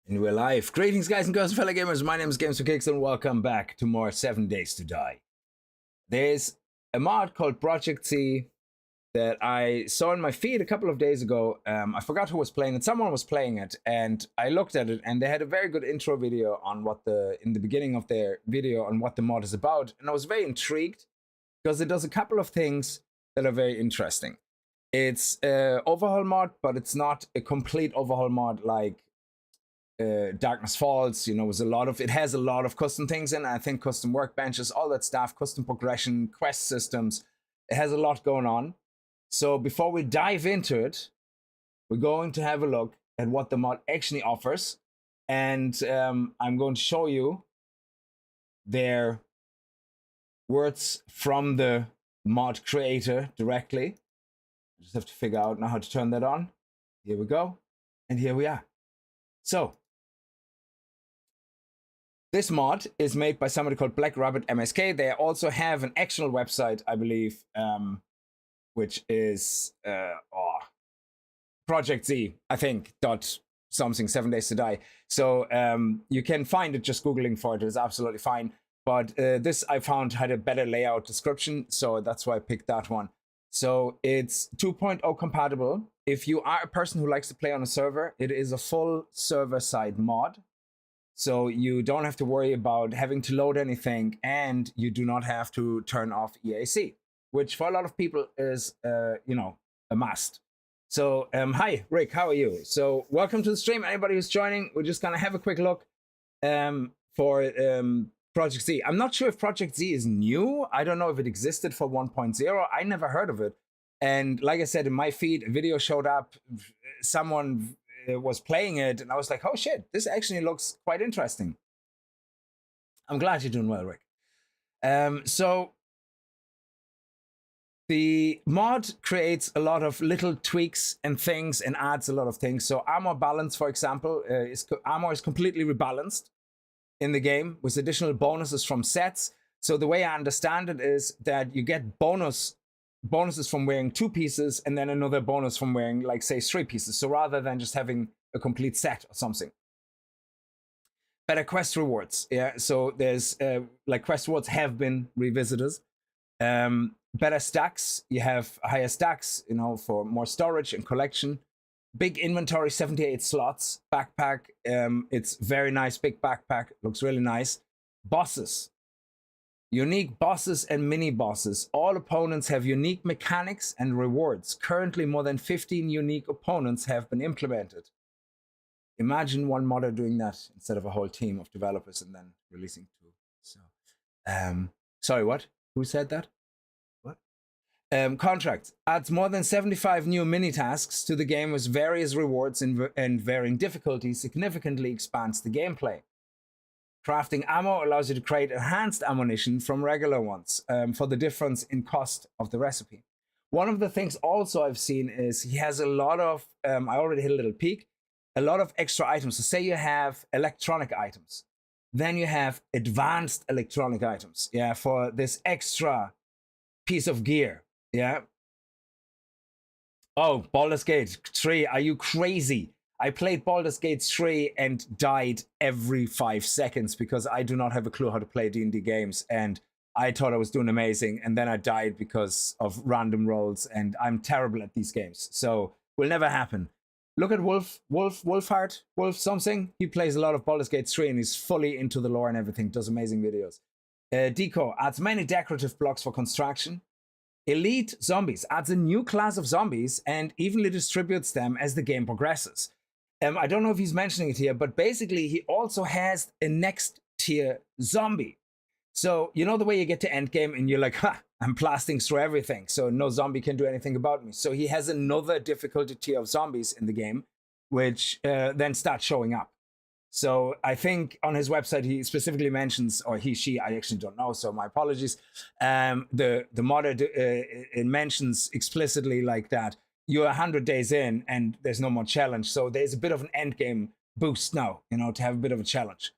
And we're live. Greetings, guys and girls, fellow gamers. My name is Games for Kickz, and welcome back to more 7 Days to Die. There's a mod called Project Z that I saw in my feed a couple of days ago. I forgot who was playing it. Someone was playing it, and I looked at it, and they had a very good intro video on what in the beginning of their video on what the mod is about. And I was very intrigued because it does a couple of things that are very interesting. It's an overhaul mod, but it's not a complete overhaul mod like Darkness Falls, you know, it has a lot of custom things in it. I think custom workbenches, all that stuff, custom progression, quest systems. It has a lot going on. So before we dive into it, we're going to have a look at what the mod actually offers. And I'm going to show you their words from the mod creator directly. I just have to figure out now how to turn that on. Here we go. And here we are. So, this mod is made by somebody called Black Rabbit MSK. They also have an actual website, I believe, which is Project Z, I think, .something 7 Days to Die. So you can find it just Googling for it. It's absolutely fine. But this I found had a better layout description, so that's why I picked that one. So it's 2.0 compatible. If you are a person who likes to play on a server, it is a full server-side mod. So you don't have to worry about having to load anything, and you do not have to turn off EAC, which for a lot of people is, you know, a must. So hi, Rick, how are you? So welcome to the stream. Anybody who's joining, we're just gonna have a quick look for Project Z. I'm not sure if Project Z is new. I don't know if it existed for 1.0. I never heard of it. And like I said, in my feed, a video showed up. Someone was playing it, and I was like, oh shit, this actually looks quite interesting. I'm glad you're doing well, Rick. So the mod creates a lot of little tweaks and things and adds a lot of things. So armor balance, for example, armor is completely rebalanced in the game with additional bonuses from sets. So the way I understand it is that you get bonuses from wearing 2 pieces and then another bonus from wearing, like, say, 3 pieces. So rather than just having a complete set or something. Better quest rewards. Yeah, so there's like quest rewards have been revisited. Better stacks. You have higher stacks, you know, for more storage and collection. Big inventory, 78 slots. Backpack. It's very nice. Big backpack. Looks really nice. Bosses. Unique bosses and mini bosses. All opponents have unique mechanics and rewards. Currently, more than 15 unique opponents have been implemented. Imagine one modder doing that instead of a whole team of developers and then releasing 2. So, sorry, what? Who said that? What? Contract adds more than 75 new mini tasks to the game with various rewards and varying difficulties. Significantly expands the gameplay. Crafting ammo allows you to create enhanced ammunition from regular ones for the difference in cost of the recipe. One of the things also I've seen is he has a lot of, I already hit a little peek, a lot of extra items. So say you have electronic items, then you have advanced electronic items, yeah, for this extra piece of gear, yeah. Oh, Baldur's Gate 3, are you crazy? I played Baldur's Gate 3 and died every 5 seconds because I do not have a clue how to play D&D games, and I thought I was doing amazing, and then I died because of random rolls, and I'm terrible at these games, so will never happen. Look at Wolfheart, Wolf something. He plays a lot of Baldur's Gate 3 and he's fully into the lore and everything, does amazing videos. Deco adds many decorative blocks for construction. Elite Zombies adds a new class of zombies and evenly distributes them as the game progresses. I don't know if he's mentioning it here, but basically he also has a next tier zombie. So, you know the way you get to endgame and you're like, ha, I'm blasting through everything, so no zombie can do anything about me. So he has another difficulty tier of zombies in the game, which then start showing up. So I think on his website he specifically mentions, or he, she, I actually don't know, so my apologies. The modder it mentions explicitly like that. You're 100 days in and there's no more challenge. So there's a bit of an end game boost now, you know, to have a bit of a challenge.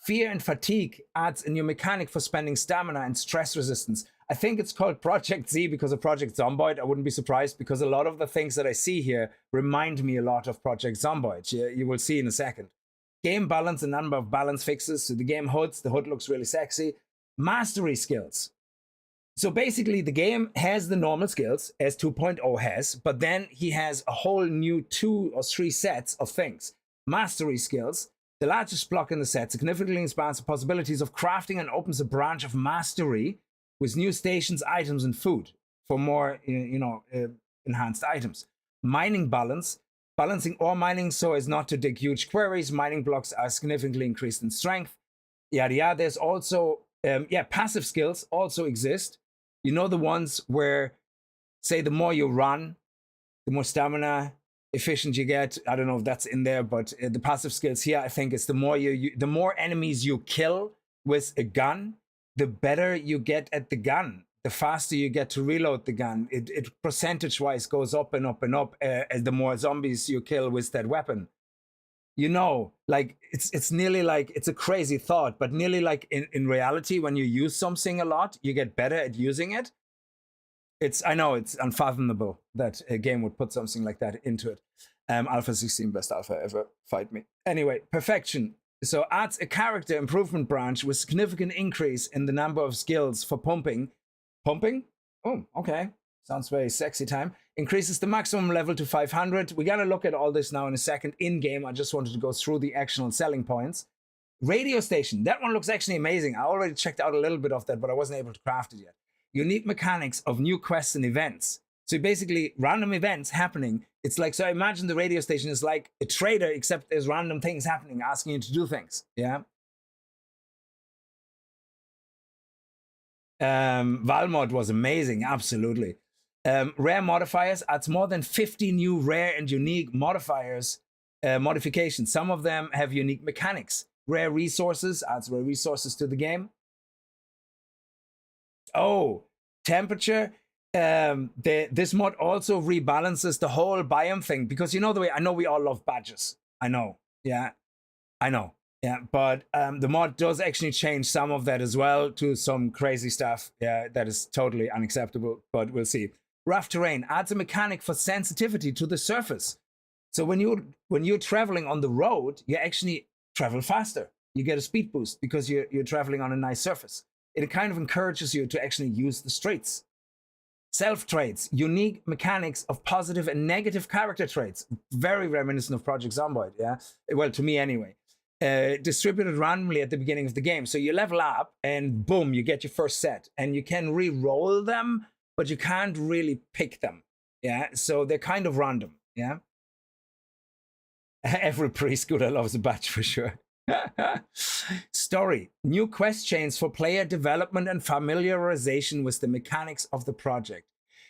Fear and Fatigue adds a new mechanic for spending stamina and stress resistance. I think it's called Project Z because of Project Zomboid. I wouldn't be surprised because a lot of the things that I see here remind me a lot of Project Zomboid. You will see in a second. Game balance, a number of balance fixes. So the game hoods, the hood looks really sexy. Mastery skills. So basically the game has the normal skills as 2.0 has, but then he has a whole new 2 or 3 sets of things. Mastery skills. The largest block in the set significantly expands the possibilities of crafting and opens a branch of mastery with new stations, items, and food for more, enhanced items. Mining balance. Balancing ore mining so as not to dig huge quarries. Mining blocks are significantly increased in strength. Yada yada. There's also, passive skills also exist. You know, the ones where, say, the more you run, the more stamina efficient you get. I don't know if that's in there, but the passive skills here, I think it's the more enemies you kill with a gun, the better you get at the gun. The faster you get to reload the gun. It percentage-wise goes up and up and up as the more zombies you kill with that weapon. You know, like it's nearly like, it's a crazy thought, but nearly like in reality, when you use something a lot, you get better at using it. I know it's unfathomable that a game would put something like that into it. Alpha 16, best alpha ever, fight me. Anyway, perfection. So adds a character improvement branch with significant increase in the number of skills for pumping. Pumping? Oh, okay. Sounds very sexy time. Increases the maximum level to 500. We're going to look at all this now in a second in-game. I just wanted to go through the actual selling points. Radio station. That one looks actually amazing. I already checked out a little bit of that, but I wasn't able to craft it yet. Unique mechanics of new quests and events. So basically, random events happening. It's like, so imagine the radio station is like a trader, except there's random things happening, asking you to do things. Yeah. Valmod was amazing. Absolutely. Rare modifiers adds more than 50 new rare and unique modifiers, modifications. Some of them have unique mechanics. Rare resources adds rare resources to the game. Oh, temperature. This mod also rebalances the whole biome thing, because you know the way, I know we all love badges. I know. Yeah, I know. Yeah, but the mod does actually change some of that as well to some crazy stuff. Yeah, that is totally unacceptable, but we'll see. Rough terrain adds a mechanic for sensitivity to the surface. So when you're traveling on the road, you actually travel faster. You get a speed boost because you're traveling on a nice surface. It kind of encourages you to actually use the streets. Self-traits, unique mechanics of positive and negative character traits. Very reminiscent of Project Zomboid, yeah? Well, to me anyway. Distributed randomly at the beginning of the game. So you level up and boom, you get your first set. And you can re-roll them, but you can't really pick them, yeah? So they're kind of random, yeah? Every pre-scooter loves a badge for sure. Story. New quest chains for player development and familiarization with the mechanics of the project.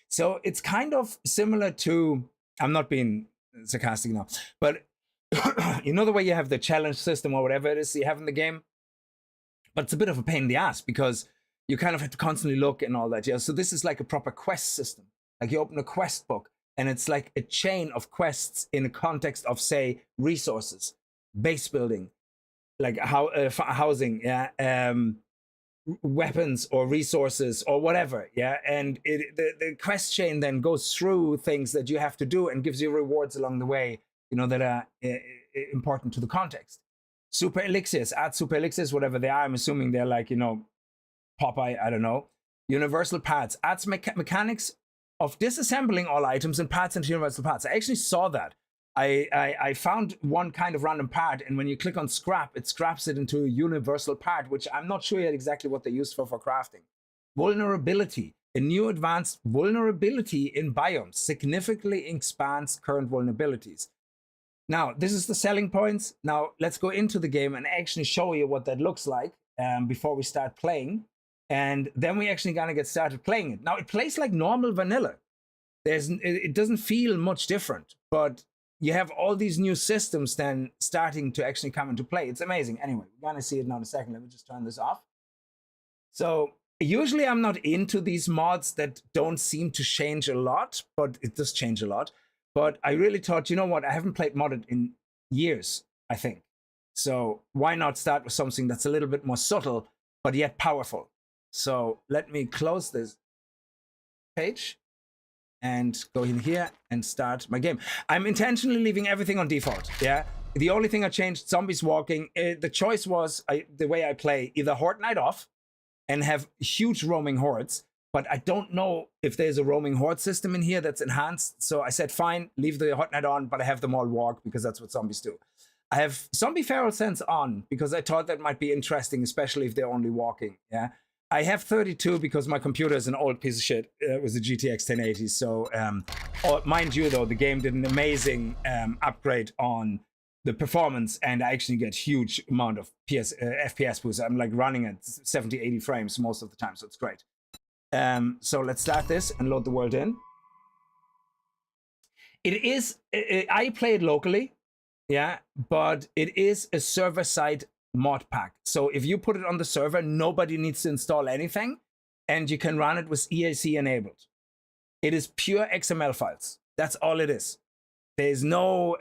So it's kind of similar to, I'm not being sarcastic now, but you know the way you have the challenge system or whatever it is you have in the game? But it's a bit of a pain in the ass because you kind of have to constantly look and all that. Yeah. So this is like a proper quest system. Like you open a quest book and it's like a chain of quests in a context of, say, resources, base building, like housing, yeah, weapons or resources or whatever, yeah. And the quest chain then goes through things that you have to do and gives you rewards along the way, you know, that are important to the context. Super elixirs, add super elixirs, whatever they are. I'm assuming they're like, you know, Popeye, I don't know. Universal parts, adds mechanics of disassembling all items and parts into universal parts. I actually saw that. I found one kind of random part, and when you click on scrap, it scraps it into a universal part, which I'm not sure yet exactly what they use for crafting. Vulnerability. A new advanced vulnerability in biomes significantly expands current vulnerabilities. Now, this is the selling points. Now, let's go into the game and actually show you what that looks like before we start playing. And then we actually gonna get started playing it. Now, it plays like normal vanilla. It doesn't feel much different, but you have all these new systems then starting to actually come into play. It's amazing. Anyway, we're gonna see it now in a second. Let me just turn this off. So usually I'm not into these mods that don't seem to change a lot, but it does change a lot. But I really thought, you know what? I haven't played modded in years, I think. So why not start with something that's a little bit more subtle, but yet powerful? So let me close this page and go in here and start my game. I'm intentionally leaving everything on default, yeah? the only thing I changed, zombies walking. The choice was the way I play, either Horde Night off and have huge roaming hordes, but I don't know if there's a roaming horde system in here that's enhanced. So I said, fine, leave the Horde Night on, but I have them all walk because that's what zombies do. I have Zombie Feral Sense on because I thought that might be interesting, especially if they're only walking. Yeah. I have 32 because my computer is an old piece of shit. It was a GTX 1080. So, mind you, though, the game did an amazing upgrade on the performance, and I actually get huge amount of FPS boost. I'm like running at 70, 80 frames most of the time, so it's great. So let's start this and load the world in. It is, I play it locally, yeah, but it is a server-side mod pack. So if you put it on the server, nobody needs to install anything, and you can run it with EAC enabled. It is pure XML files. That's all it is. There's no,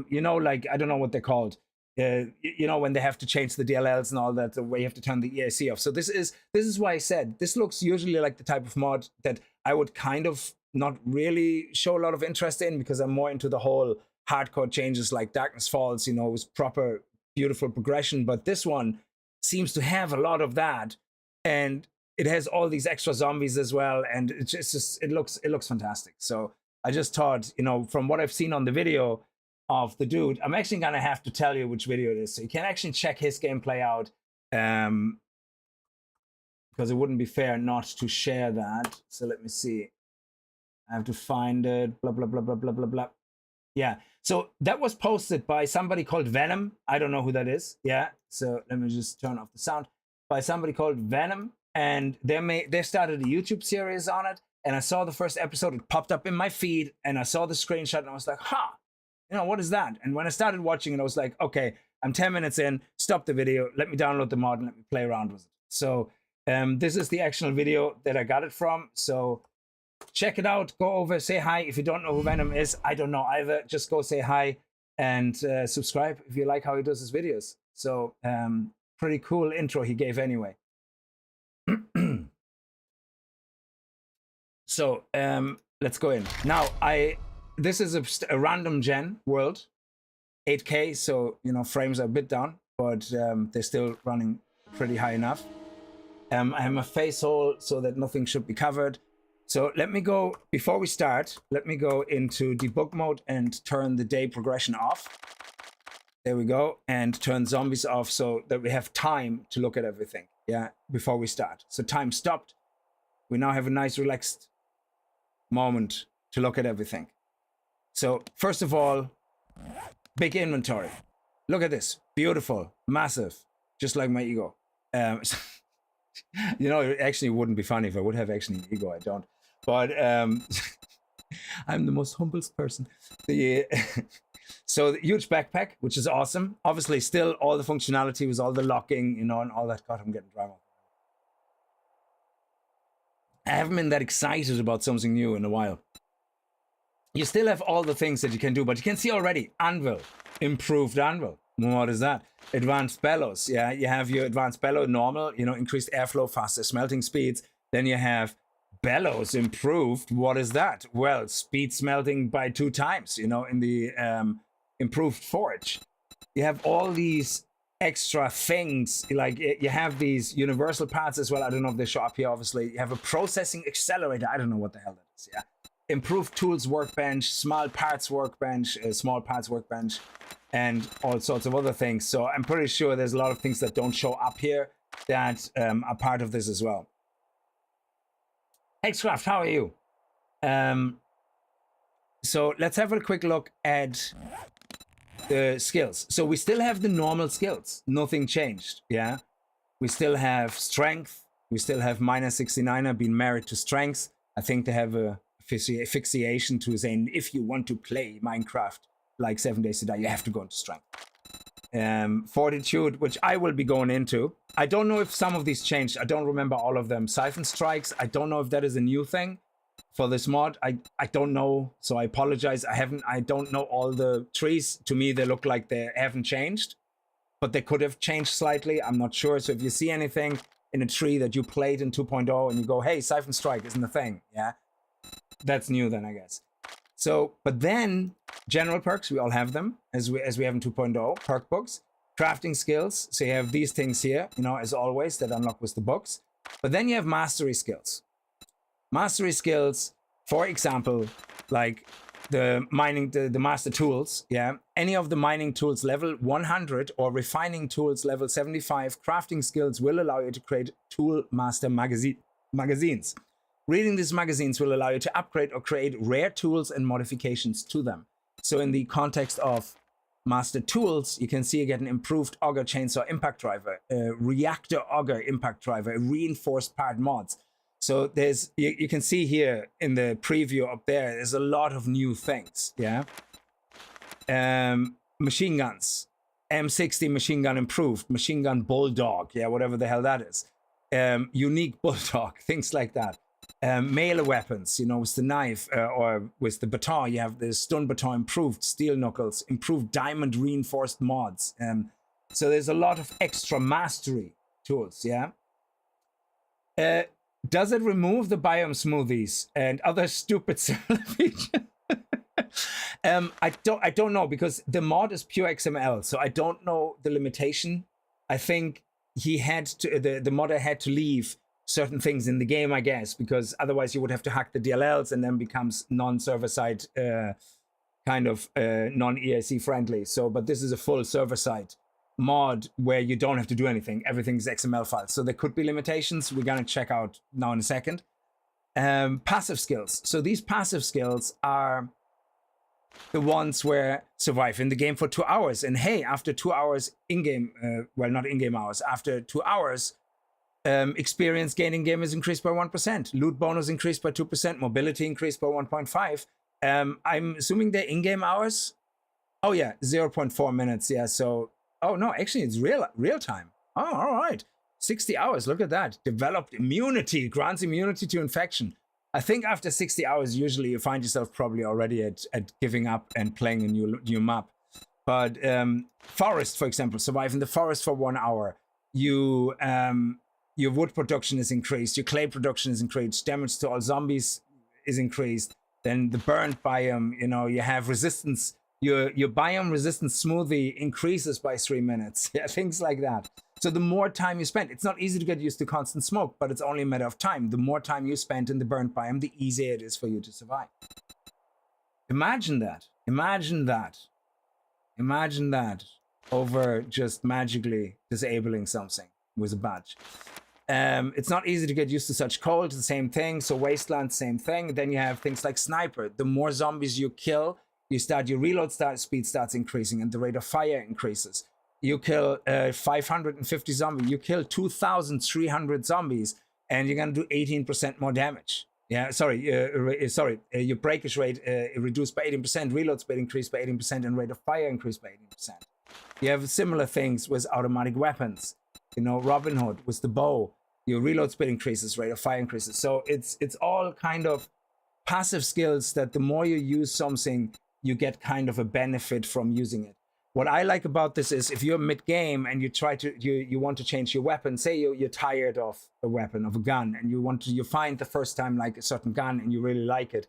you know, like, I don't know what they're called. You know, when they have to change the DLLs and all that, the way you have to turn the EAC off. So this is why I said this looks usually like the type of mod that I would kind of not really show a lot of interest in, because I'm more into the whole hardcore changes like Darkness Falls, you know, with proper beautiful progression. But this one seems to have a lot of that, and it has all these extra zombies as well, and it looks fantastic. So I just thought, you know, from what I've seen on the video of the dude, I'm actually gonna have to tell you which video it is, so you can actually check his gameplay out, because it wouldn't be fair not to share that. So let me see. I have to find it. Blah blah blah blah blah blah blah. Yeah. So that was posted by somebody called Venom. I don't know who that is. Yeah. So let me just turn off the sound. By somebody called Venom, and they started a YouTube series on it. And I saw the first episode. It popped up in my feed, and I saw the screenshot, and I was like, "Ha! You know, what is that?" And when I started watching it, I was like, "Okay, I'm 10 minutes in. Stop the video. Let me download the mod and let me play around with it." So this is the actual video that I got it from. So check it out. Go over, say hi. If you don't know who Venom is, I don't know either. Just go say hi and subscribe if you like how he does his videos. So pretty cool intro he gave anyway. So let's go in. Now, this is a random gen world, 8K, so, you know, frames are a bit down, but they're still running pretty high enough. I have a face hole so that nothing should be covered. So let me go, before we start, let me go into debug mode and turn the day progression off. There we go. And turn zombies off so that we have time to look at everything, yeah, before we start. So time stopped. We now have a nice relaxed moment to look at everything. So first of all, big inventory. Look at this. Beautiful, massive, just like my ego. You know, it actually wouldn't be funny if I would have actually an ego. I don't. But I'm the most humblest person. So the huge backpack, which is awesome. Obviously, still all the functionality with all the locking, you know, and all that. God, I'm getting drama. I haven't been that excited about something new in a while. You still have all the things that you can do, but you can see already, anvil, improved anvil. What is that? Advanced bellows. Yeah, you have your advanced bellow, normal, you know, increased airflow, faster smelting speeds. Then you have bellows improved. What is that? Well, speed smelting by 2 times, you know, in the improved forge. You have all these extra things, like you have these universal parts as well. I don't know if they show up here, obviously. You have a processing accelerator. I don't know what the hell that is. Yeah. Improved tools workbench, small parts workbench, and all sorts of other things. So I'm pretty sure there's a lot of things that don't show up here that are part of this as well. Hexcraft, how are you? So let's have a quick look at the skills. So we still have the normal skills. Nothing changed, yeah? We still have strength. We still have -69er being married to strength. I think they have a fixation to saying, if you want to play Minecraft like 7 Days to Die, you have to go into strength. Fortitude, which I will be going into. I don't know if some of these changed. I don't remember all of them. Siphon strikes, I don't know if that is a new thing for this mod. I don't know, so I apologize. I don't know all the trees. To me, they look like they haven't changed, but they could have changed slightly. I'm not sure. So if you see anything in a tree that you played in 2.0 and you go, hey, Siphon strike isn't a thing, yeah, that's new then, I guess. So, but then general perks, we all have them as we have in 2.0, perk books, crafting skills. So you have these things here, you know, as always, that unlock with the books. But then you have mastery skills. Mastery skills, for example, like the mining, the master tools, yeah. Any of the mining tools level 100 or refining tools level 75, crafting skills will allow you to create tool master magazines. Reading these magazines will allow you to upgrade or create rare tools and modifications to them. So in the context of master tools, you can see you get an improved auger chainsaw impact driver, a reactor auger impact driver, a reinforced part mods. So there's, you can see here in the preview up there's a lot of new things, yeah? Machine guns, M60 machine gun improved, machine gun bulldog, yeah, whatever the hell that is. Unique bulldog, things like that. Melee weapons, you know, with the knife or with the baton, you have the stun baton improved, steel knuckles, improved diamond reinforced mods. So there's a lot of extra mastery tools, yeah? Does it remove the biome smoothies and other stupid similar features? I don't know, because the mod is pure XML, so I don't know the limitation. I think he had to, the modder had to leave certain things in the game, I guess, because otherwise you would have to hack the DLLs and then becomes non-server side, kind of non-EAC friendly. So, but this is a full server side mod where you don't have to do anything. Everything's XML files. So there could be limitations. We're going to check out now in a second. Passive skills. So these passive skills are the ones where survive in the game for 2 hours. And hey, after 2 hours in-game, well, not in-game hours, after 2 hours, experience gain in game is increased by 1%. Loot bonus increased by 2%. Mobility increased by 1.5. I'm assuming they're in-game hours. Oh yeah, 0.4 minutes. Yeah, so, oh no, actually it's real time. Oh, all right. 60 hours, look at that. Developed immunity, grants immunity to infection. I think after 60 hours, usually you find yourself probably already at giving up and playing a new map. But forest, for example, survive in the forest for 1 hour. You, your wood production is increased, your clay production is increased, damage to all zombies is increased. Then the burnt biome, you know, you have resistance. Your biome resistance smoothie increases by 3 minutes. Yeah, things like that. So the more time you spend, it's not easy to get used to constant smoke, but it's only a matter of time. The more time you spend in the burnt biome, the easier it is for you to survive. Imagine that. Imagine that. Imagine that over just magically disabling something with a badge. It's not easy to get used to such cold, the same thing. So wasteland, same thing. Then you have things like sniper. The more zombies you kill, your reload speed starts increasing and the rate of fire increases. You kill 550 zombies, you kill 2,300 zombies, and you're gonna do 18% more damage. Yeah, your breakage rate reduced by 18%, reload speed increased by 18%, and rate of fire increased by 18%. You have similar things with automatic weapons. You know, Robin Hood with the bow, your reload speed increases, rate of fire increases. So it's all kind of passive skills that the more you use something, you get kind of a benefit from using it. What I like about this is if you're mid-game and you try to you want to change your weapon, say you're tired of a weapon, of a gun, and you find the first time like a certain gun and you really like it.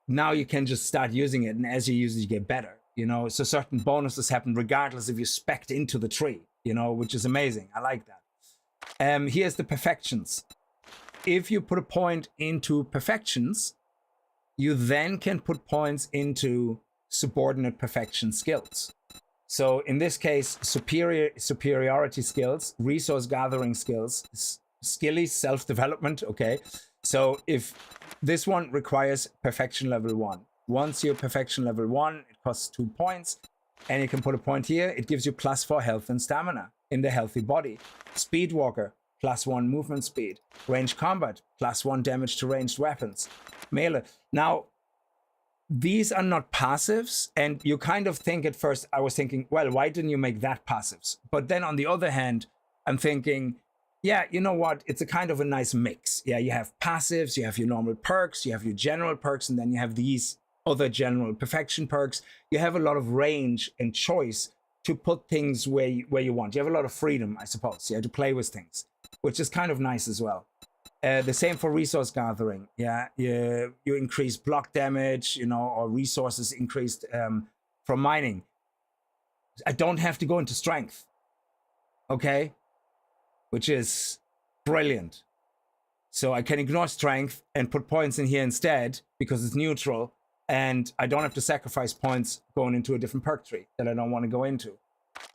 Now you can just start using it, and as you use it, you get better. You know, so certain bonuses happen regardless if you spec'd into the tree, you know, which is amazing. I like that. Here's the perfections. If you put a point into perfections, you then can put points into subordinate perfection skills. So in this case, superiority skills, resource gathering skills, skilly self-development. Okay, so if this one requires perfection level 1, once you're perfection level 1, it costs 2 points, and you can put a point here. It gives you +4 health and stamina in the healthy body. Speedwalker, +1 movement speed. Range combat, +1 damage to ranged weapons. Melee. Now, these are not passives, and you kind of think at first, I was thinking, well, why didn't you make that passives? But then on the other hand, I'm thinking, yeah, you know what? It's a kind of a nice mix. Yeah, you have passives, you have your normal perks, you have your general perks, and then you have these other general perfection perks. You have a lot of range and choice to put things where you want. You have a lot of freedom, I suppose, yeah, to play with things, which is kind of nice as well. The same for resource gathering. Yeah, you increase block damage, or resources increased from mining. I don't have to go into strength, okay, which is brilliant. So I can ignore strength and put points in here instead because it's neutral, and I don't have to sacrifice points going into a different perk tree that I don't want to go into.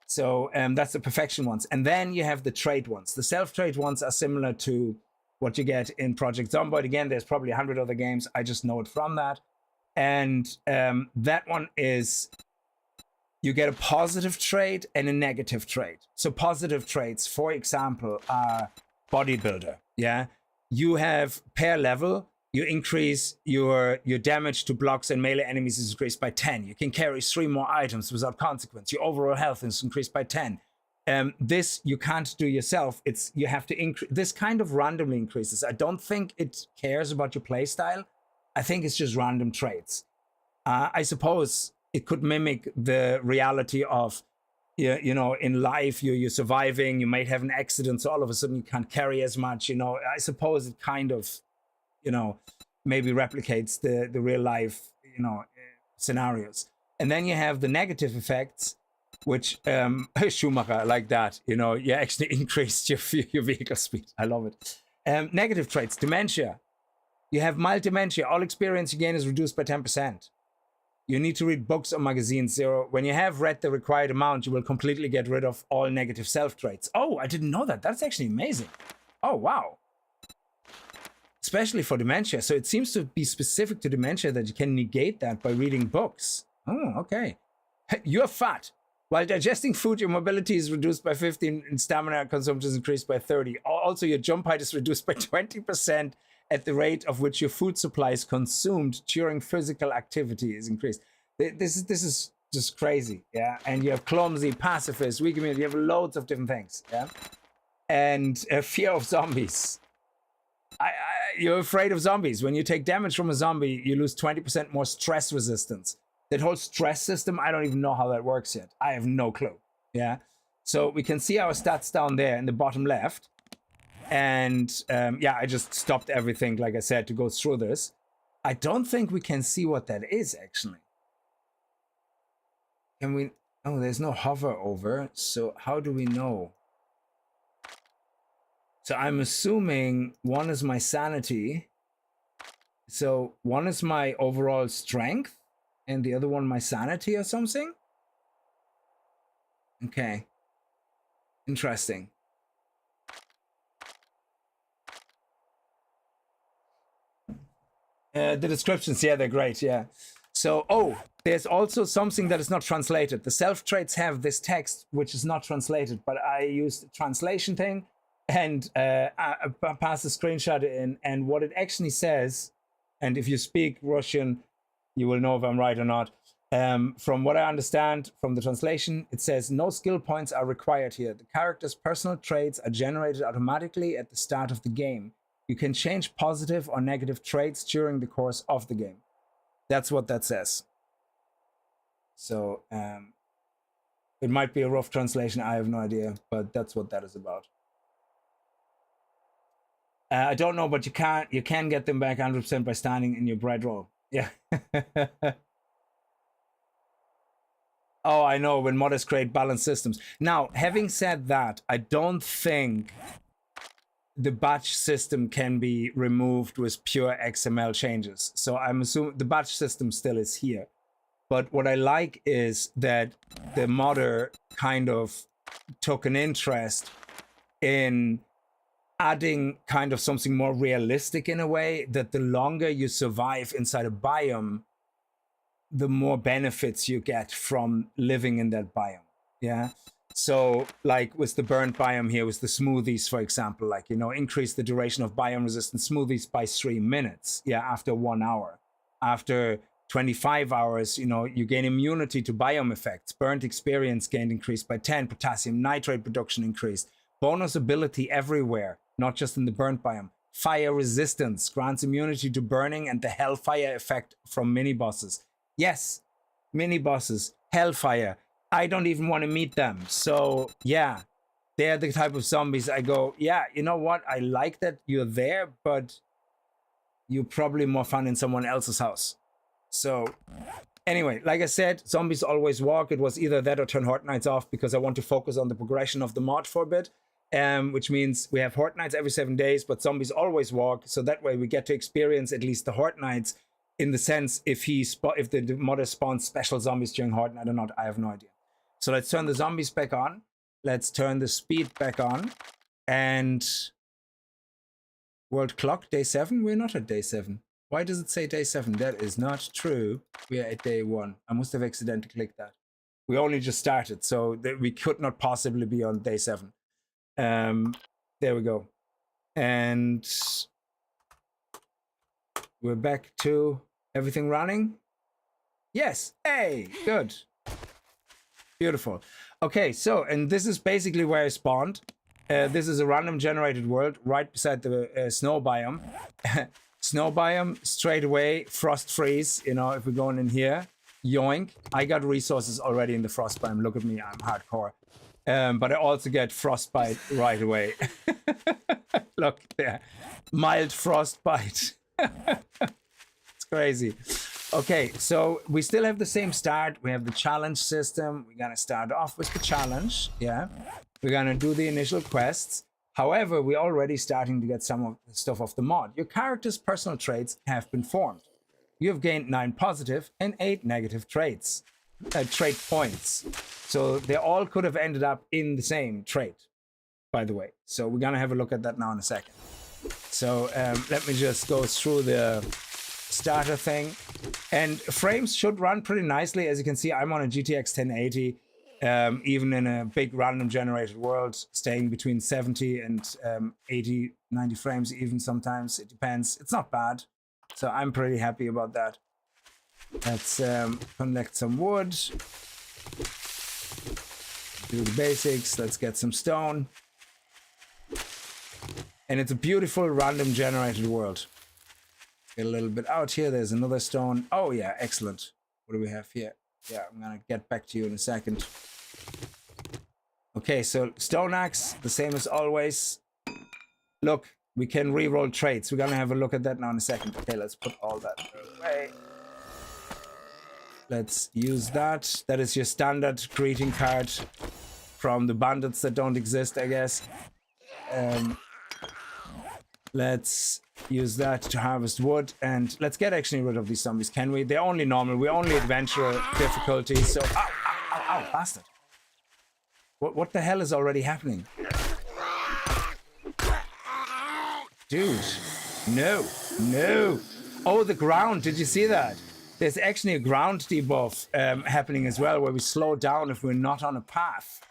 So that's the perfection ones. And then you have the trait ones. The self-trait ones are similar to what you get in Project Zomboid. Again, there's probably 100 other games. I just know it from that. And that one is you get a positive trait and a negative trait. So positive traits, for example, are bodybuilder. Yeah, you have per level, you increase your damage to blocks and melee enemies is increased by 10. You can carry 3 more items without consequence. Your overall health is increased by 10. This you can't do yourself. You have to increase. This kind of randomly increases. I don't think it cares about your playstyle. I think it's just random traits. I suppose it could mimic the reality of, in life, you're surviving, you might have an accident, so all of a sudden you can't carry as much, I suppose it kind of, maybe replicates the real life, scenarios. And then you have the negative effects, which, Schumacher, like that, you actually increased your vehicle speed. I love it. Negative traits, dementia. You have mild dementia. All experience you gain is reduced by 10%. You need to read books or magazines. 0. When you have read the required amount, you will completely get rid of all negative self-traits. Oh, I didn't know that. That's actually amazing. Oh, wow. Especially for dementia. So it seems to be specific to dementia that you can negate that by reading books. Oh, okay. You're fat. While digesting food, your mobility is reduced by 15 and stamina consumption is increased by 30. Also, your jump height is reduced by 20% at the rate of which your food supply is consumed during physical activity is increased. This is just crazy, yeah? And you have clumsy, pacifist, weak immunity, you have loads of different things, yeah? And fear of zombies. You're afraid of zombies. When you take damage from a zombie, you lose 20% more stress resistance. That whole stress system, I don't even know how that works yet. I have no clue, yeah? So we can see our stats down there in the bottom left. And yeah, I just stopped everything, like I said, to go through this. I don't think we can see what that is, actually. Can we? Oh, there's no hover over. So how do we know? So I'm assuming one is my sanity. So one is my overall strength and the other one my sanity or something. Okay. Interesting. The descriptions, yeah, they're great, yeah. So, there's also something that is not translated. The self-traits have this text, which is not translated, but I used the translation thing and I passed a screenshot in, and what it actually says, and if you speak Russian, you will know if I'm right or not. From what I understand from the translation, it says no skill points are required here. The character's personal traits are generated automatically at the start of the game. You can change positive or negative traits during the course of the game. That's what that says. So it might be a rough translation. I have no idea, but that's what that is about. I don't know, but you can get them back 100% by standing in your bread roll. Yeah. Oh, I know, when modders create balanced systems. Now, having said that, I don't think the batch system can be removed with pure XML changes. So I'm assuming the batch system still is here. But what I like is that the modder kind of took an interest in adding kind of something more realistic in a way, that the longer you survive inside a biome, the more benefits you get from living in that biome. Yeah. So like with the burnt biome here, with the smoothies, for example, like, increase the duration of biome resistant smoothies by 3 minutes. Yeah. After 1 hour, after 25 hours, you gain immunity to biome effects. Burnt experience gained increased by 10, potassium nitrate production increased, bonus ability everywhere, not just in the burnt biome. Fire resistance grants immunity to burning and the hellfire effect from mini bosses. Yes, mini bosses, hellfire. I don't even want to meet them. So yeah, they're the type of zombies I go, yeah, you know what? I like that you're there, but you're probably more fun in someone else's house. So anyway, like I said, zombies always walk. It was either that or turn Horde Nights off because I want to focus on the progression of the mod for a bit. Which means we have Horde Nights every 7 days, but zombies always walk. So that way we get to experience at least the Horde Nights in the sense if the modder spawns special zombies during Horde Night or not, I have no idea. So let's turn the zombies back on. Let's turn the speed back on. And world clock, day 7? We're not at day 7. Why does it say day 7? That is not true. We are at day 1. I must have accidentally clicked that. We only just started, so we could not possibly be on day 7. There we go. And we're back to everything running. Yes. Hey, good. Beautiful. Okay, so, and this is basically where I spawned. This is a random generated world right beside the snow biome. Snow biome, straight away, frost freeze. You know, if we're going in here, yoink. I got resources already in the frost biome. Look at me, I'm hardcore. But I also get frostbite right away. Look there. Mild frostbite. It's crazy. Okay, so we still have the same start. We have the challenge system. We're going to start off with the challenge. Yeah. We're going to do the initial quests. However, we're already starting to get some of the stuff off the mod. Your character's personal traits have been formed. You have gained 9 positive and 8 negative traits. Trait points. So they all could have ended up in the same trait, by the way. So we're going to have a look at that now in a second. So let me just go through the starter thing. And frames should run pretty nicely. As you can see, I'm on a GTX 1080, even in a big random generated world, staying between 70 and 80, 90 frames even sometimes. It depends. It's not bad. So I'm pretty happy about that. Let's collect some wood. Do the basics. Let's get some stone. And it's a beautiful random generated world. Get a little bit out here. There's another stone. Oh yeah, excellent. What do we have here? Yeah, I'm gonna get back to you in a second. Okay, so stone axe, the same as always. Look, we can re-roll traits. We're gonna have a look at that now in a second. Okay, let's put all that away. Let's use that. That is your standard greeting card from the bandits that don't exist, I guess. Let's use that to harvest wood, and let's get actually rid of these zombies, can we? They're only normal. We're only adventurer difficulty, so... Ow, ow, ow, ow, bastard. What the hell is already happening? Dude. No. No. Oh, the ground. Did you see that? There's actually a ground debuff happening as well, where we slow down if we're not on a path.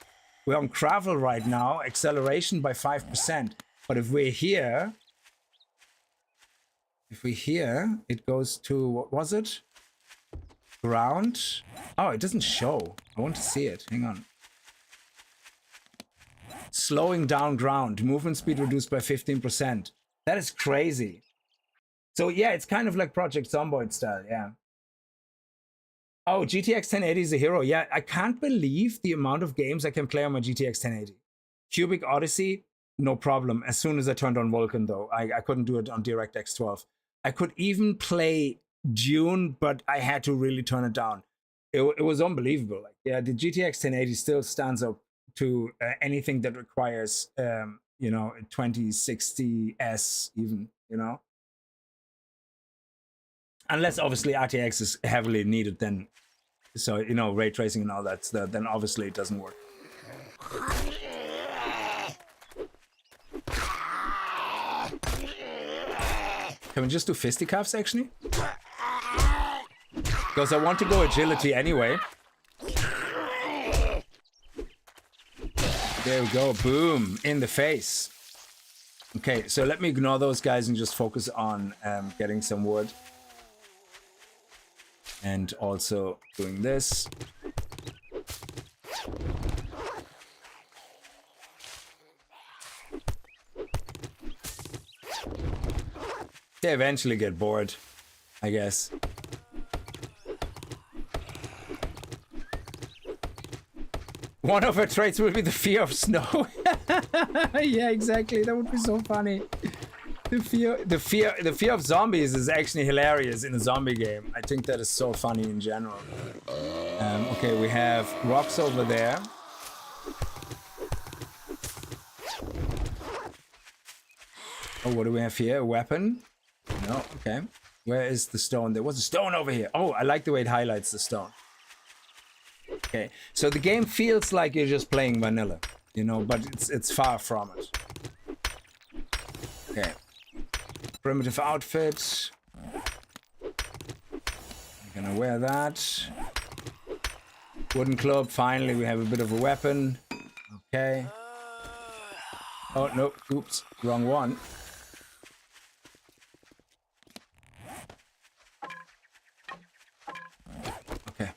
We're on gravel right now, acceleration by 5%. But if we're here... If we're here, it goes to... What was it? Ground? Oh, it doesn't show. I want to see it. Hang on. Slowing down ground. Movement speed reduced by 15%. That is crazy. So yeah, it's kind of like Project Zomboid style, yeah. Oh, GTX 1080 is a hero. Yeah, I can't believe the amount of games I can play on my GTX 1080. Cubic Odyssey, no problem. As soon as I turned on Vulkan, though, I couldn't do it on DirectX 12. I could even play Dune, but I had to really turn it down. It was unbelievable. Like, yeah, the GTX 1080 still stands up to anything that requires, you know, a 2060S even, you know. Unless obviously RTX is heavily needed, then, so, you know, ray tracing and all that stuff, then obviously it doesn't work. Can we just do fisticuffs, actually? Because I want to go agility anyway. There we go. Boom. In the face. Okay, so let me ignore those guys and just focus on getting some wood. And also doing this. They eventually get bored, I guess. One of her traits will be the fear of snow. Yeah, exactly. That would be so funny. The fear of zombies is actually hilarious in a zombie game. I think that is so funny in general. Okay, we have rocks over there. Oh, what do we have here? A weapon? No, okay. Where is the stone? There was a stone over here. Oh, I like the way it highlights the stone. Okay, so the game feels like you're just playing vanilla, you know, but it's far from it. Okay. Primitive outfit. I'm gonna wear that. Wooden club. Finally, we have a bit of a weapon. Okay. Oh, no. Oops. Wrong one. Okay.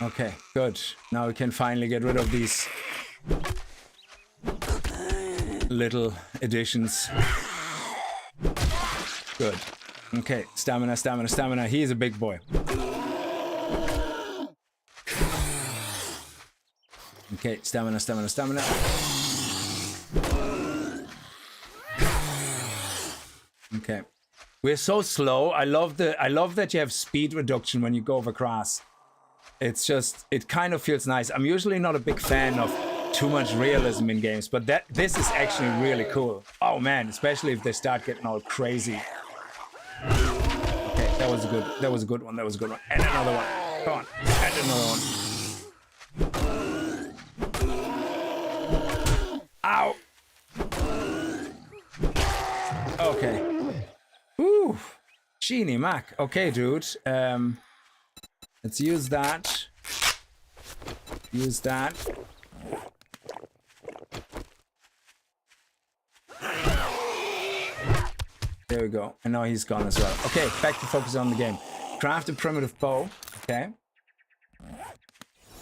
Okay, good. Now we can finally get rid of these little additions. Good. Okay, stamina, stamina, stamina. He is a big boy. Okay, stamina, stamina, stamina. Okay. We're so slow. I love that you have speed reduction when you go over grass. It's just, it kind of feels nice. I'm usually not a big fan of too much realism in games, but this is actually really cool. Oh man, especially if they start getting all crazy. Okay, that was a good one. That was a good one. And another one. Come on. And another one. Ow. Okay. Woo. Genie Mac. Okay, dude. Let's use that. Use that. There we go. And now he's gone as well. Okay, back to focus on the game. Craft a primitive bow. Okay.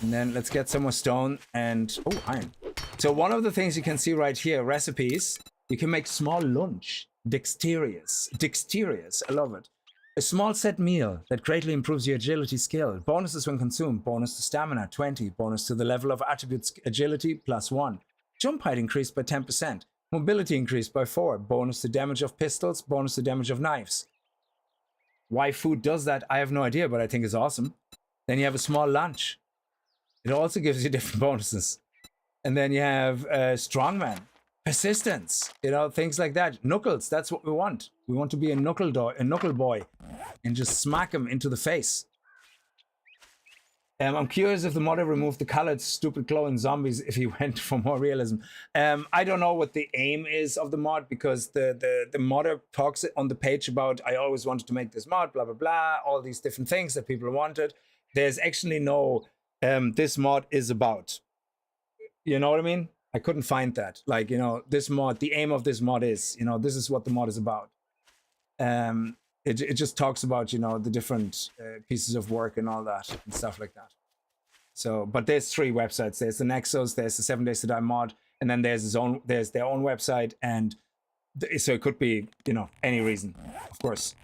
And then let's get some more stone and... oh, iron. So one of the things you can see right here, recipes, you can make small lunch. Dexterous. Dexterous. I love it. A small set meal that greatly improves your agility skill. Bonuses when consumed. Bonus to stamina, 20. Bonus to the level of attributes agility, +1. Jump height increased by 10%. Mobility increased by 4. Bonus to damage of pistols. Bonus to damage of knives. Why food does that, I have no idea, but I think it's awesome. Then you have a small lunch. It also gives you different bonuses. And then you have strongman. Persistence, you know, things like that. Knuckles, that's what we want. We want to be a knuckle boy, and just smack him into the face. I'm curious if the modder removed the colored stupid glowing zombies if he went for more realism. I don't know what the aim is of the mod, because the modder talks on the page about, I always wanted to make this mod, blah, blah, blah, all these different things that people wanted. There's actually no, this mod is about. You know what I mean? I couldn't find that. Like, you know, this mod, the aim of this mod is, you know, this is what the mod is about. It just talks about, you know, the different pieces of work and all that and stuff like that. So, but there's 3 websites. There's the Nexus, there's the 7 Days to Die mod, and then there's their own website. And so it could be, you know, any reason, of course.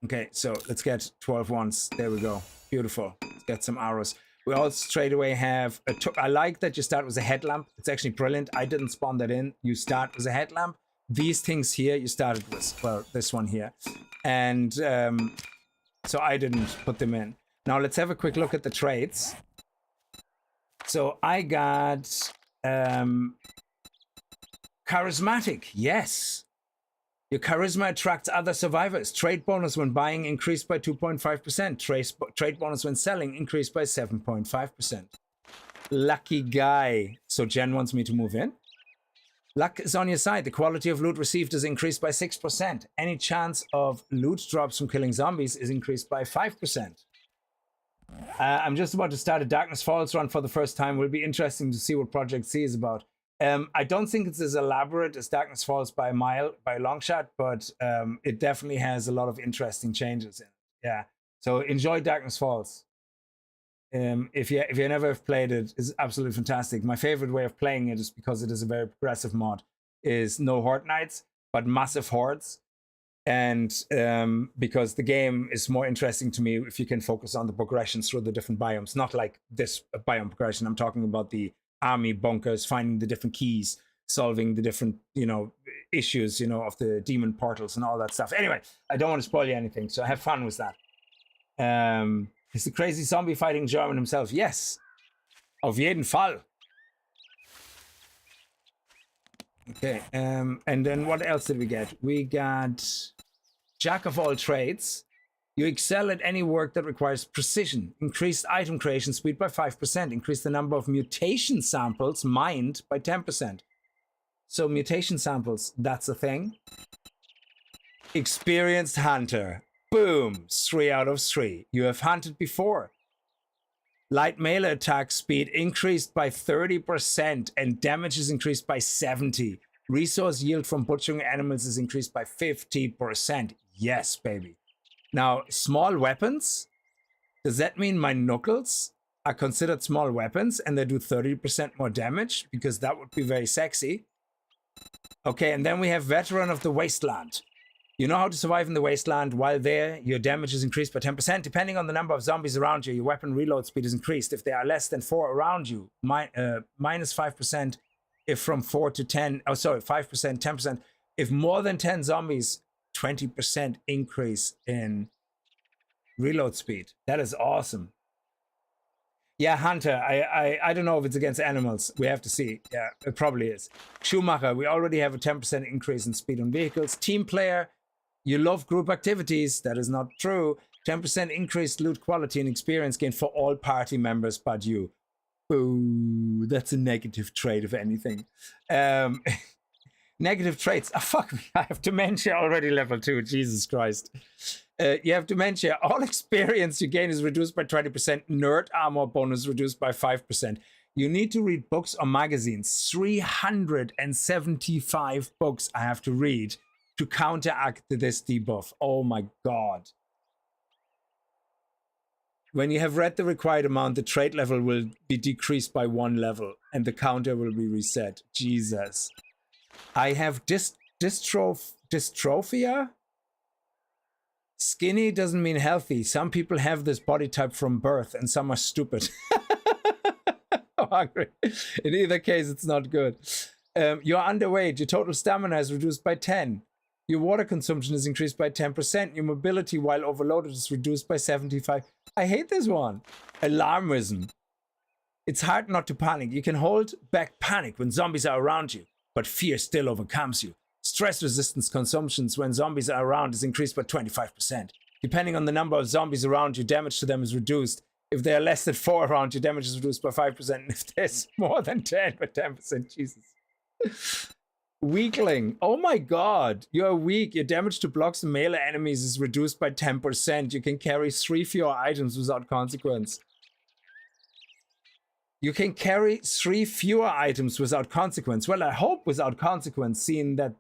Okay, so let's get 12 ones. There we go. Beautiful. Let's get some arrows. We all straight away have I like that you start with a headlamp. It's actually brilliant. I didn't spawn that in. You start with a headlamp. These things here you started with, well, this one here. And so I didn't put them in. Now let's have a quick look at the traits. So I got charismatic. Yes. Your charisma attracts other survivors. Trait bonus when buying increased by 2.5%. Trait bonus when selling increased by 7.5%. Lucky guy. So Jen wants me to move in. Luck is on your side. The quality of loot received is increased by 6%. Any chance of loot drops from killing zombies is increased by 5%. I'm just about to start a Darkness Falls run for the first time. Will be interesting to see what Project C is about. I don't think it's as elaborate as Darkness Falls by a mile, by a long shot, but it definitely has a lot of interesting changes in it. Yeah. So enjoy Darkness Falls. If you never have played it, it's absolutely fantastic. My favorite way of playing it is because it is a very progressive mod. Is no Horde Knights, but massive hordes. And because the game is more interesting to me if you can focus on the progressions through the different biomes, not like this biome progression. I'm talking about the army bunkers, finding the different keys, solving the different, issues, of the demon portals and all that stuff. Anyway, I don't want to spoil you anything, so have fun with that. Is the crazy zombie fighting German himself? Yes. Auf jeden Fall. Okay, and then what else did we get? We got Jack of all trades. You excel at any work that requires precision. Increased item creation speed by 5%. Increase the number of mutation samples mined by 10%. So mutation samples, that's a thing. Experienced hunter. Boom, 3 out of 3. You have hunted before. Light melee attack speed increased by 30% and damage is increased by 70%. Resource yield from butchering animals is increased by 50%. Yes, baby. Now, small weapons. Does that mean my knuckles are considered small weapons and they do 30% more damage? Because that would be very sexy. Okay, and then we have Veteran of the Wasteland. You know how to survive in the wasteland. While there, your damage is increased by 10%. Depending on the number of zombies around you, your weapon reload speed is increased. If there are less than 4 around you, minus 5%. If from 4 to 10, 5%, 10%. If more than 10 zombies, 20% increase in reload speed. That is awesome. Yeah, Hunter, I don't know if it's against animals. We have to see. Yeah, it probably is. Schumacher, we already have a 10% increase in speed on vehicles. Team player, you love group activities. That is not true. 10% increased loot quality and experience gain for all party members but you. Ooh, that's a negative trait, if anything. Negative traits. Oh, fuck me. I have dementia already level 2. Jesus Christ. You have dementia. All experience you gain is reduced by 20%. Nerd armor bonus reduced by 5%. You need to read books or magazines. 375 books I have to read to counteract this debuff. Oh my god. When you have read the required amount, the trait level will be decreased by 1 level and the counter will be reset. Jesus. I have dystrophia. Skinny doesn't mean healthy. Some people have this body type from birth and some are stupid. I'm hungry. In either case, it's not good. You're underweight. Your total stamina is reduced by 10. Your water consumption is increased by 10%. Your mobility while overloaded is reduced by 75. I hate this one. Alarmism. It's hard not to panic. You can hold back panic when zombies are around you, but fear still overcomes you. Stress resistance consumptions when zombies are around is increased by 25%. Depending on the number of zombies around you, damage to them is reduced. If there are less than 4 around you, damage is reduced by 5%. And if there's more than 10, by 10%. Jesus. Weakling. Oh my god. You are weak. Your damage to blocks and melee enemies is reduced by 10%. You can carry 3 fewer items without consequence. You can carry 3 fewer items without consequence. Well, I hope without consequence, seeing that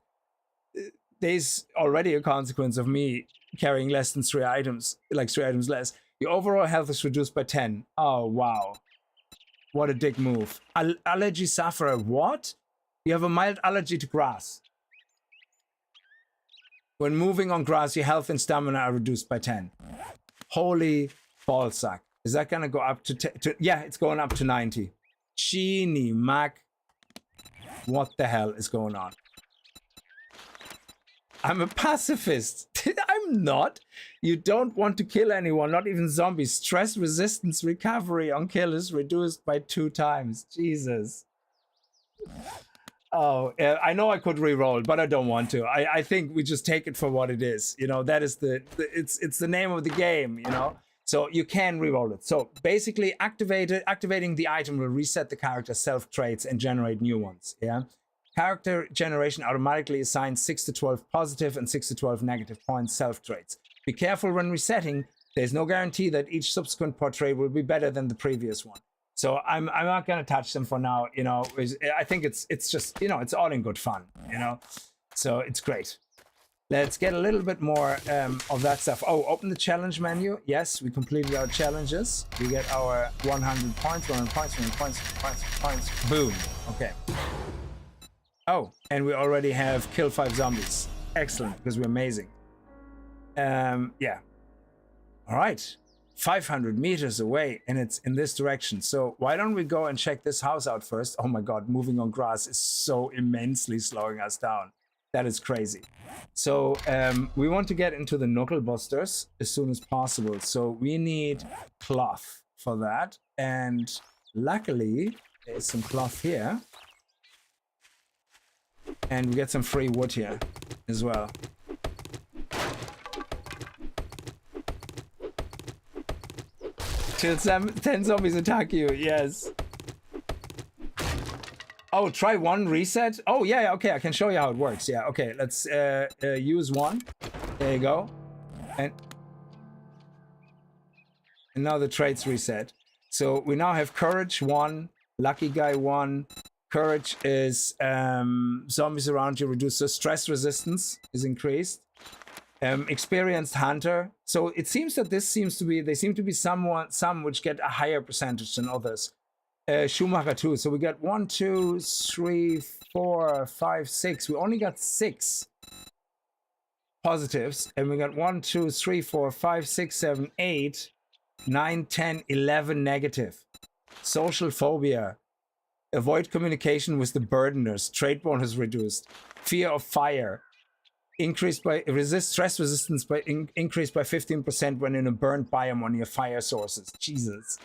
there's already a consequence of me carrying less than 3 items, like 3 items less. Your overall health is reduced by 10. Oh, wow. What a dick move. Allergy sufferer. What? You have a mild allergy to grass. When moving on grass, your health and stamina are reduced by 10. Holy ballsack. Is that going to go up to 10? Yeah, it's going up to 90. Genie Mac. What the hell is going on? I'm a pacifist. I'm not. You don't want to kill anyone, not even zombies. Stress resistance recovery on kill is reduced by 2 times. Jesus. Oh, I know I could re-roll, but I don't want to. I think we just take it for what it is. You know, that is it's the name of the game, you know? So you can re-roll it. So basically activating the item will reset the character's self-traits and generate new ones, yeah? Character generation automatically assigns 6 to 12 positive and 6 to 12 negative points self-traits. Be careful when resetting. There's no guarantee that each subsequent portrait will be better than the previous one. So I'm not going to touch them for now, you know. I think it's just, you know, it's all in good fun, you know. So it's great. Let's get a little bit more of that stuff. Oh, open the challenge menu. Yes, we completed our challenges. We get our 100 points, 100 points, 100 points, 100 points. Boom. Okay. Oh, and we already have killed 5 zombies. Excellent, because we're amazing. Yeah. All right. 500 meters away, and it's in this direction. So why don't we go and check this house out first? Oh my God, moving on grass is so immensely slowing us down. That is crazy. So we want to get into the knuckle busters as soon as possible. So we need cloth for that. And luckily, there's some cloth here. And we get some free wood here as well. Till 10 zombies attack you, yes. Oh, try one reset? Oh, yeah, okay, I can show you how it works. Yeah, okay, let's use one. There you go. And now the traits reset. So we now have courage 1, lucky guy 1. Courage is zombies around you reduce, so stress resistance is increased. Experienced hunter. So it seems that this seems to be, they seem to be some which get a higher percentage than others. Schumacher 2. So we got 1, 2, 3, 4, 5, 6. We only got 6 positives. And we got 1, 2, 3, 4, 5, 6, 7, 8, 9, 10, 11 negative. Social phobia. Avoid communication with the burdeners. Trait bonus reduced. Fear of fire. Increased by stress resistance by increased by 15% when in a burnt biome or near fire sources. Jesus.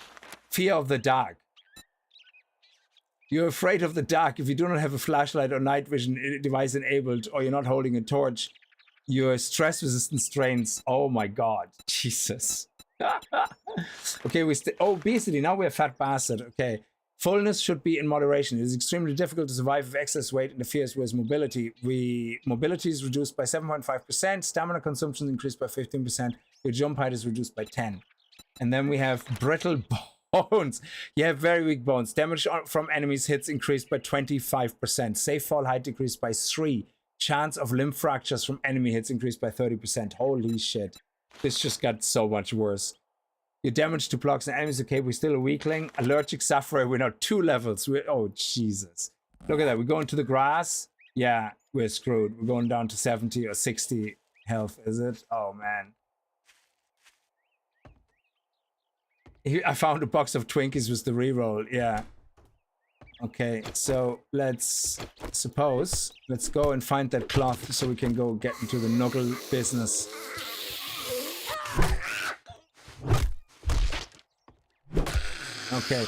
Fear of the dark. You're afraid of the dark if you do not have a flashlight or night vision device enabled, or you're not holding a torch. Your stress resistance drains. Oh my God. Jesus. Okay, obesity. Now we're a fat bastard. Okay. Fullness should be in moderation. It is extremely difficult to survive if excess weight interferes with mobility. Mobility is reduced by 7.5%. Stamina consumption increased by 15%. Your jump height is reduced by 10. And then we have brittle bones. You have very weak bones. Damage from enemies hits increased by 25%. Safe fall height decreased by 3. Chance of limb fractures from enemy hits increased by 30%. Holy shit. This just got so much worse. Your damage to blocks and enemies, okay, we're still a weakling. Allergic sufferer, we're now 2 levels. Oh, Jesus. Look at that, we go into the grass. Yeah, we're screwed. We're going down to 70 or 60 health, is it? Oh, man. I found a box of Twinkies with the reroll, yeah. Okay, so let's go and find that cloth so we can go get into the knuckle business. Okay,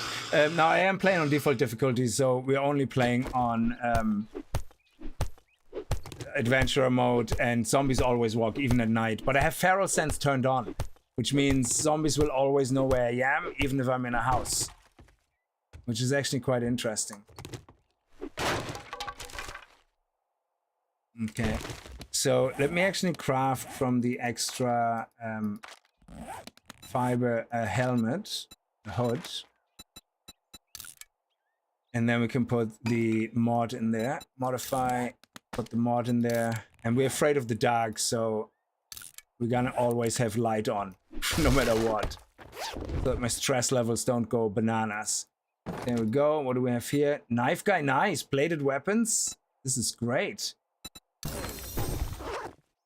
now I am playing on default difficulty, so we're only playing on adventurer mode, and zombies always walk, even at night. But I have feral sense turned on, which means zombies will always know where I am, even if I'm in a house. Which is actually quite interesting. Okay, so let me actually craft from the extra fiber a helmet, a hood. And then we can put the mod in there. Modify, put the mod in there. And we're afraid of the dark, so we're gonna always have light on, no matter what. So that my stress levels don't go bananas. There we go. What do we have here? Knife guy, nice. Bladed weapons. This is great.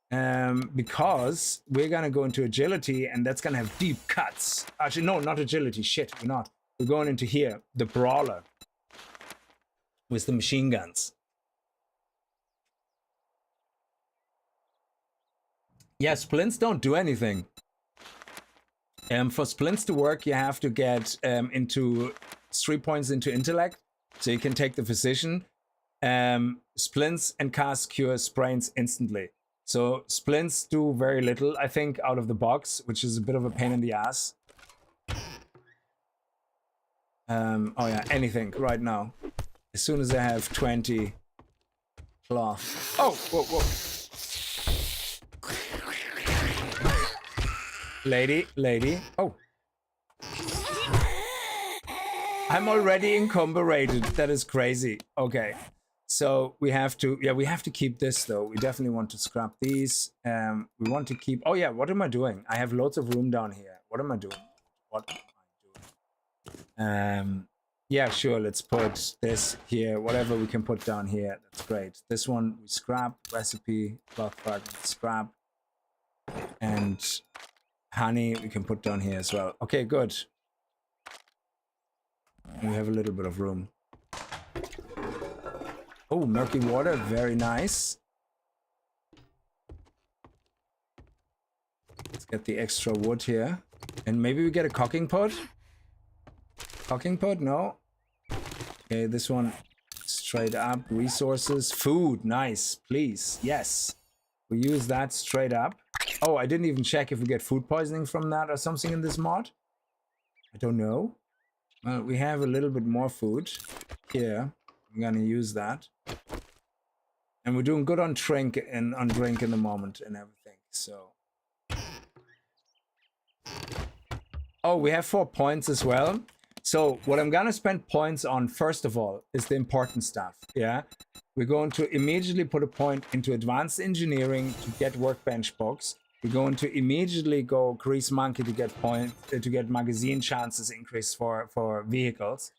Because we're gonna go into agility, and that's gonna have deep cuts. Actually, no, not agility. Shit, we're not. We're going into here, the brawler. With the machine guns. Yeah, splints don't do anything. For splints to work, you have to get into 3 points into intellect, so you can take the physician. Splints and cast cure sprains instantly. So splints do very little, I think, out of the box, which is a bit of a pain in the ass. Oh yeah, anything right now. As soon as I have 20 cloth. Oh, whoa, whoa. Lady. Oh. I'm already encumbered. That is crazy. Okay. So we have to, we have to keep this though. We definitely want to scrap these. We want to keep, oh yeah, what am I doing? I have loads of room down here. What am I doing? What am I doing? Yeah, sure, let's put this here. Whatever we can put down here, that's great. This one we scrap, recipe, cloth fragment, scrap. And honey we can put down here as well. Okay, good. And we have a little bit of room. Oh, murky water, very nice. Let's get the extra wood here. And maybe we get a cooking pot? Cooking pot? No. Okay, this one straight up. Resources. Food. Nice. Please. Yes. We use that straight up. Oh, I didn't even check if we get food poisoning from that or something in this mod. I don't know. Well, we have a little bit more food here. I'm gonna use that. And we're doing good on drink and on drink in the moment and everything. So. Oh, we have 4 points as well. So what I'm gonna spend points on first of all is the important stuff. Yeah, we're going to immediately put a point into advanced engineering to get workbench books. We're going to immediately go grease monkey to get magazine chances increased for vehicles.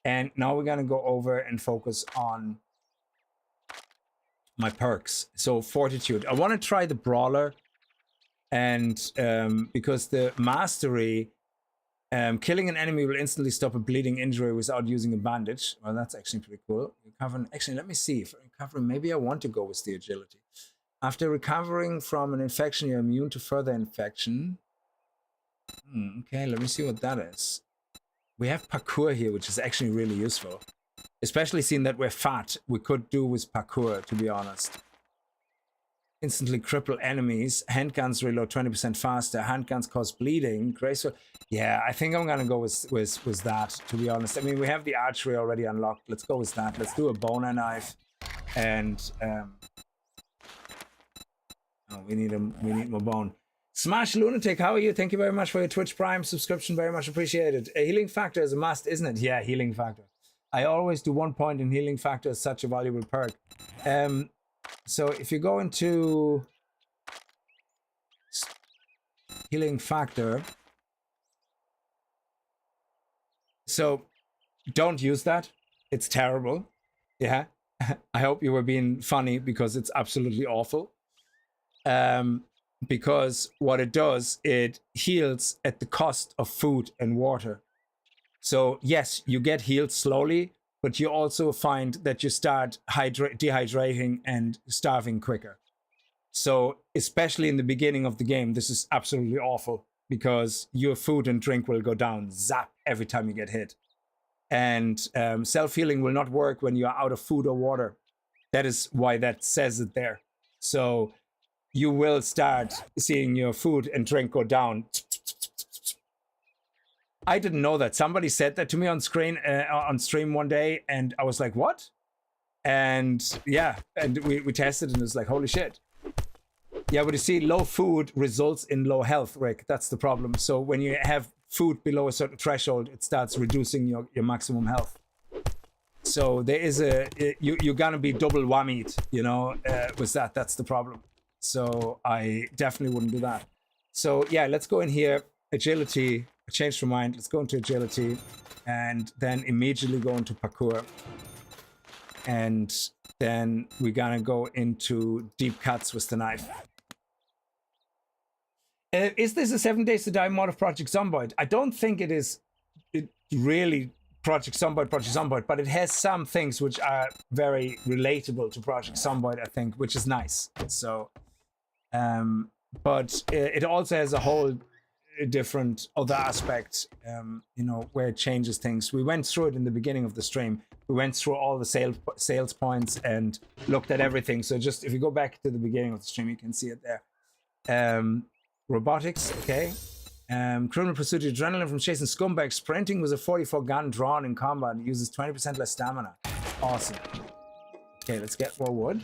And now we're gonna go over and focus on my perks. So fortitude. I want to try the brawler, and because the mastery. Killing an enemy will instantly stop a bleeding injury without using a bandage. Well, that's actually pretty cool. Recovering, actually, let me see. For recovering, maybe I want to go with the agility. After recovering from an infection, you're immune to further infection. Okay, let me see what that is. We have parkour here, which is actually really useful. Especially seeing that we're fat, we could do with parkour, to be honest. Instantly cripple enemies. Handguns reload 20% faster. Handguns cause bleeding. Graceful. Yeah, I think I'm gonna go with that, to be honest. I mean, we have the archery already unlocked. Let's go with that. Let's do a boner knife. And oh, we need more bone. Smash Lunatic, how are you? Thank you very much for your Twitch Prime subscription. Very much appreciated. A healing factor is a must, isn't it? Yeah, healing factor. I always do 1 point in healing factor as such a valuable perk. So if you go into healing factor, so don't use that. It's terrible. Yeah. I hope you were being funny because it's absolutely awful. Because what it does, it heals at the cost of food and water. So yes, you get healed slowly, but you also find that you start dehydrating and starving quicker. So especially in the beginning of the game, this is absolutely awful because your food and drink will go down, zap, every time you get hit. And self-healing will not work when you're out of food or water. That is why that says it there. So you will start seeing your food and drink go down. I didn't know that. Somebody said that to me on stream one day, and I was like, what? And yeah, and we tested and it was like, holy shit. Yeah, but you see, low food results in low health, Rick. That's the problem. So when you have food below a certain threshold, it starts reducing your maximum health. So there is you're gonna be double whammied, you know, with that. That's the problem. So I definitely wouldn't do that. So yeah, let's go in here. Agility. I changed my mind. Let's go into agility and then immediately go into parkour. And then we're gonna go into deep cuts with the knife. Is this a 7 Days to Die mod of Project Zomboid? I don't think it is really Project Zomboid, but it has some things which are very relatable to Project Zomboid, I think, which is nice. So, but it also has a whole different other aspect, you know, where it changes things. We went through it in the beginning of the stream. We went through all the sales points and looked at everything. So just if you go back to the beginning of the stream, you can see it there. Robotics, okay. Criminal pursuit, adrenaline from chasing scumbags. Sprinting with a 44 gun drawn in combat. It uses 20% less stamina. Awesome. Okay, let's get more wood.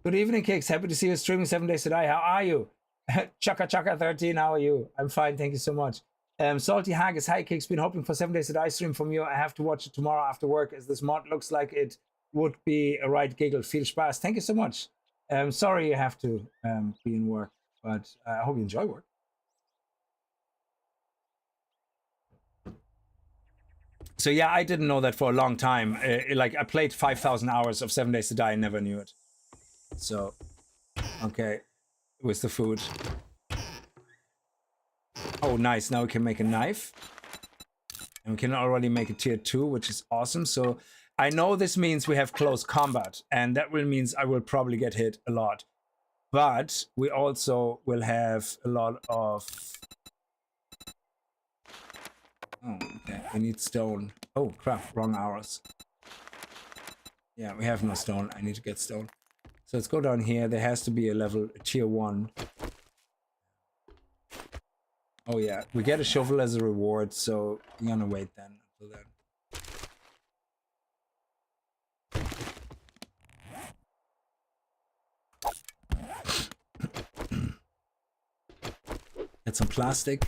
Good evening, Kickz. Happy to see you streaming 7 Days to Die. How are you? Chaka 13, how are you? I'm fine, thank you so much. Salty Haggis, hi Kickz. Been hoping for 7 Days to Die stream from you. I have to watch it tomorrow after work as this mod looks like it would be a right giggle. Feel spaß. Thank you so much. Sorry you have to be in work, but I hope you enjoy work. So yeah, I didn't know that for a long time. Like I played 5,000 hours of 7 Days to Die and never knew it. So, okay, with the food. Oh, nice. Now we can make a knife. And we can already make a tier 2, which is awesome. So I know this means we have close combat. And that will means I will probably get hit a lot. But we also will have a lot of... Oh, okay. We need stone. Oh, crap. Wrong arrows. Yeah, we have no stone. I need to get stone. So let's go down here. There has to be a level, a tier 1. Oh yeah, we get a shovel as a reward, so I'm gonna wait then until then. Get some plastic.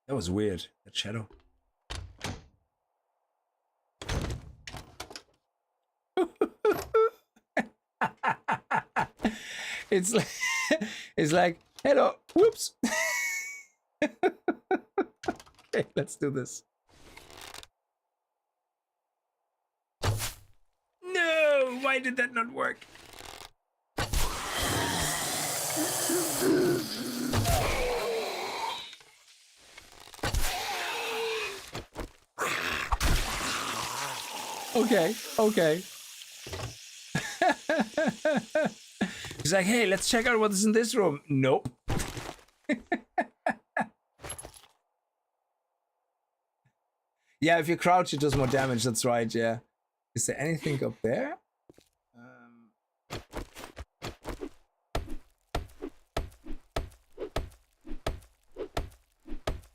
That was weird, that shadow. It's like, it's like, hello, whoops. Okay, let's do this. No, why did that not work? Okay, okay. He's like, hey, let's check out what's in this room. Nope. Yeah, if you crouch, it does more damage. That's right, yeah. Is there anything up there?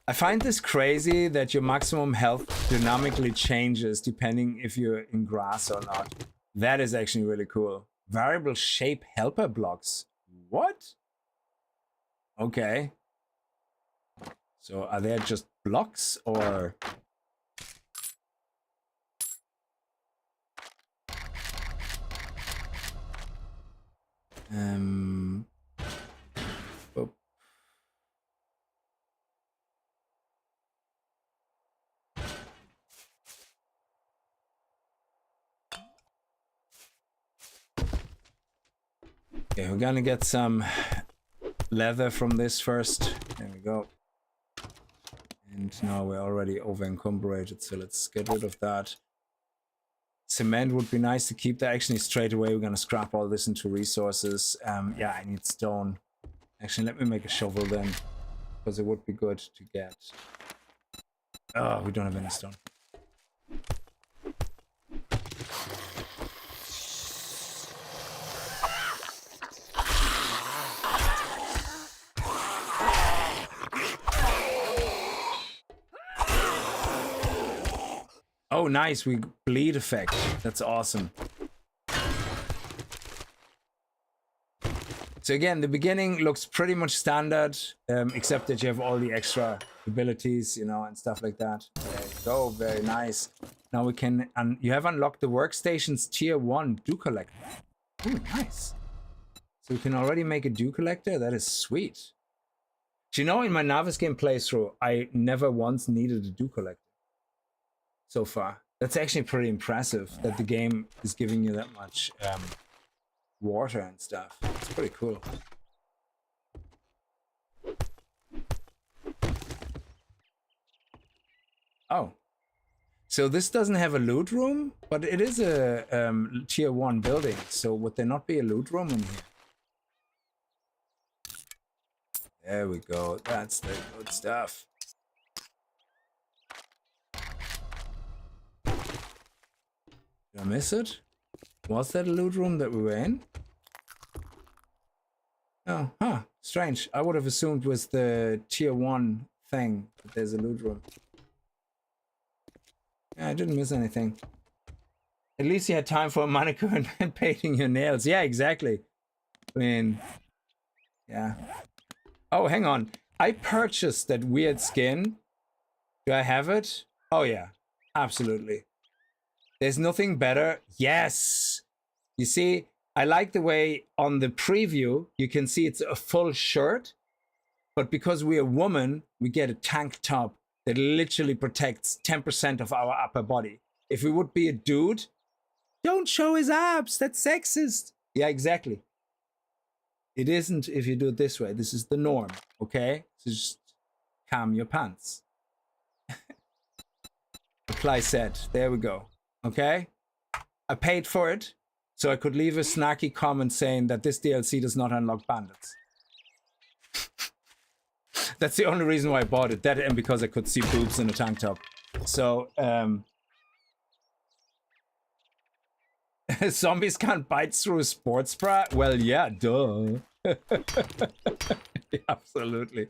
I find this crazy that your maximum health dynamically changes depending if you're in grass or not. That is actually really cool. Variable shape helper blocks. What? Okay. So are they just blocks or... Oh. Okay, we're gonna get some leather from this first. There we go. And now we're already over encumbered, so let's get rid of that. Cement would be nice to keep that. Actually, straight away, we're gonna scrap all this into resources. Yeah, I need stone. Actually, let me make a shovel then, because it would be good to get. Oh, we don't have any stone. Oh, nice. We bleed effect. That's awesome. So again, the beginning looks pretty much standard, except that you have all the extra abilities, you know, and stuff like that. There you go. Very nice. Now we can, you have unlocked the workstation's tier 1 dew collector. Oh, nice. So we can already make a dew collector. That is sweet. Do you know, in my Navezgane playthrough, I never once needed a dew collector. So far. That's actually pretty impressive that the game is giving you that much water and stuff. It's pretty cool. Oh. So this doesn't have a loot room, but it is a tier 1 building. So would there not be a loot room in here? There we go. That's the good stuff. Did I miss it? Was that a loot room that we were in? Oh, huh. Strange. I would have assumed was the tier 1 thing that there's a loot room. Yeah, I didn't miss anything. At least you had time for a manicure and painting your nails. Yeah, exactly. I mean, yeah. Oh, hang on. I purchased that weird skin. Do I have it? Oh, yeah. Absolutely. There's nothing better. Yes. You see, I like the way on the preview, you can see it's a full shirt. But because we're a woman, we get a tank top that literally protects 10% of our upper body. If we would be a dude, don't show his abs. That's sexist. Yeah, exactly. It isn't if you do it this way. This is the norm, okay? So just calm your pants. Apply set. There we go. Okay? I paid for it, so I could leave a snarky comment saying that this DLC does not unlock bandits. That's the only reason why I bought it. That and because I could see boobs in a tank top. So, zombies can't bite through a sports bra? Well, yeah, duh. Yeah, absolutely.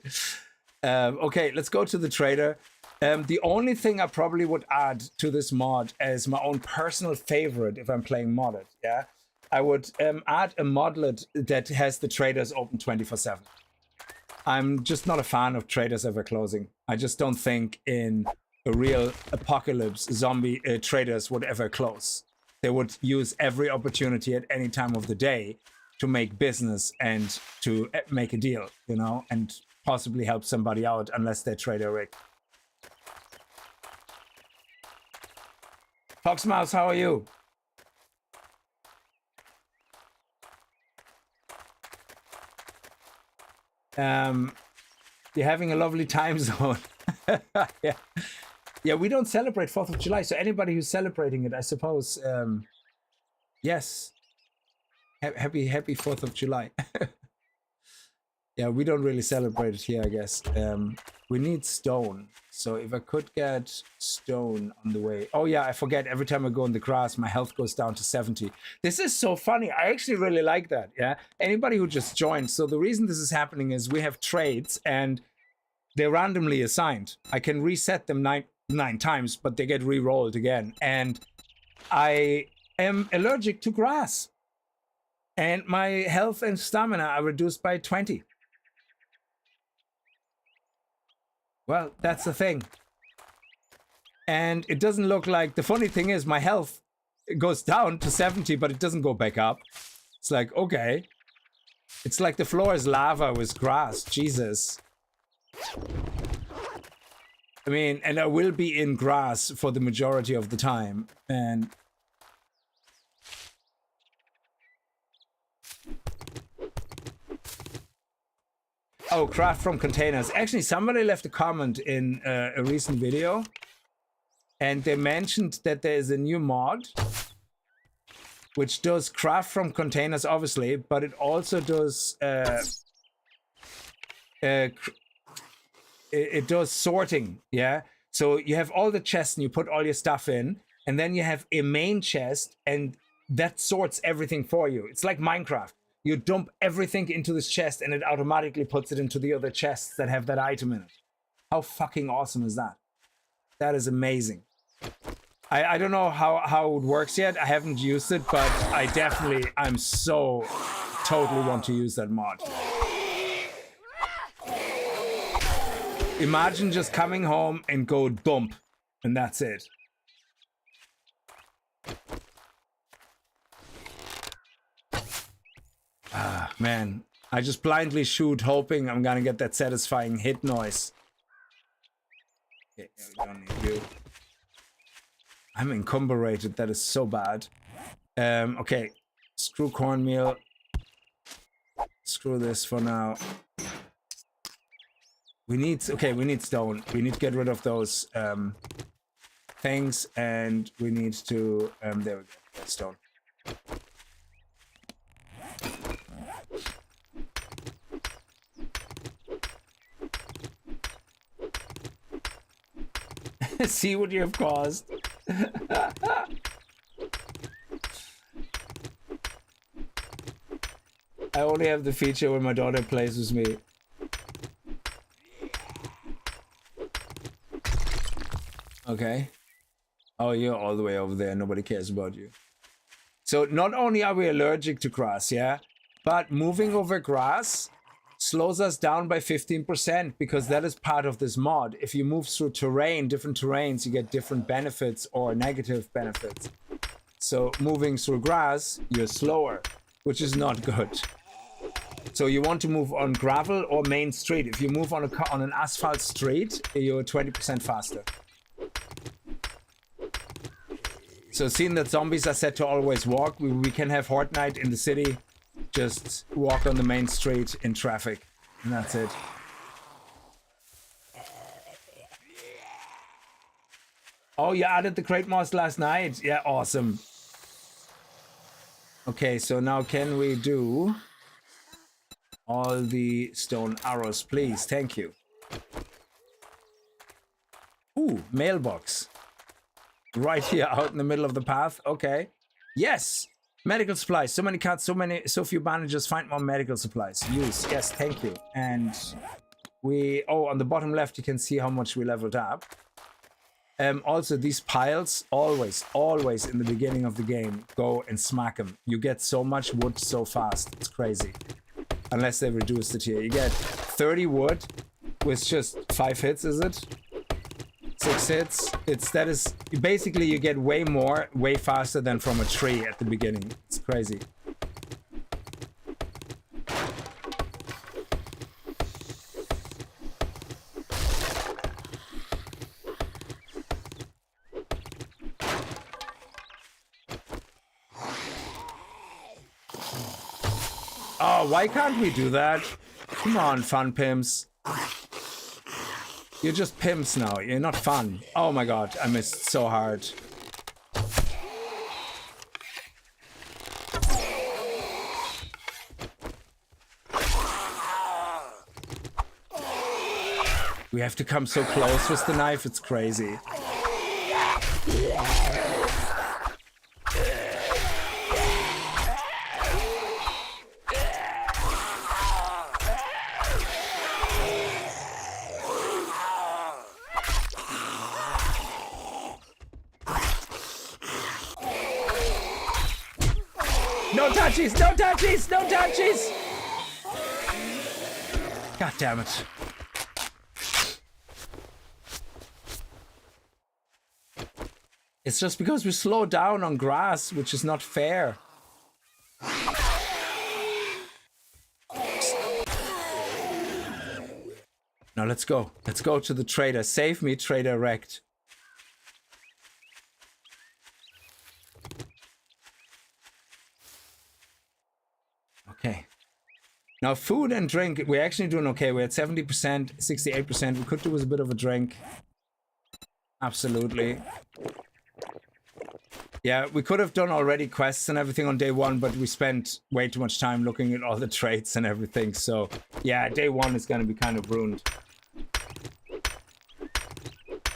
Okay, let's go to the trader. The only thing I probably would add to this mod as my own personal favorite if I'm playing modded, yeah, I would add a modlet that has the traders open 24/7. I'm just not a fan of traders ever closing. I just don't think in a real apocalypse zombie traders would ever close. They would use every opportunity at any time of the day to make business and to make a deal, you know, and possibly help somebody out unless they're trader rig. Foxmouse, how are you? You're having a lovely time zone. Yeah. Yeah, we don't celebrate 4th of July, so anybody who's celebrating it, I suppose, yes. Happy 4th of July. Yeah, we don't really celebrate it here, I guess. We need stone. So if I could get stone on the way. Oh yeah, I forget, every time I go in the grass, my health goes down to 70. This is so funny. I actually really like that, yeah? Anybody who just joined. So the reason this is happening is we have trades and they're randomly assigned. I can reset them nine times, but they get re-rolled again. And I am allergic to grass. And my health and stamina are reduced by 20. Well, that's the thing. And it doesn't look like... The funny thing is, my health goes down to 70, but it doesn't go back up. It's like, okay. It's like the floor is lava with grass. Jesus. I mean, and I will be in grass for the majority of the time. And... Oh, craft from containers. Actually, somebody left a comment in a recent video. And they mentioned that there is a new mod. Which does craft from containers, obviously. But it also does... it does sorting, yeah? So you have all the chests and you put all your stuff in. And then you have a main chest. And that sorts everything for you. It's like Minecraft. You dump everything into this chest and it automatically puts it into the other chests that have that item in it. How fucking awesome is that? That is amazing. I don't know how it works yet. I haven't used it, but I'm so totally want to use that mod. Imagine just coming home and go dump, and that's it. Ah, man. I just blindly shoot, hoping I'm gonna get that satisfying hit noise. Yeah, we don't need you. I'm encumbered. That is so bad. Okay. Screw cornmeal. Screw this for now. We need stone. We need to get rid of those things, and we need to there we go. Get stone. See what you have caused. I only have the feature when my daughter plays with me. Okay. Oh, you're all the way over there. Nobody cares about you. So not only are we allergic to grass, yeah, but moving over grass slows us down by 15% because that is part of this mod. If you move through different terrains, you get different benefits or negative benefits. So moving through grass, you're slower, which is not good. So you want to move on gravel or main street. If you move on an asphalt street, you're 20% faster. So seeing that zombies are said to always walk, we can have Horde Night in the city just walk on the main street in traffic, and that's it. Oh, you added the crate moss last night? Yeah, awesome. Okay, so now can we do all the stone arrows, please? Thank you. Ooh, mailbox. Right here, out in the middle of the path. Okay. Yes! Medical supplies. So many cats, so few bandages. Find more medical supplies. Use. Yes, thank you. And we... Oh, on the bottom left, you can see how much we leveled up. Also, these piles, always in the beginning of the game, go and smack them. You get so much wood so fast. It's crazy. Unless they reduced it here. You get 30 wood with just 5 hits, is it? 6 hits. Basically you get way more, way faster than from a tree at the beginning. It's crazy. Oh, why can't we do that? Come on, fun pimps. You're just pimps now. You're not fun. Oh my god, I missed so hard. We have to come so close with the knife, it's crazy. No touchies! No touchies! No touchies! God damn it. It's just because we slow down on grass, which is not fair. Now let's go. Let's go to the trader. Save me, Trader Wrecked. Okay. Now food and drink, we're actually doing okay. We're at 70%, 68%. We could do with a bit of a drink. Absolutely. Yeah, we could have done already quests and everything on day one, but we spent way too much time looking at all the traits and everything. So yeah, day one is going to be kind of ruined.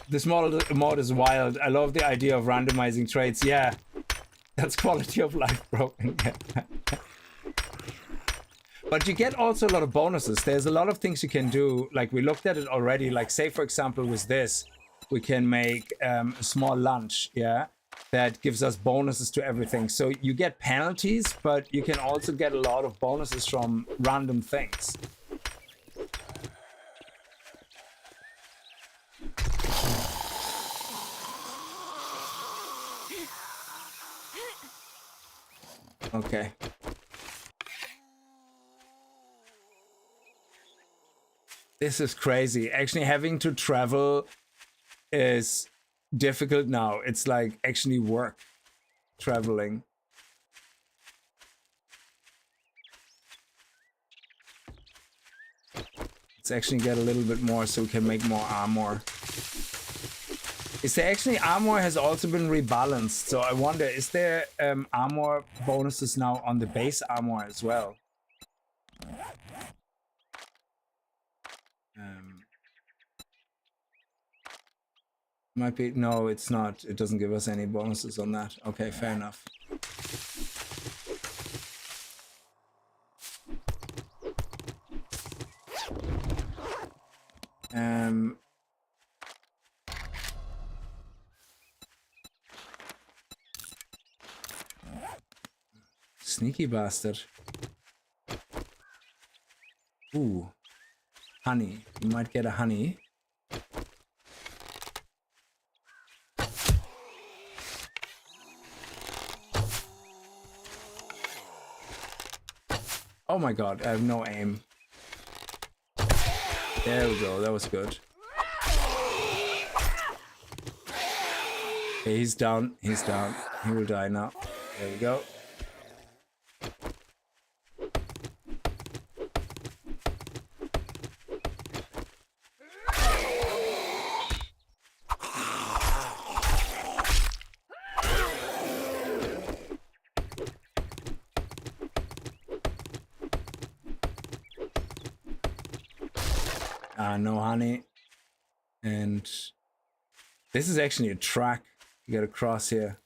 This mod is wild. I love the idea of randomizing traits. Yeah, that's quality of life, bro. But you get also a lot of bonuses. There's a lot of things you can do. Like we looked at it already. Like say, for example, with this, we can make a small lunch. Yeah. That gives us bonuses to everything. So you get penalties, but you can also get a lot of bonuses from random things. Okay. This is crazy. Actually, having to travel is difficult now. It's like actually work traveling. Let's actually get a little bit more so we can make more armor. Is there actually armor has also been rebalanced? So I wonder, is there armor bonuses now on the base armor as well? Might be. No, it's not. It doesn't give us any bonuses on that. Okay, fair enough. Sneaky bastard. Ooh. Honey. You might get a honey. Oh my god, I have no aim. There we go, that was good. Okay, he's down, he's down. He will die now. There we go. No honey. And this is actually a track to get across here.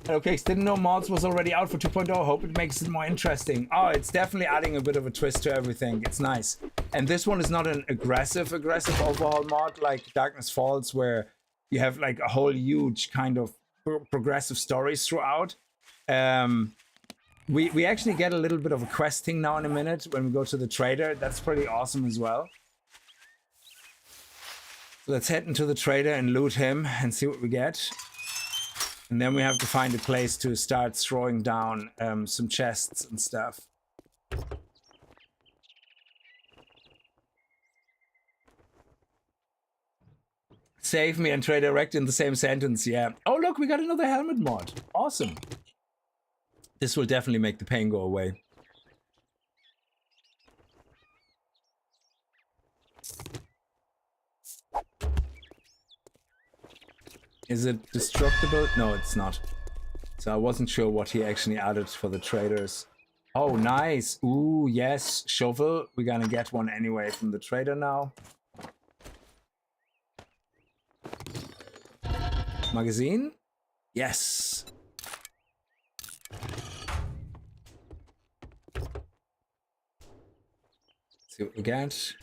Okay, didn't know mods was already out for 2.0. Hope it makes it more interesting. Oh, it's definitely adding a bit of a twist to everything. It's nice. And this one is not an aggressive overhaul mod like Darkness Falls, where you have like a whole huge kind of progressive stories throughout. We actually get a little bit of a questing now in a minute when we go to the trader. That's pretty awesome as well. Let's head into the trader and loot him and see what we get. And then we have to find a place to start throwing down some chests and stuff. Save me and Trader Erect in the same sentence, yeah. Oh, look, we got another helmet mod. Awesome. This will definitely make the pain go away. Is it destructible? No, it's not. So I wasn't sure what he actually added for the traders. Oh, nice. Ooh, yes. Shovel. We're gonna get one anyway from the trader now. Magazine? Yes. See what we get.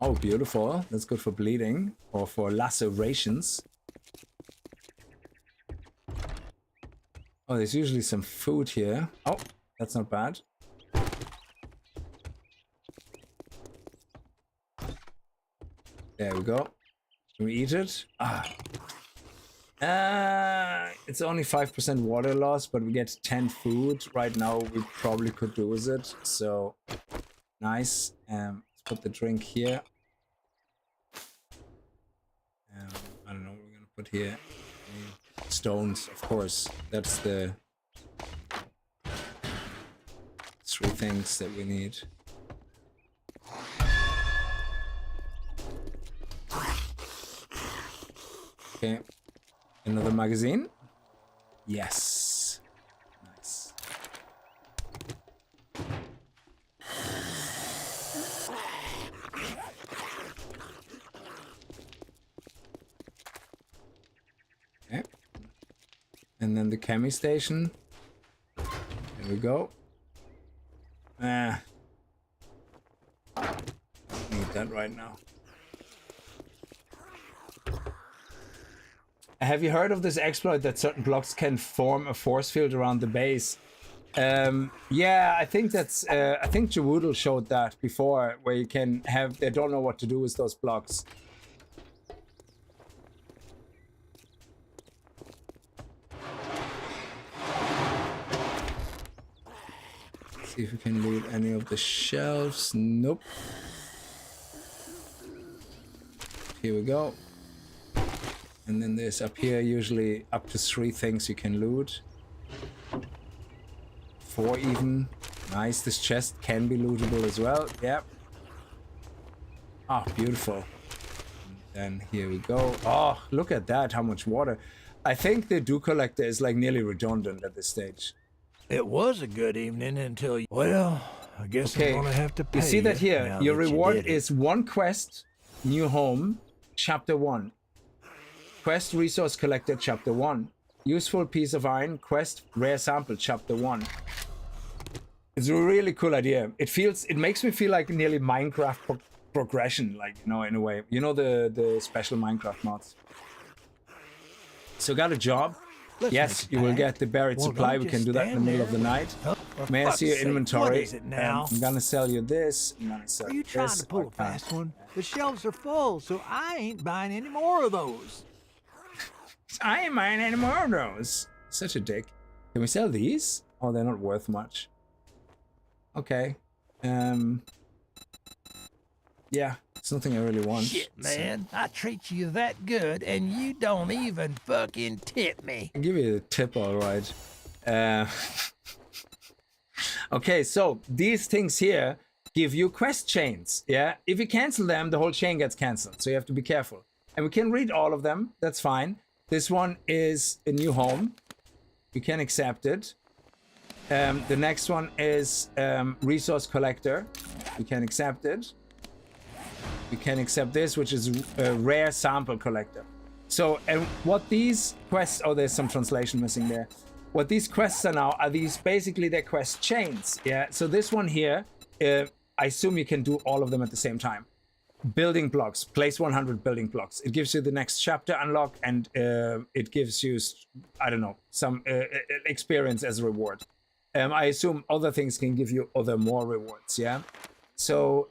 Oh, beautiful. That's good for bleeding or for lacerations. Oh, there's usually some food here. Oh, that's not bad. There we go. Can we eat it? It's only 5% water loss, but we get 10 food. Right now, we probably could do with it. So, nice. Let's put the drink here. I don't know what we're gonna put here. Stones, of course. That's the 3 things that we need. Okay. Another magazine? Yes. Nice. Okay. And then the chemi station. There we go. Don't need that right now. Have you heard of this exploit that certain blocks can form a force field around the base? Yeah, I think that's. I think Jawoodle showed that before, where you can have. They don't know what to do with those blocks. See if we can loot any of the shelves. Nope. Here we go. And then there's up here usually up to 3 things you can loot. 4 even. Nice. This chest can be lootable as well. Yep. Ah, beautiful. And then here we go. Oh, look at that. How much water. I think the dew collector is like nearly redundant at this stage. It was a good evening until you... Well, I guess I'm gonna have to pay you. See that here? Your reward you is 1 quest, new home, chapter 1. Quest resource collector, chapter 1. Useful piece of iron, quest rare sample, chapter 1. It's a really cool idea. It makes me feel like nearly Minecraft progression, like, you know, in a way. You know, the special Minecraft mods. So got a job. Yes, you will get the buried supply. We can do that in the middle of the night. May I see your inventory? What is it now? I'm gonna sell you this. I'm gonna sell Are you trying to pull a fast one? The shelves are full, so I ain't buying any more of those. I ain't buying any more of those. Such a dick. Can we sell these? Oh, they're not worth much. Okay. Yeah, it's nothing I really want. Shit, man. So. I treat you that good, and you don't even fucking tip me. I'll give you a tip, all right. Okay, so these things here give you quest chains, yeah? If you cancel them, the whole chain gets canceled, so you have to be careful. And we can read all of them, that's fine. This one is a new home. You can accept it. The next one is resource collector. We can accept it. We can accept this, which is a rare sample collector. So, and what these quests, oh, there's some translation missing there. What these quests are now are these basically their quest chains. Yeah. So this one here, I assume you can do all of them at the same time. Building blocks, place 100 building blocks. It gives you the next chapter unlock, and it gives you, I don't know, some experience as a reward. I assume other things can give you other more rewards. Yeah. So,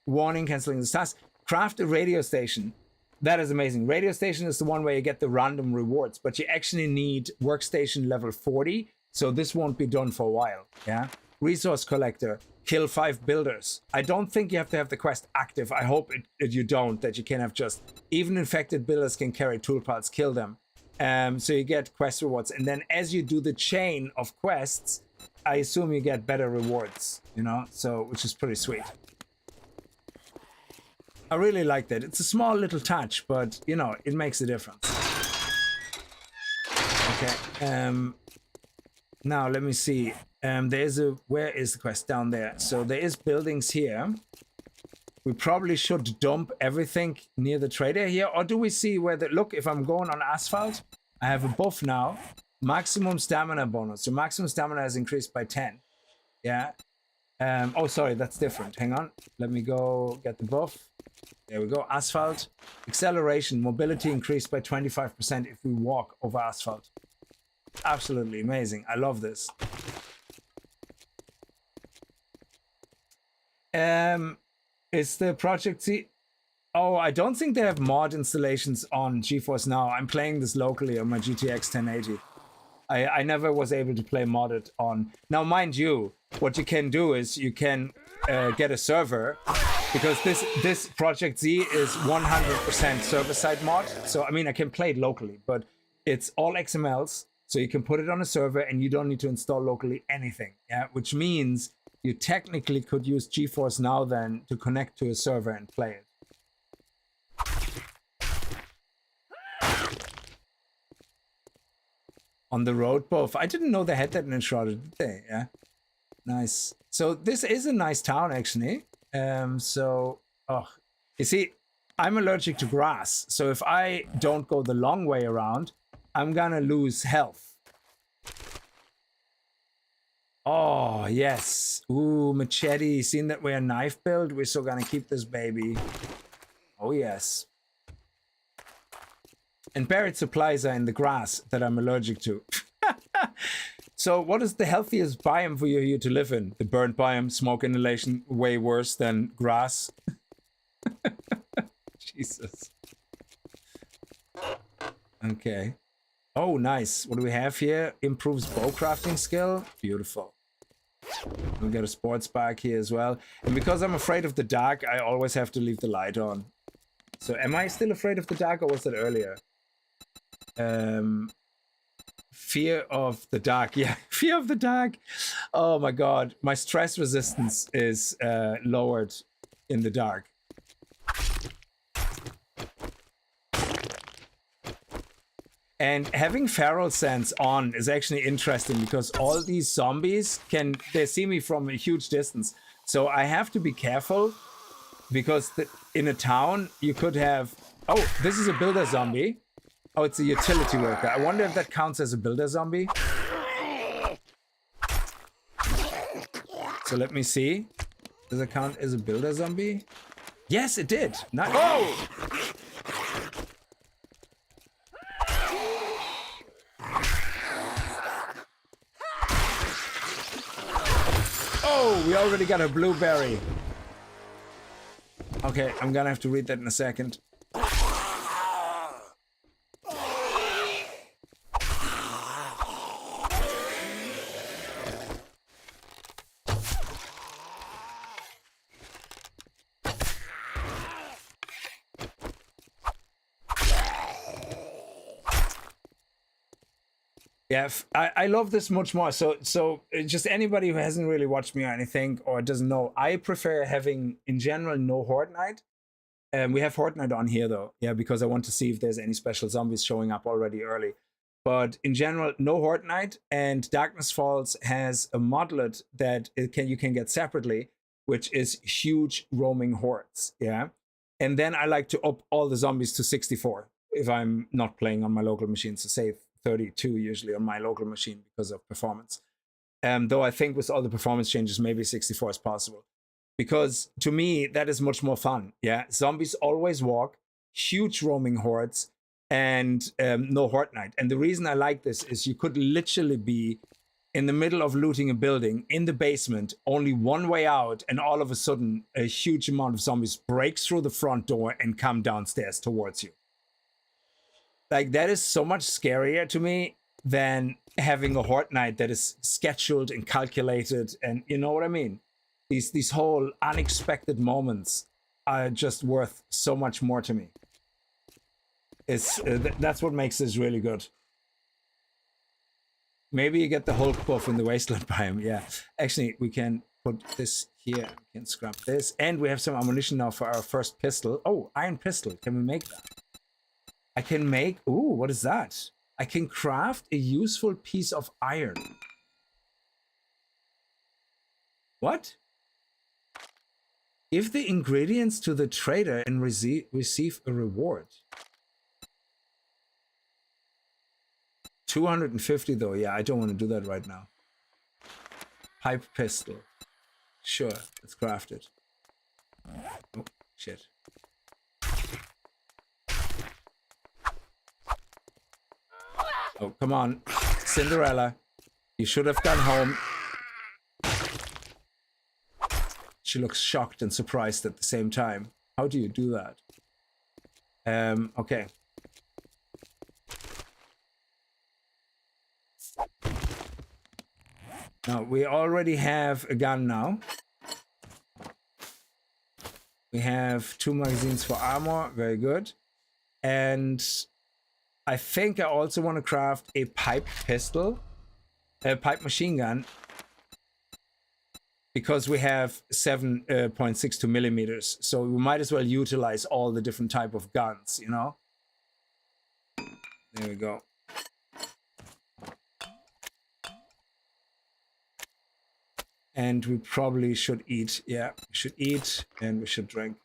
warning, canceling the task. Craft a radio station. That is amazing. Radio station is the one where you get the random rewards, but you actually need workstation level 40. So this won't be done for a while. Yeah. Resource collector. Kill 5 builders. I don't think you have to have the quest active. I hope you don't, that you can have just even infected builders can carry tool parts, kill them. So you get quest rewards. And then as you do the chain of quests, I assume you get better rewards, you know, so which is pretty sweet. I really like that. It's a small little touch, but you know, it makes a difference. Okay. Now let me see. Where is the quest? Down there. So there is buildings here. We probably should dump everything near the trader here, or do we see where look, if I'm going on asphalt, I have a buff now. Maximum stamina bonus. So maximum stamina has increased by 10. Yeah. Oh, sorry, that's different. Hang on. Let me go get the buff. There we go. Asphalt. Acceleration. Mobility increased by 25% if we walk over asphalt. Absolutely amazing. I love this. Is the project C? Oh, I don't think they have mod installations on GeForce Now. I'm playing this locally on my GTX 1080. I never was able to play modded on. Now, mind you, what you can do is you can get a server, because this Project Z is 100% server-side mod. So, I mean, I can play it locally, but it's all XMLs. So you can put it on a server and you don't need to install locally anything. Yeah, which means you technically could use GeForce Now then to connect to a server and play it. On the road buff. I didn't know they had that in Enshrouded, did they? Yeah. Nice. So this is a nice town, actually. You see, I'm allergic to grass. So if I don't go the long way around, I'm gonna lose health. Oh, yes. Ooh, machete. Seeing that we're a knife build, we're still gonna keep this baby. Oh, yes. And buried supplies are in the grass that I'm allergic to. So what is the healthiest biome for you to live in? The burnt biome, smoke inhalation, way worse than grass. Jesus. Okay. Oh, nice. What do we have here? Improves bow crafting skill. Beautiful. We got a sports bike here as well. And because I'm afraid of the dark, I always have to leave the light on. So am I still afraid of the dark, or was that earlier? Fear of the dark. Yeah, fear of the dark. Oh my god. My stress resistance is lowered in the dark. And having feral sense on is actually interesting, because all these zombies they see me from a huge distance. So I have to be careful, because in a town you could have... Oh, this is a builder zombie. Oh, it's a utility worker. I wonder if that counts as a builder zombie. So let me see. Does it count as a builder zombie? Yes, it did. Nice. Oh! Oh, we already got a blueberry. Okay, I'm gonna have to read that in a second. Yeah, I love this much more. So just anybody who hasn't really watched me or anything, or doesn't know, I prefer having, in general, no Horde Night. We have Horde Night on here, though. Yeah, because I want to see if there's any special zombies showing up already early. But in general, no Horde Night. And Darkness Falls has a modlet that you can get separately. which is huge roaming hordes. Yeah. And then I like to up all the zombies to 64 if I'm not playing on my local machine. So say 32 usually on my local machine because of performance. Though I think with all the performance changes, maybe 64 is possible. Because to me, that is much more fun. Yeah, zombies always walk, huge roaming hordes, and no horde night. And the reason I like this is you could literally be in the middle of looting a building in the basement, only one way out, and all of a sudden a huge amount of zombies breaks through the front door and come downstairs towards you. Like, that is so much scarier to me than having a horde night that is scheduled and calculated, and you know what I mean? These whole unexpected moments are just worth so much more to me. It's that's what makes this really good. Maybe you get the Hulk buff in the Wasteland biome. Yeah, actually, we can put this here. We can scrap this, and we have some ammunition now for our first pistol. Oh, iron pistol. Can we make that? I can make. Ooh, what is that? I can craft a useful piece of iron. What? Give the ingredients to the trader and receive a reward. 250 though. Yeah, I don't want to do that right now. Pipe pistol. Sure, let's craft it. Oh, shit. Oh, come on. Cinderella. You should have gone home. She looks shocked and surprised at the same time. How do you do that? Okay. Now, we already have a gun now. We have 2 magazines for armor. Very good. And I think I also want to craft a pipe pistol. A pipe machine gun. Because we have 7.62 millimeters. So we might as well utilize all the different type of guns, you know? There we go. And we probably should eat. Yeah, we should eat and we should drink.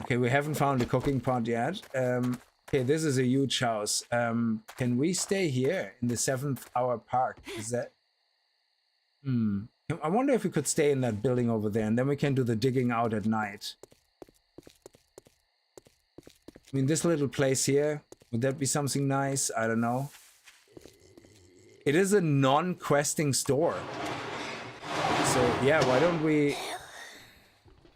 Okay, we haven't found the cooking pot yet. Okay, this is a huge house. Can we stay here in the 7th hour park? Is that... I wonder if we could stay in that building over there, and then we can do the digging out at night. I mean, this little place here, would that be something nice? I don't know. It is a non-questing store. So, yeah, why don't we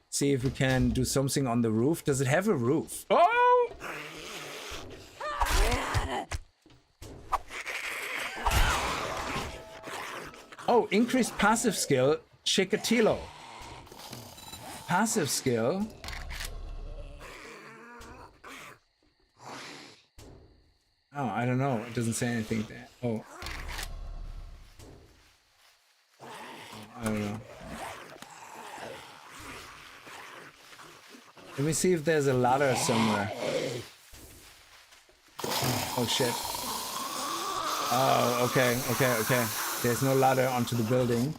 see if we can do something on the roof? Does it have a roof? Oh! Oh, increased passive skill, Chikatilo. Passive skill. Oh, I don't know. It doesn't say anything there. Oh. I don't know. Let me see if there's a ladder somewhere. Oh shit. Oh, okay. There's no ladder onto the building.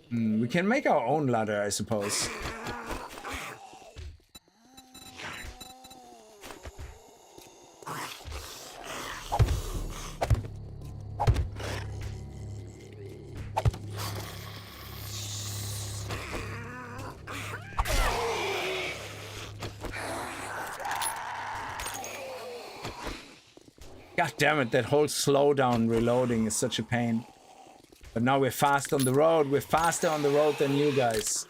We can make our own ladder, I suppose. God damn it, that whole slowdown reloading is such a pain. But now we're fast on the road. We're faster on the road than you guys.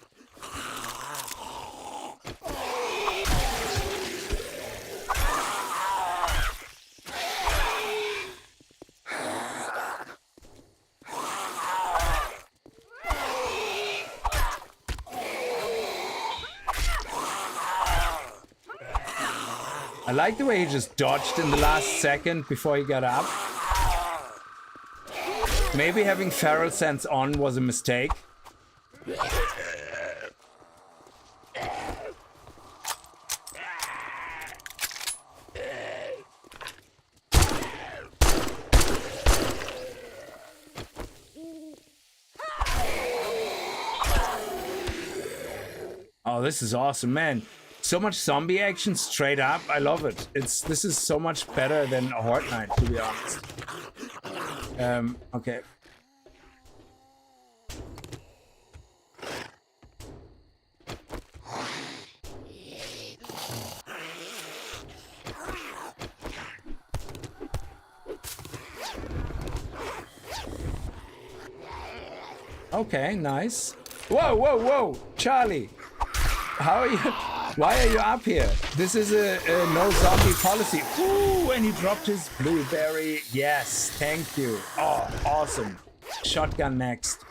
I like the way he just dodged in the last second before he got up. Maybe having feral sense on was a mistake. Oh, this is awesome, man. So much zombie action straight up. I love it. This is so much better than a Horde Night, to be honest. Okay. Okay, nice. Whoa, whoa, whoa, Charlie. How are you? Why are you up here? This is a no zombie policy. Ooh, and he dropped his blueberry. Yes, thank you. Oh, awesome. Shotgun next.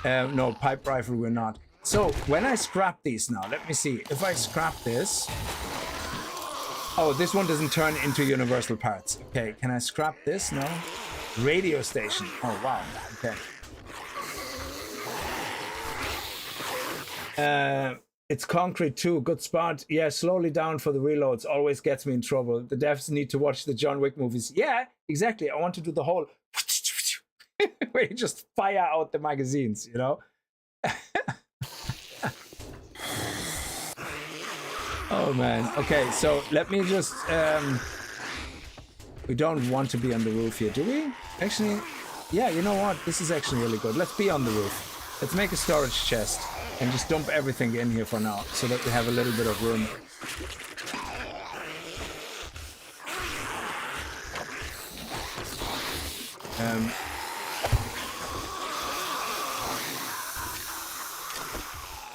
No, pipe rifle we're not. So when I scrap these now, let me see. If I scrap this. Oh, this one doesn't turn into universal parts. Okay, can I scrap this? No. Radio station. Oh, wow. Okay. It's concrete too. Good spot. Yeah, slowly down for the reloads. Always gets me in trouble. The devs need to watch the John Wick movies. Yeah, exactly. I want to do the whole where you just fire out the magazines, you know? Oh man. Okay, so let me just we don't want to be on the roof here, do we? Actually, yeah, you know what? This is actually really good. Let's be on the roof. Let's make a storage chest. And just dump everything in here for now, so that we have a little bit of room.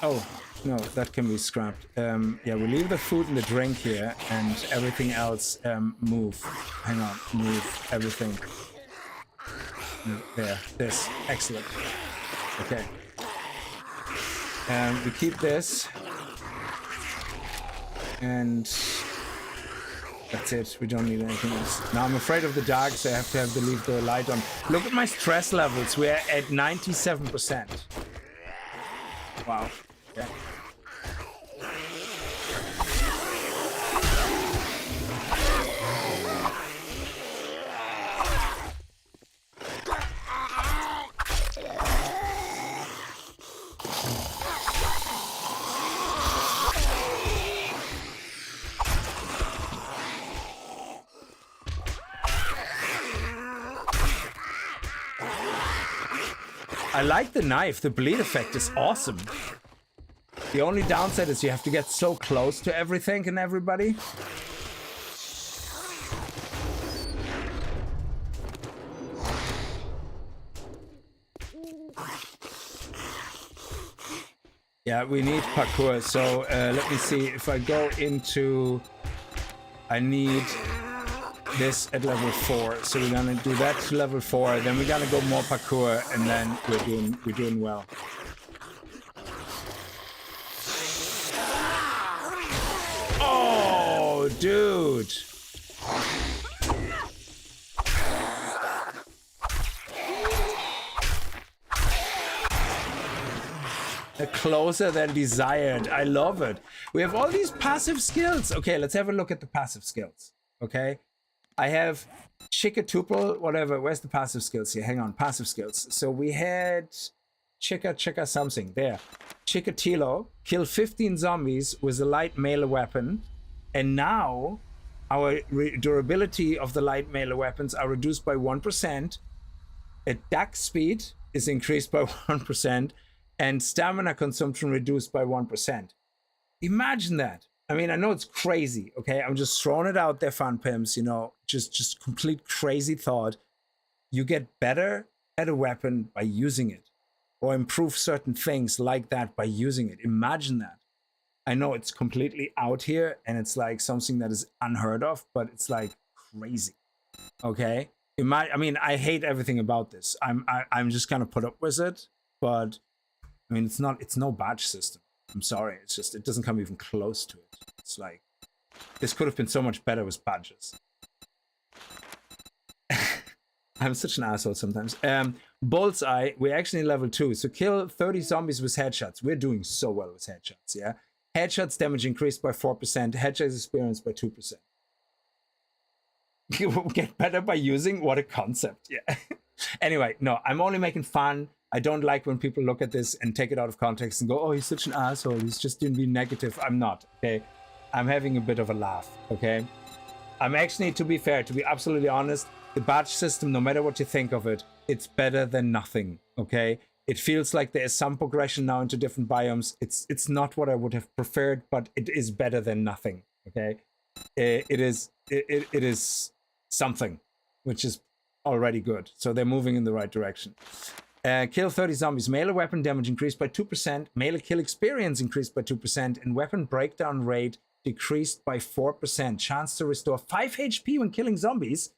Oh, no, that can be scrapped. Yeah, we leave the food and the drink here, and everything else move. Hang on, move everything. There, this, excellent. Okay. We keep this, and that's it. We don't need anything else. Now I'm afraid of the dark, so I have to leave the light on. Look at my stress levels. We're at 97%. Wow. Okay. I like the knife. The bleed effect is awesome. The only downside is you have to get so close to everything and everybody. Yeah, we need parkour. So let me see if I go into... I need this at level 4. So we're gonna do that to level 4. Then we're gonna go more parkour, and then we're doing well. Oh, dude. Closer than desired. I love it. We have all these passive skills. Okay, let's have a look at the passive skills. Okay, I have Chickatuple, whatever. Where's the passive skills here? Hang on, passive skills. So we had Chicka something there. Chikatilo, kill 15 zombies with a light melee weapon, and now our durability of the light melee weapons are reduced by 1%. Attack speed is increased by 1%. And stamina consumption reduced by 1%. Imagine that. I mean, I know it's crazy, okay? I'm just throwing it out there, fun pimps, you know, just complete crazy thought. You get better at a weapon by using it, or improve certain things like that by using it. Imagine that. I know it's completely out here, and it's like something that is unheard of, but it's like crazy, okay? I mean, I hate everything about this. I'm just gonna put up with it, but I mean, it's no badge system. I'm sorry. It's just, it doesn't come even close to it. It's like, this could have been so much better with badges. I'm such an asshole sometimes. Bullseye, we're actually level 2. So kill 30 zombies with headshots. We're doing so well with headshots, yeah? Headshots damage increased by 4%. Headshots experience by 2%. You will get better by using? What a concept, yeah. Anyway, no, I'm only making fun. I don't like when people look at this and take it out of context and go, oh, he's such an asshole. He's just being negative. I'm not, okay? I'm having a bit of a laugh, okay? I'm actually, to be fair, to be absolutely honest, the badge system, no matter what you think of it, it's better than nothing, okay? It feels like there is some progression now into different biomes. It's not what I would have preferred, but it is better than nothing, okay? It is something, which is already good. So they're moving in the right direction. Kill 30 zombies. Melee weapon damage increased by 2%. Melee kill experience increased by 2%. And weapon breakdown rate decreased by 4%. Chance to restore 5 HP when killing zombies.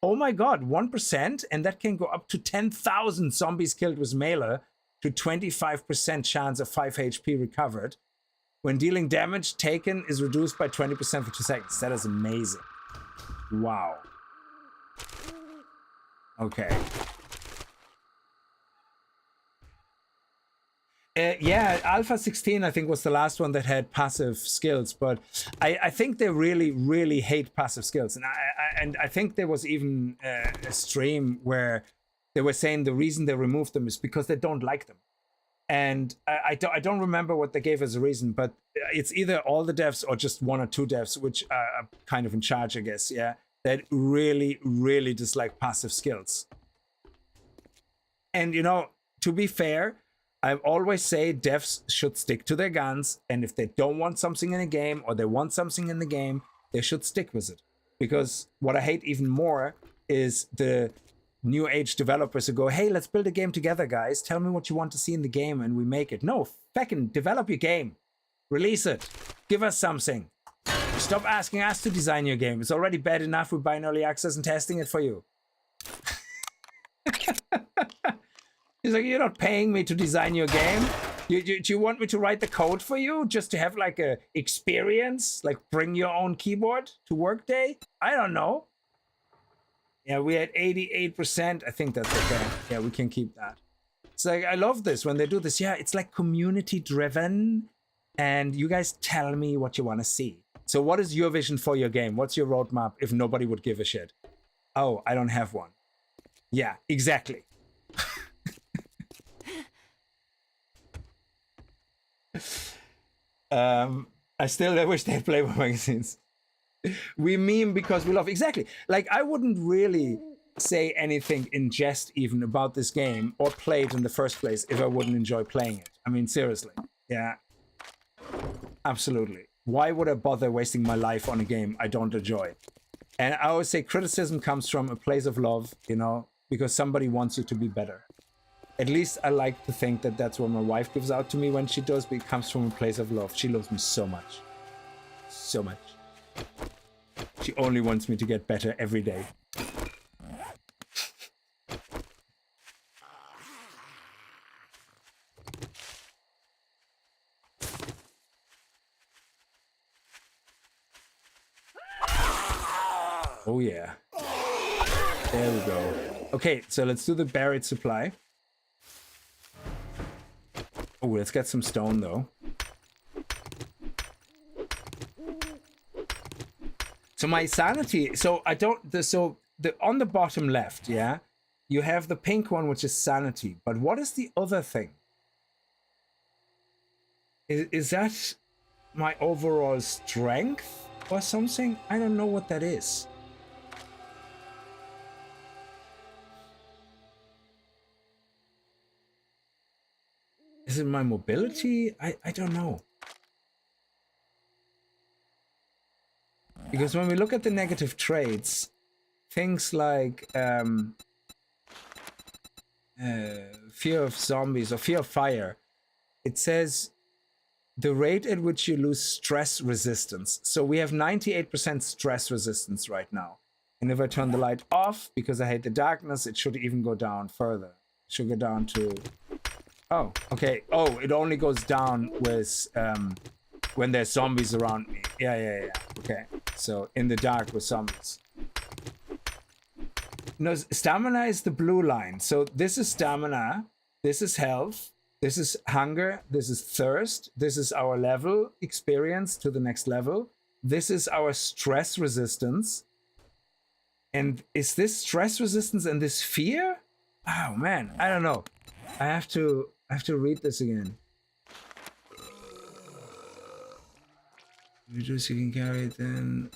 Oh my god, 1%? And that can go up to 10,000 zombies killed with melee to 25% chance of 5 HP recovered. When dealing damage taken is reduced by 20% for 2 seconds. That is amazing. Wow. Okay. Yeah, Alpha 16, I think, was the last one that had passive skills, but I think they really, really hate passive skills. And I think there was even a stream where they were saying the reason they removed them is because they don't like them. And I don't remember what they gave as a reason, but it's either all the devs or just 1 or 2 devs, which are kind of in charge, I guess, yeah, that really, really dislike passive skills. And, you know, to be fair, I always say devs should stick to their guns, and if they don't want something in a game or they want something in the game, they should stick with it. Because what I hate even more is the new age developers who go, hey, let's build a game together, guys. Tell me what you want to see in the game and we make it. No, feckin' develop your game. Release it. Give us something. Stop asking us to design your game. It's already bad enough we're buying early access and testing it for you. He's like, you're not paying me to design your game. Do you want me to write the code for you just to have like a experience? Like bring your own keyboard to Workday? I don't know. Yeah, we had 88%. I think that's okay. Yeah, we can keep that. It's like, I love this when they do this. Yeah, it's like community driven. And you guys tell me what you want to see. So what is your vision for your game? What's your roadmap if nobody would give a shit? Oh, I don't have one. Yeah, exactly. I still wish they had Playboy magazines. We meme because we love. Exactly. Like, I wouldn't really say anything in jest even about this game or play it in the first place if I wouldn't enjoy playing it. I mean, seriously. Yeah. Absolutely. Why would I bother wasting my life on a game I don't enjoy? And I always say criticism comes from a place of love, you know, because somebody wants you to be better. At least I like to think that that's what my wife gives out to me when she does, but it comes from a place of love. She loves me so much. So much. She only wants me to get better every day. Oh yeah. There we go. Okay, so let's do the buried supply. Oh, let's get some stone though. So my sanity, so I don't, on the bottom left, yeah, you have the pink one, which is sanity. But what is the other thing? Is that my overall strength or something? I don't know what that is. Is it my mobility? I don't know. Because when we look at the negative traits, things like fear of zombies or fear of fire, it says the rate at which you lose stress resistance. So we have 98% stress resistance right now. And if I turn the light off, because I hate the darkness, it should even go down further. It should go down to... Oh, okay. Oh, it only goes down with when there's zombies around me. Yeah. Okay. So in the dark with zombies. No, stamina is the blue line. So this is stamina. This is health. This is hunger. This is thirst. This is our level experience to the next level. This is our stress resistance. And is this stress resistance and this fear? Oh man, I don't know. I have to read this again. Reduce, you can carry it then.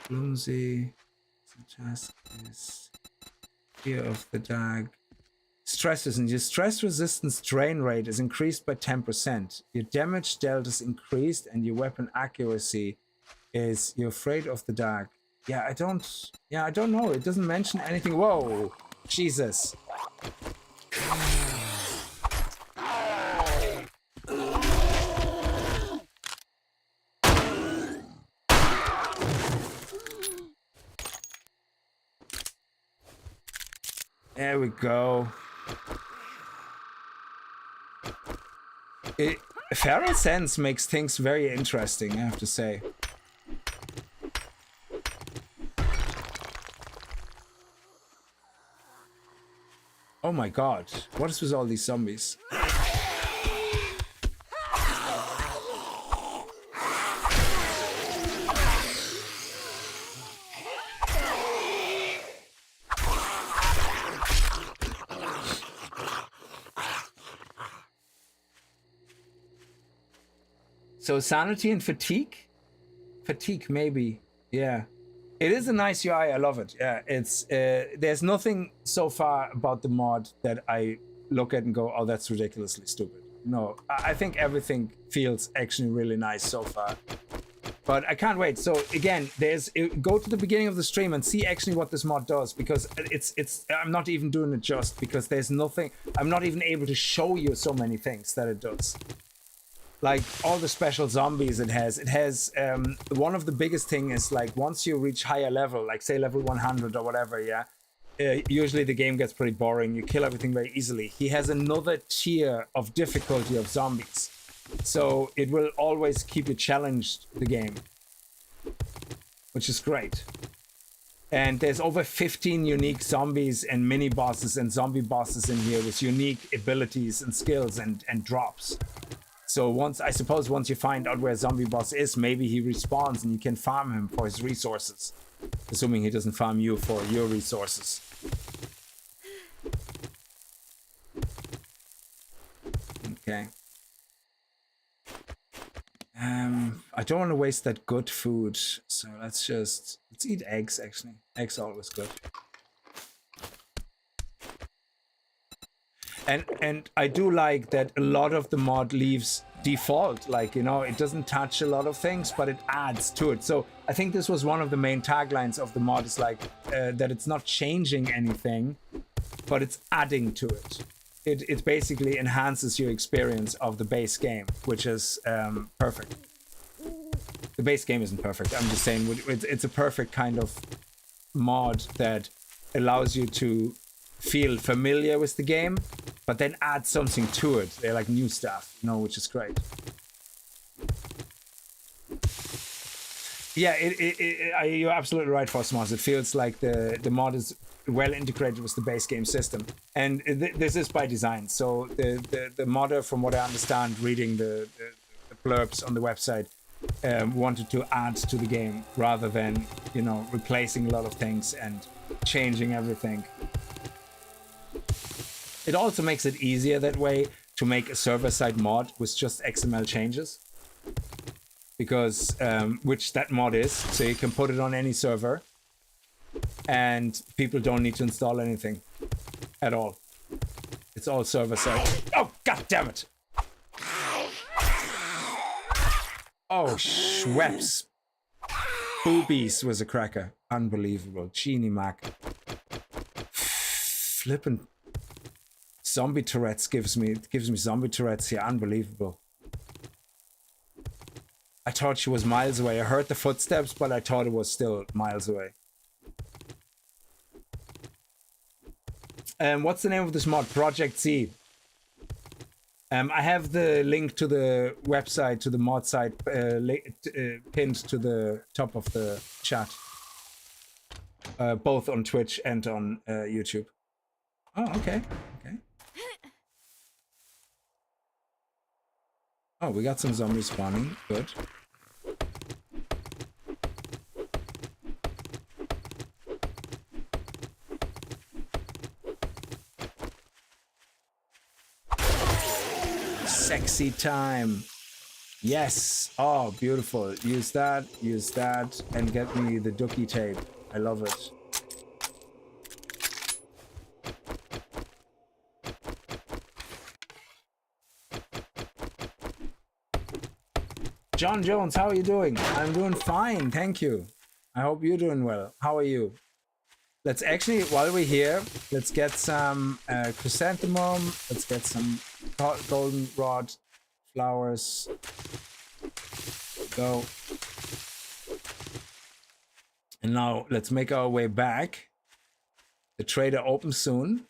Clumsy. Suggest is fear of the dark. Stress isn't. Your stress resistance drain rate is increased by 10%. Your damage dealt is increased, and your weapon accuracy is. You're afraid of the dark. Yeah, I don't know. It doesn't mention anything. Whoa, Jesus. There we go. Feral sense makes things very interesting, I have to say. Oh my god, what is with all these zombies? So sanity and fatigue? Fatigue, maybe. Yeah. It is a nice UI, I love it. Yeah, it's there's nothing so far about the mod that I look at and go, oh, that's ridiculously stupid. No, I think everything feels actually really nice so far. But I can't wait. So again, go to the beginning of the stream and see actually what this mod does, because it's I'm not even doing it just because there's nothing. I'm not even able to show you so many things that it does. Like all the special zombies it has one of the biggest thing is like once you reach higher level, like say level 100 or whatever, yeah, usually the game gets pretty boring. You kill everything very easily. He has another tier of difficulty of zombies, so it will always keep you challenged, the game, which is great. And there's over 15 unique zombies and mini bosses and zombie bosses in here with unique abilities and skills and drops. So I suppose once you find out where zombie boss is, maybe he respawns and you can farm him for his resources. Assuming he doesn't farm you for your resources. Okay. I don't want to waste that good food, so let's eat eggs actually. Eggs are always good. And I do like that a lot of the mod leaves default, like, you know, it doesn't touch a lot of things, but it adds to it. So I think this was one of the main taglines of the mod, is like that it's not changing anything, but it's adding to it. It basically enhances your experience of the base game, which is perfect. The base game isn't perfect. I'm just saying it's a perfect kind of mod that allows you to feel familiar with the game, but then add something to it. They're like new stuff, you know, which is great. Yeah, you're absolutely right, Fosmos. It feels like the mod is well integrated with the base game system, and this is by design. So the modder, from what I understand, reading the blurbs on the website, wanted to add to the game rather than, you know, replacing a lot of things and changing everything. It also makes it easier that way to make a server-side mod with just XML changes, because which that mod is, so you can put it on any server and people don't need to install anything at all. It's all server-side. Oh, god damn it! Oh, Schweppes. Boobies was a cracker. Unbelievable. Genie Mac. Flippin'. Zombie Tourette's gives me zombie Tourette's here. Unbelievable. I thought she was miles away. I heard the footsteps, but I thought it was still miles away. What's the name of this mod? Project Z. I have the link to the website, to the mod site, pinned to the top of the chat. Both on Twitch and on YouTube. Oh, okay. Okay. Oh, we got some zombies spawning. Good. sexy time. Yes. Oh, beautiful. Use that, and get me the dookie tape. I love it. John Jones, how are you doing? I'm doing fine, thank you. I hope you're doing well. How are you? Let's actually, while we're here, let's get some chrysanthemum. Let's get some goldenrod flowers. Go. And now let's make our way back. The trader opens soon.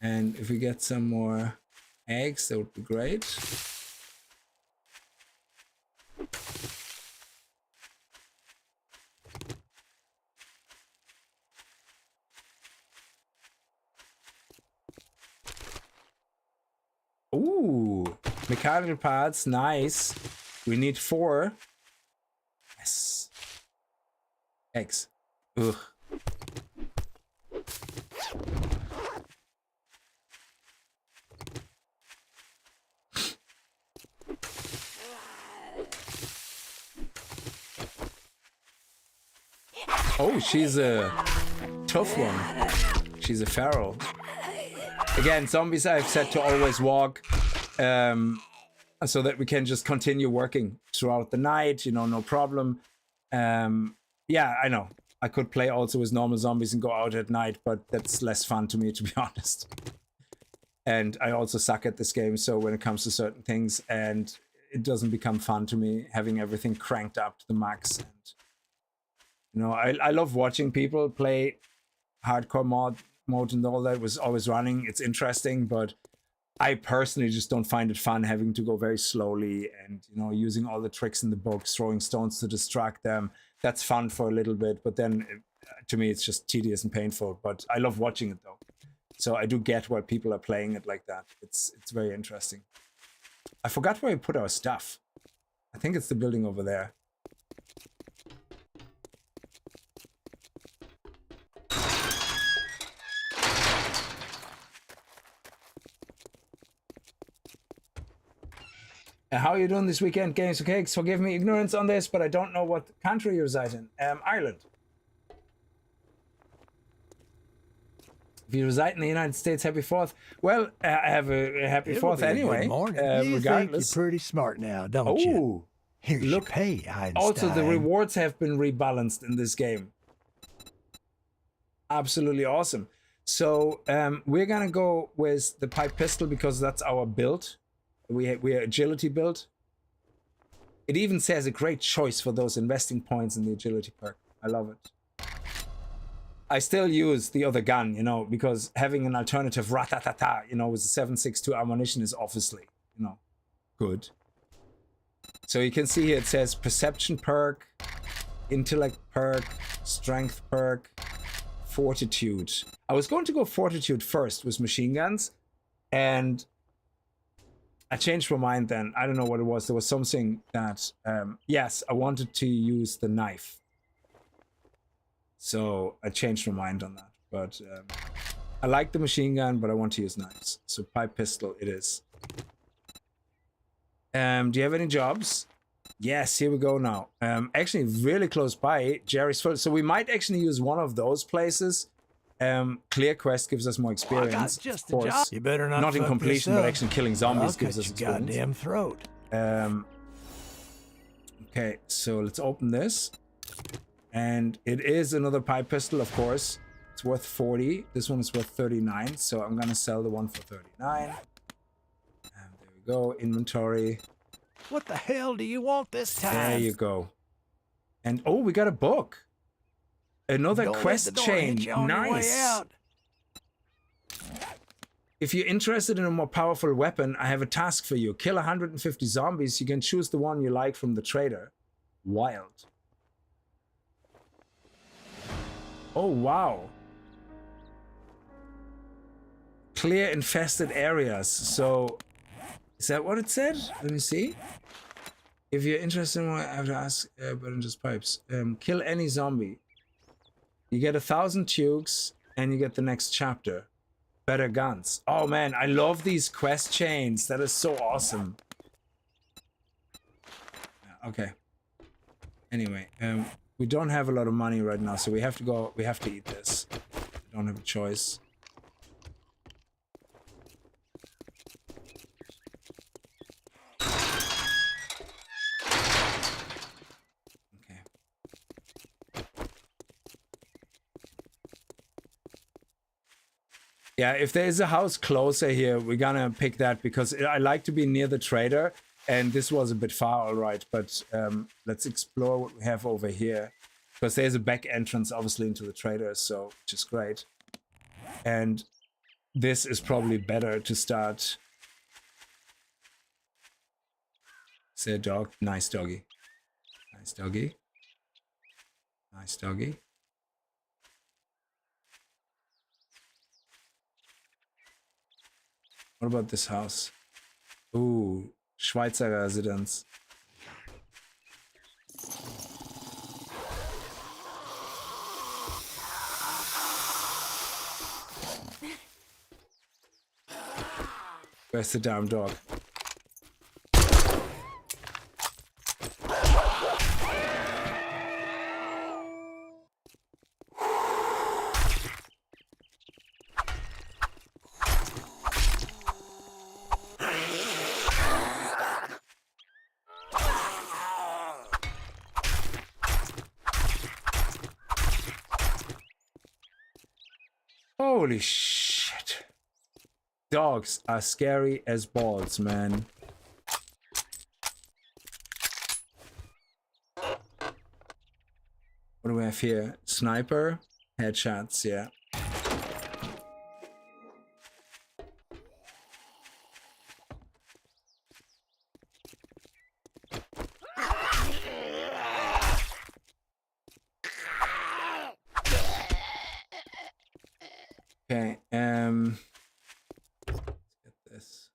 And if we get some more eggs, that would be great. Ooh, mechanical parts, nice. We need 4. Yes. Eggs. Ugh. Oh, she's a tough one. She's a feral. Again, zombies I've set to always walk, so that we can just continue working throughout the night, you know, no problem. Yeah, I know. I could play also with normal zombies and go out at night, but that's less fun to me, to be honest. And I also suck at this game, so when it comes to certain things, and it doesn't become fun to me, having everything cranked up to the max. And, you know, I love watching people play hardcore mode and all that was always running. It's interesting, but I personally just don't find it fun having to go very slowly and, you know, using all the tricks in the books, throwing stones to distract them. That's fun for a little bit, but then to me it's just tedious and painful. But I love watching it though, so I do get why people are playing it like that. It's very interesting. I forgot where we put our stuff. I think it's the building over there. How are you doing this weekend, Games for Kickz? Forgive me ignorance on this, but I don't know what country you reside in. Ireland. If you reside in the United States, happy 4th. Well, I have a happy 4th anyway. Good morning. You regardless. think you're pretty smart now, don't you? Oh, Here's your look. pay, Einstein. Also, the rewards have been rebalanced in this game. Absolutely awesome. So we're gonna go with the pipe pistol because that's our build. We're agility build. It even says a great choice for those investing points in the agility perk. I love it. I still use the other gun, you know, because having an alternative ratatata, you know, with the 7.62 ammunition is obviously, you know, good. So you can see here it says perception perk, intellect perk, strength perk, fortitude. I was going to go fortitude first with machine guns, and I changed my mind then. I don't know what it was. There was something that, yes, I wanted to use the knife. So I changed my mind on that. But I like the machine gun, but I want to use knives. So pipe pistol it is. Do you have any jobs? Yes, here we go now. Actually, really close by, Jerry's Foot. So we might actually use one of those places. Clear quest gives us more experience. Just of course. a job. You better not in fuck completion, this but up. actually killing zombies I'll gives cut us your experience. goddamn throat. Okay, so let's open this. And it is another pipe pistol, of course. It's worth 40. This one is worth 39. So I'm gonna sell the one for 39. And there we go. Inventory. What the hell do you want this time? There you go. And oh, we got a book. Another Don't let quest the door chain. hit you on your way Nice. out. If you're interested in a more powerful weapon, I have a task for you. Kill 150 zombies. You can choose the one you like from the trader. Wild. Oh, wow. Clear infested areas. So, is that what it said? Let me see. If you're interested in what I have to ask, but in just pipes. Kill any zombie. You get 1,000 tukes, and you get the next chapter. better guns. Oh man, I love these quest chains. That is so awesome. Okay. Anyway, we don't have a lot of money right now, so we have to go. We have to eat this. We don't have a choice. Okay. Yeah, if there is a house closer here, we're gonna pick that because I like to be near the trader. And this was a bit far, all right, but let's explore what we have over here. Because there's a back entrance, obviously, into the traders, so which is great. And this is probably better to start. Say a dog. Nice doggy. Nice doggy. Nice doggy. What about this house? Ooh. Schweizer Residenz. Where's the damn dog? Holy shit. Dogs are scary as balls, man. What do we have here? Sniper? Headshots, yeah. Okay, let's get this.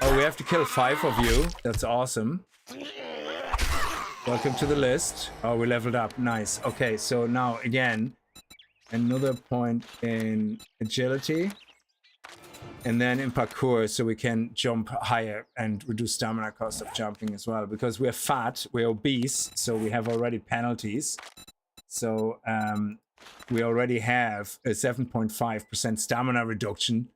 Oh, we have to kill 5 of you. That's awesome. Welcome to the list. Oh, we leveled up. Nice. Okay, so now again, another point in agility. And then in parkour, so we can jump higher and reduce stamina cost of jumping as well. Because we're fat, we're obese, so we have already penalties. So we already have a 7.5% stamina reduction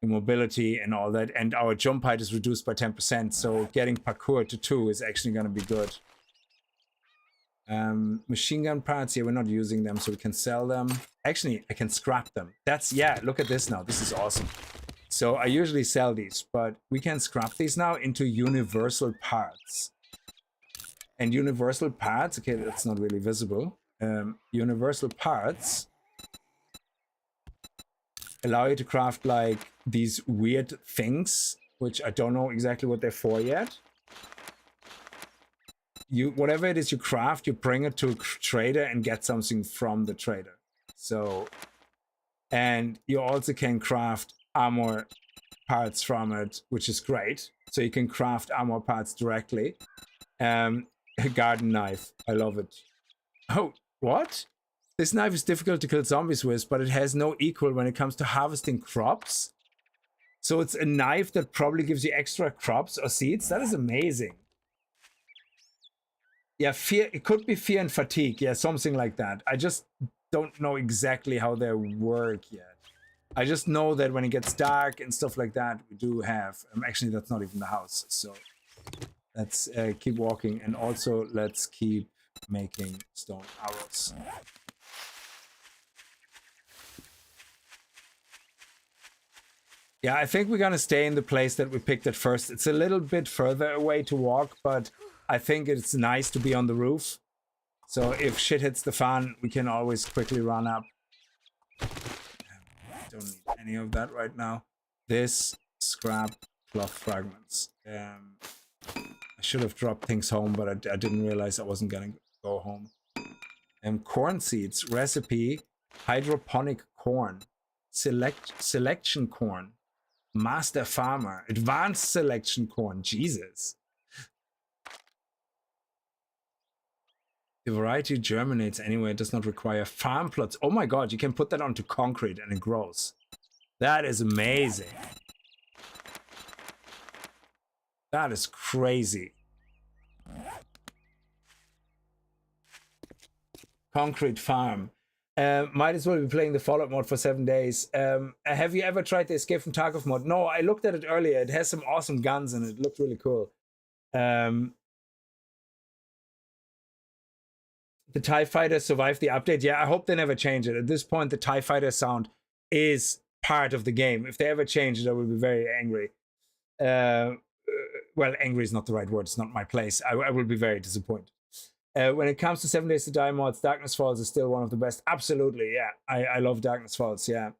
in mobility and all that. And our jump height is reduced by 10%. So getting parkour to 2 is actually going to be good. Machine gun parts, yeah, we're not using them, so we can sell them. Actually, I can scrap them. That's, yeah, look at this now. This is awesome. So I usually sell these, but we can scrap these now into universal parts. And universal parts, okay, that's not really visible. Universal parts allow you to craft like these weird things, which I don't know exactly what they're for yet. Whatever it is you craft, you bring it to a trader and get something from the trader. So, and you also can craft armor parts from it, which is great. So you can craft armor parts directly. A garden knife, I love it. Oh, what? This knife is difficult to kill zombies with, but it has no equal when it comes to harvesting crops. So it's a knife that probably gives you extra crops or seeds. That is amazing. Yeah, fear. It could be fear and fatigue. Yeah, something like that. I just don't know exactly how they work yet. I just know that when it gets dark and stuff like that, we do have... actually, that's not even the house. So let's keep walking. And also, let's keep making stone arrows. Yeah, I think we're going to stay in the place that we picked at first. It's a little bit further away to walk, but I think it's nice to be on the roof. So if shit hits the fan, we can always quickly run up. Don't need any of that right now. This, scrap, cloth fragments. I should have dropped things home, but I didn't realize I wasn't going to go home. Corn seeds, recipe. hydroponic corn, selection corn, master farmer, advanced selection corn. Jesus. The variety germinates anywhere. It does not require farm plots. Oh my god, you can put that onto concrete and it grows. That is amazing. That is crazy. Concrete farm. Might as well be playing the Fallout mod for 7 days. Have you ever tried the Escape from Tarkov mod? No, I looked at it earlier. It has some awesome guns and it looked really cool. The TIE Fighter survived the update. Yeah, I hope they never change it. At this point, the TIE Fighter sound is part of the game. If they ever change it, I will be very angry. Well, angry is not the right word. It's not my place. I will be very disappointed. When it comes to 7 Days to Die mods, Darkness Falls is still one of the best. Absolutely, yeah. I love Darkness Falls, yeah.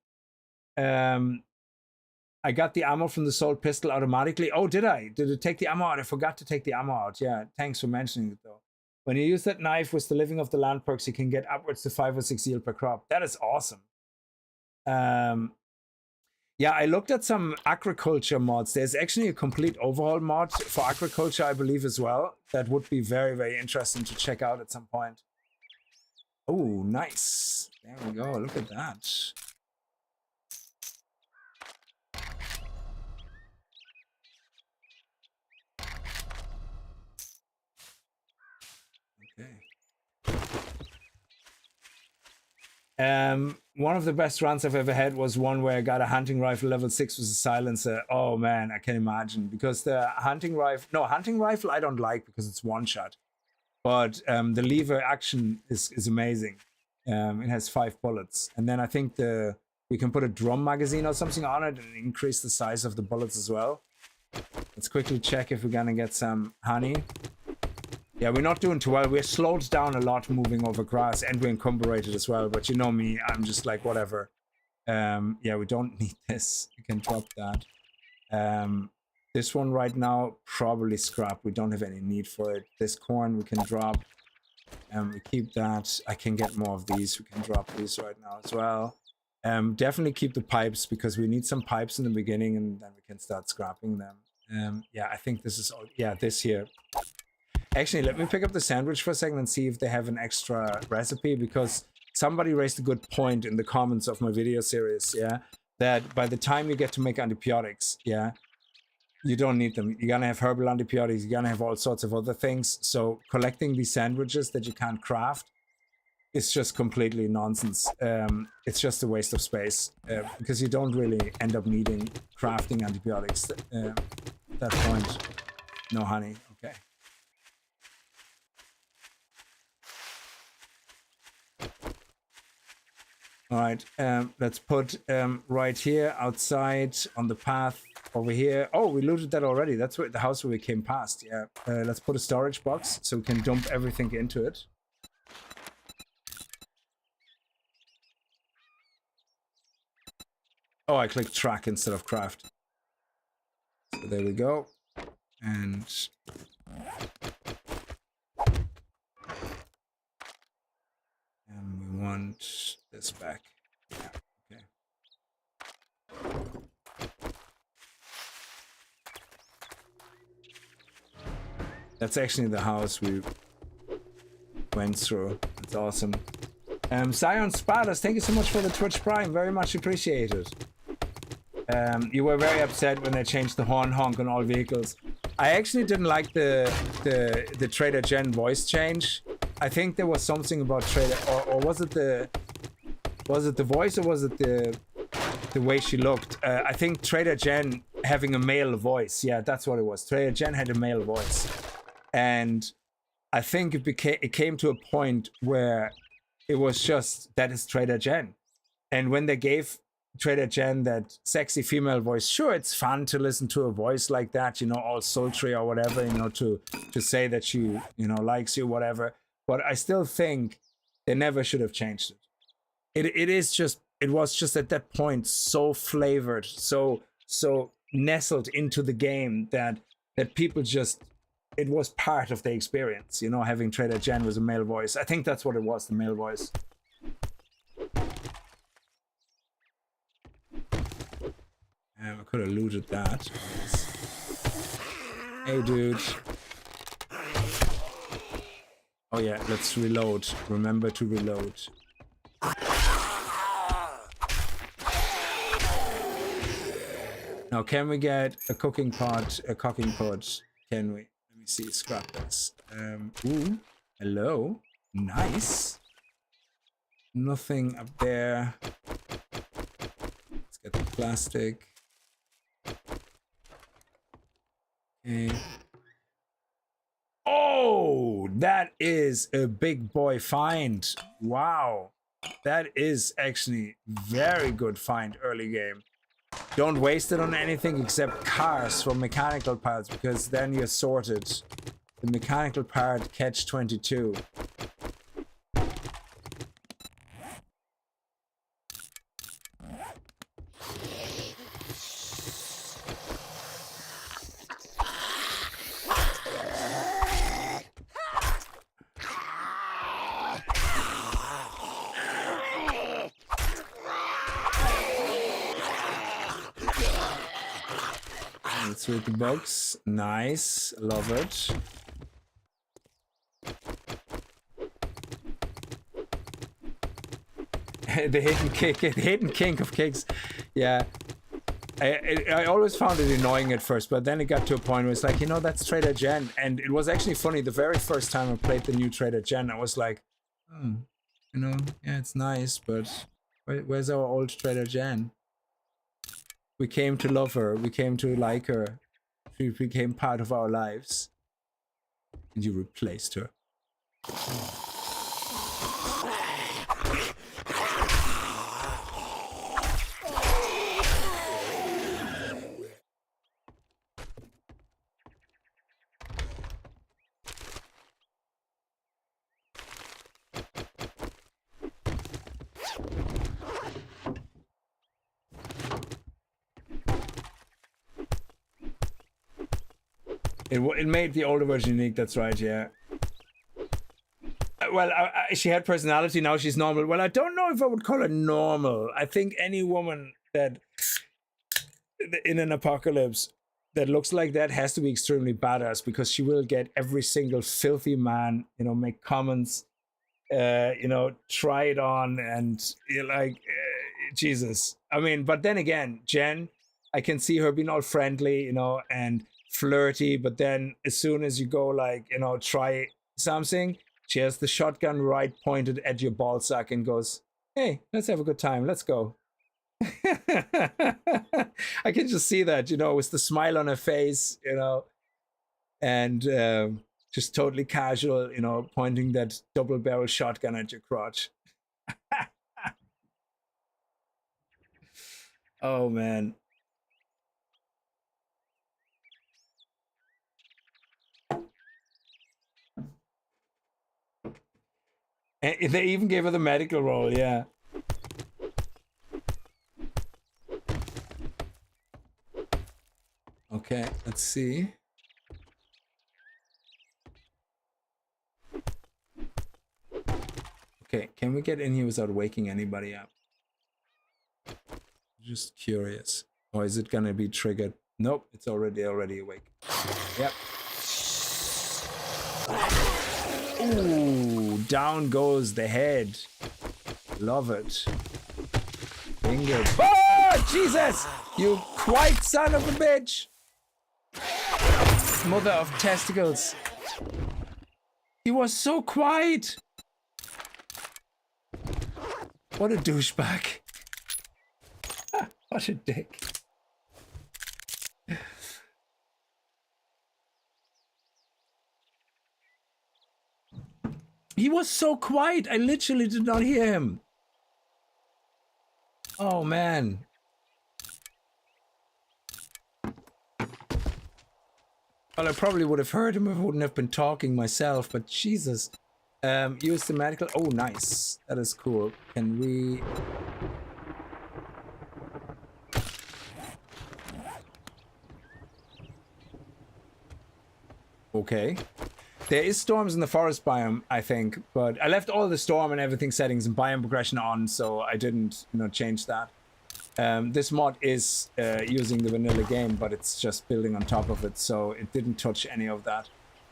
I got the ammo from the Assault Pistol automatically. Oh, did I? Did it take the ammo out? I forgot to take the ammo out. Yeah, thanks for mentioning it, though. When you use that knife with the Living of the Land perks, you can get upwards to 5 or 6 yield per crop. That is awesome. Yeah, I looked at some agriculture mods. There's actually a complete overhaul mod for agriculture, I believe, as well. That would be very, very interesting to check out at some point. Oh, nice. There we go. Look at that. One of the best runs I've ever had was one where I got a hunting rifle level 6 with a silencer. Oh man, I can imagine, because the hunting rifle I don't like because it's one shot, but the lever action is amazing. It has 5 bullets, and then I think we can put a drum magazine or something on it and increase the size of the bullets as well. Let's quickly check if we're gonna get some honey. Yeah, we're not doing too well. We're slowed down a lot moving over grass, and we're encumbered as well. But you know me, I'm just like, whatever. Yeah, we don't need this. You can drop that. This one right now, probably scrap. We don't have any need for it. This corn we can drop. We keep that. I can get more of these. We can drop these right now as well. Definitely keep the pipes, because we need some pipes in the beginning, and then we can start scrapping them. Yeah, I think this is all. Yeah, this here. Actually, let me pick up the sandwich for a second and see if they have an extra recipe, because somebody raised a good point in the comments of my video series, yeah, that by the time you get to make antibiotics, yeah, you don't need them. You're gonna have herbal antibiotics, you're gonna have all sorts of other things. So collecting these sandwiches that you can't craft is just completely nonsense. It's just a waste of space, because you don't really end up needing crafting antibiotics at that point. No honey, okay. All right, let's put right here outside on the path over here. Oh, we looted that already. That's where the house where we came past. Yeah, let's put a storage box so we can dump everything into it. Oh, I clicked track instead of craft. So there we go. And we want this back. Yeah, okay. That's actually the house we went through. It's awesome. Zion Spartas, thank you so much for the Twitch Prime. Very much appreciated. You were very upset when they changed the horn honk on all vehicles. I actually didn't like the Trader Jen voice change. I think there was something about Trader, or was it the voice, or was it the way she looked? I think Trader Jen having a male voice. Yeah, that's what it was. Trader Jen had a male voice, and I think it came to a point where it was just, that is Trader Jen. And when they gave Trader Jen that sexy female voice, sure, it's fun to listen to a voice like that, you know, all sultry or whatever, you know, to say that she, you know, likes you, whatever. But I still think they never should have changed it. It was just at that point so flavored, so nestled into the game that people just, it was part of the experience, you know, having Trader Jen was a male voice. I think that's what it was, the male voice. could have looted that. Hey, dude. Oh yeah, let's reload. Remember to reload. Now, can we get a cooking pot, a cooking pot? Can we? Let me see. Scrap this. Ooh, hello. Nice. Nothing up there. Let's get the plastic. Okay. Oh, that is a big boy find. Wow. That is actually very good find early game. Don't waste it on anything except cars for mechanical parts, because then you're sorted. The mechanical part catch 22. Let's read the box. Nice. Love it. The hidden kink of Kickz. Yeah. I always found it annoying at first, but then it got to a point where it's like, you know, that's Trader Jen. And it was actually funny. The very first time I played the new Trader Jen, I was like, oh, you know, yeah, it's nice, but where's our old Trader Jen? We came to love her. We came to like her. She became part of our lives. And you replaced her. It made the older version unique, that's right, yeah. Well, she had personality, now she's normal. Well, I don't know if I would call her normal. I think any woman that, in an apocalypse, that looks like that has to be extremely badass, because she will get every single filthy man, you know, make comments, you know, try it on, and you're like, Jesus. I mean, but then again, Jen, I can see her being all friendly, you know, and flirty, but then as soon as you go, like, you know, try something, she has the shotgun right pointed at your ballsack and goes, hey, let's have a good time, let's go. I can just see that, you know, with the smile on her face, you know, and just totally casual, you know, pointing that double barrel shotgun at your crotch. Oh man. And they even gave her the medical roll, yeah. Okay, let's see. Okay, can we get in here without waking anybody up? Just curious. Or is it gonna be triggered? Nope, it's already awake. Yep. Ooh, down goes the head. Love it. Jingle. Oh, Jesus! You quite son of a bitch! Mother of testicles. He was so quiet. What a douchebag. What a dick. He was so quiet. I literally did not hear him. Oh, man. Well, I probably would have heard him if I wouldn't have been talking myself, but Jesus. Use the medical. Oh, nice. That is cool. Can we... Okay. There is storms in the forest biome, I think, but I left all the storm and everything settings and biome progression on, so I didn't, you know, change that. This mod is using the vanilla game, but it's just building on top of it, so it didn't touch any of that.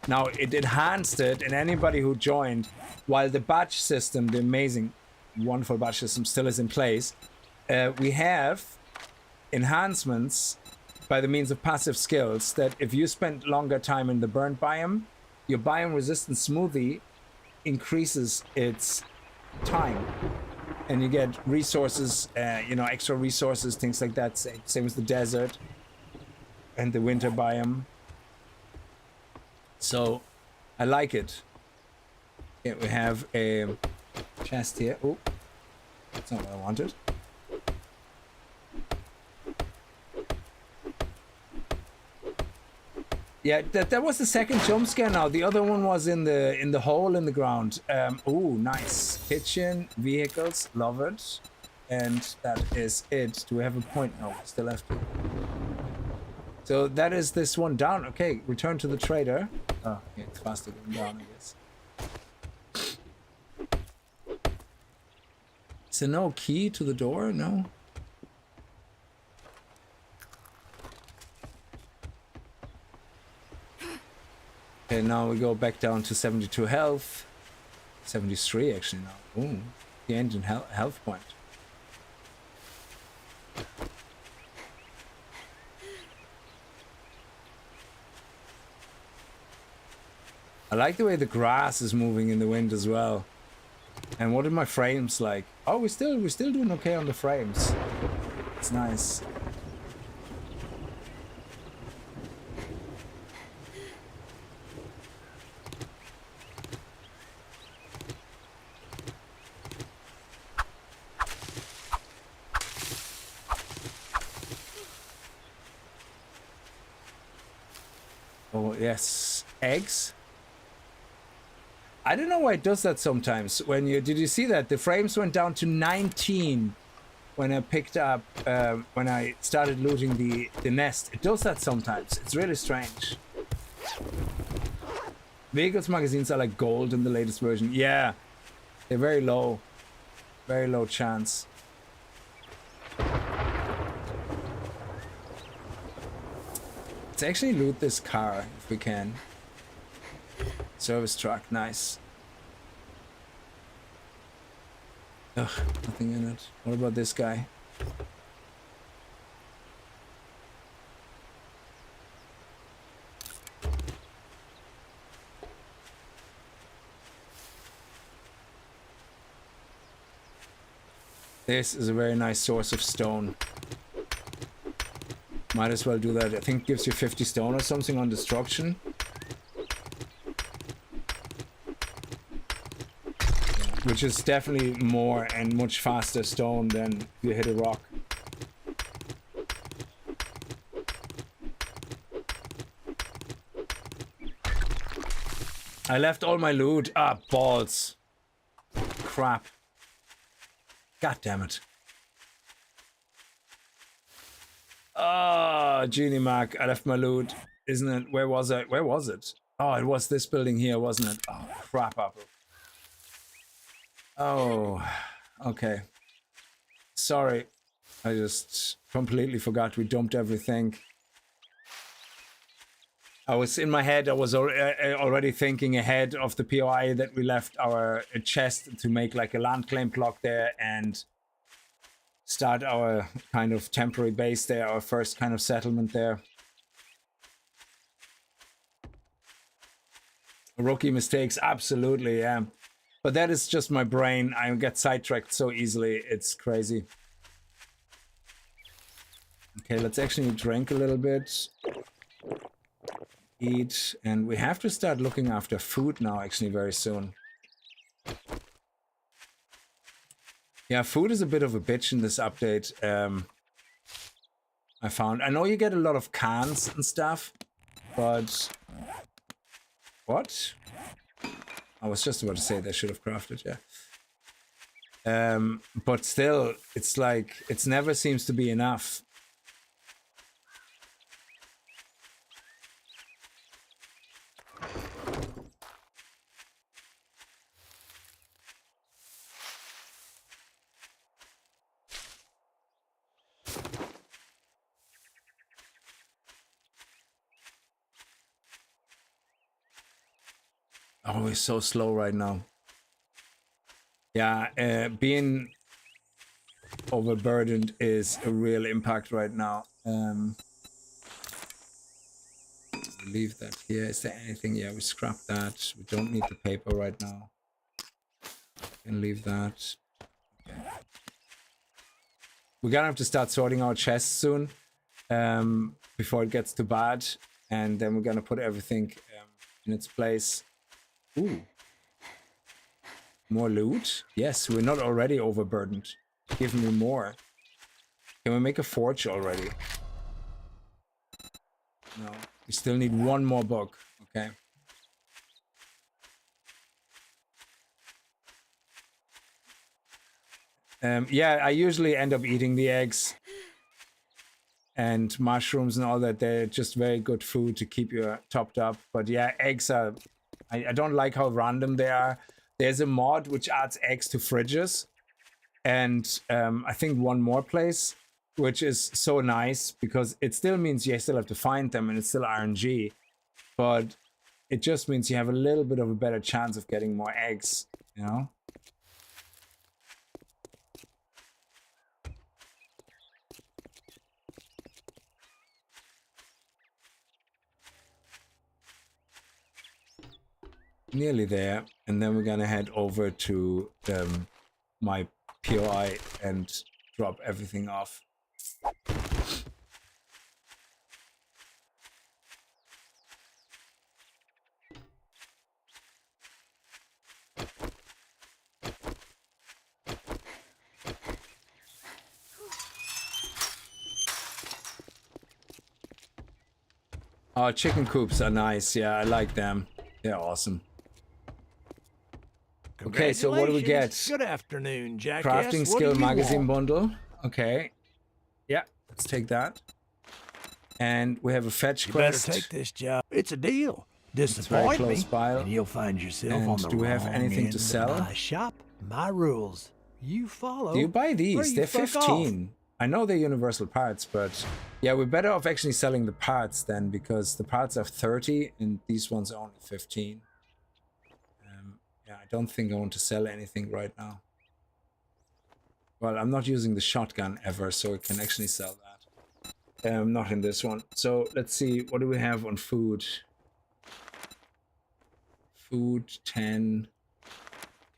Now, it enhanced it, and anybody who joined, while the badge system, the amazing, wonderful badge system still is in place, we have enhancements by the means of passive skills that if you spend longer time in the burnt biome, your biome resistance smoothie increases its time. And you get resources, you know, extra resources, things like that. Same as the desert and the winter biome. So, I like it. Yeah, we have a chest here. Oh, that's not what I wanted. Yeah, that was the second jump scare now. The other one was in the hole in the ground. Oh, nice. Kitchen, vehicles, love it. And that is it. Do we have a point? No, we still have to. So that is this one down. Okay, return to the trader. Oh, yeah, it's faster going down, I guess. Is there no key to the door? No? Okay, now we go back down to 72 health. 73 actually now. Ooh, gained in health point. I like the way the grass is moving in the wind as well. And what are my frames like? Oh, we're still doing okay on the frames. It's nice. Oh, yes. Eggs. I don't know why it does that sometimes. When you did you see that? The frames went down to 19 when I picked up, when I started looting the nest. It does that sometimes. It's really strange. Vehicles magazines are like gold in the latest version. Yeah. They're very low. Very low chance. Let's actually loot this car if we can. Service truck, nice. Ugh, nothing in it. What about this guy? This is a very nice source of stone. Might as well do that. I think it gives you 50 stone or something on destruction. Which is definitely more and much faster stone than if you hit a rock. I left all my loot. Ah, balls. Crap. God damn it. Ah, Genie Mac, I left my loot. Isn't it? Where was I? Where was it? Oh, it was this building here, wasn't it? Oh, crap, Apple. Oh, okay. Sorry. I just completely forgot we dumped everything. I was in my head, I was already thinking ahead of the POI that we left our chest to make like a land claim block there and start our kind of temporary base there, our first kind of settlement there. Rookie mistakes, absolutely, yeah. But that is just my brain. I get sidetracked so easily. It's crazy. Okay, let's actually drink a little bit. Eat. And we have to start looking after food now, actually, very soon. Yeah, food is a bit of a bitch in this update. I found. I know you get a lot of cans and stuff, but... What? I was just about to say they should have crafted, yeah. But still, it's like, it never seems to be enough. Oh, we're so slow right now. Yeah, being overburdened is a real impact right now. Leave that here. Is there anything? Yeah, we scrap that. We don't need the paper right now. Can leave that. Okay. We're gonna have to start sorting our chests soon, before it gets too bad, and then we're gonna put everything in its place. Ooh. More loot? Yes, we're not already overburdened. Give me more. Can we make a forge already? No. We still need one more book. Okay. Yeah, I usually end up eating the eggs and mushrooms and all that. They're just very good food to keep you topped up. But yeah, eggs are... I don't like how random they are. There's a mod which adds eggs to fridges. And I think one more place, which is so nice because it still means you still have to find them and it's still RNG. But it just means you have a little bit of a better chance of getting more eggs, you know? Nearly there, and then we're gonna head over to my POI and drop everything off. Oh, chicken coops are nice. Yeah, I like them. They're awesome. Okay, so what do we get? Good afternoon, jackass. Crafting What skill do you magazine want? bundle. Okay. Yeah, let's take that. And we have a fetch You quest. better take this job. It's a deal. very Disappoint close me, by. and you'll find yourself And on the do we have wrong anything end to of sell? My shop, my rules. You follow. Do you buy or these? you They're fuck 15. I know they're universal parts, but yeah, we're better off actually selling the parts then because the parts are 30 and these ones are only 15. Yeah, I don't think I want to sell anything right now. Well, I'm not using the shotgun ever, so I can actually sell that. Not in this one. So let's see, what do we have on food? Food 10.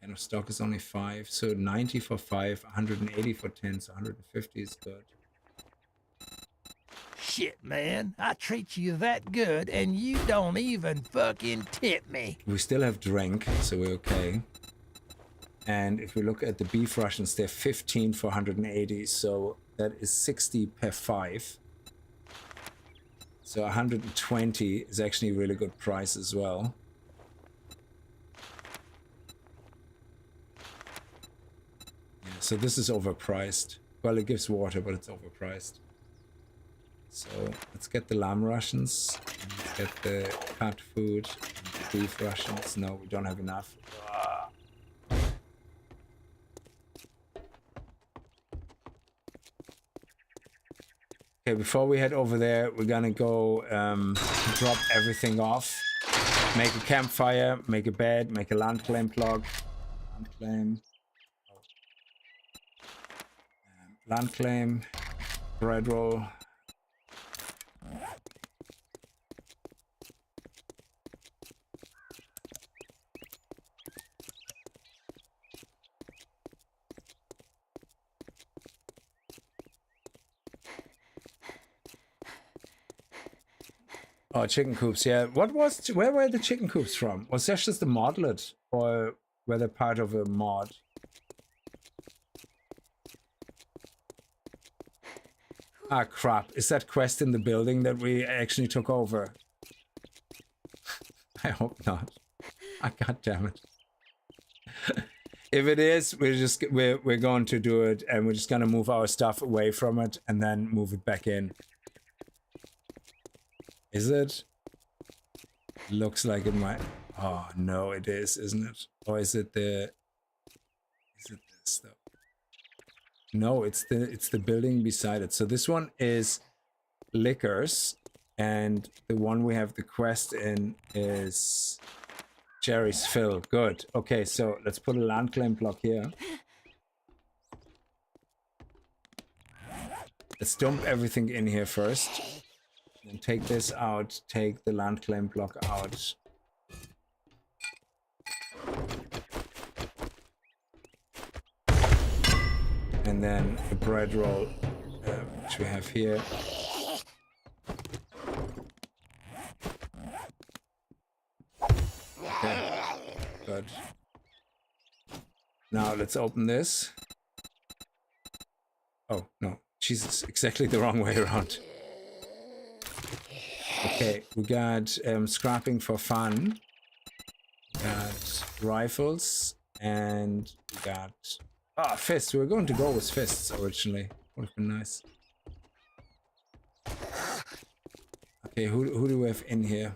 Kind of stock is only 5, so 90 for 5, 180 for 10, so 150 is good. Shit, man. I treat you that good and you don't even fucking tip me. We still have drink, so we're okay. And if we look at the beef rations, they're 15 for 180, so that is 60 per 5. So 120 is actually a really good price as well. Yeah, so this is overpriced. Well, it gives water, but it's overpriced. So let's get the lamb rations, and let's get the cat food, and the beef rations. No, we don't have enough. Okay, before we head over there, we're gonna go drop everything off. Make a campfire, make a bed, make a land claim plug. Land claim. Land claim. Bread roll. Oh, chicken coops, yeah. Where were the chicken coops from? Was that just a modlet? Or were they part of a mod? Ah, crap. Is that quest in the building that we actually took over? I hope not. Ah, God damn it. If it is, we're going to do it, and we're just gonna move our stuff away from it and then move it back in. Is it? Looks like it might. Oh no, it is, isn't it? Or is it the? Is it this though? No, it's the building beside it. So this one is liquors, and the one we have the quest in is Jerry's fill. Good. Okay, so let's put a land claim block here. Let's dump everything in here first. Then take this out. Take the land claim block out. And then the bread roll, which we have here. Okay, good. Now let's open this. Oh, no. Jesus, exactly the wrong way around. Okay, we got scrapping for fun. Got rifles. And we got... Ah, fists. We were going to go with fists originally. Would have been nice. Okay, who do we have in here?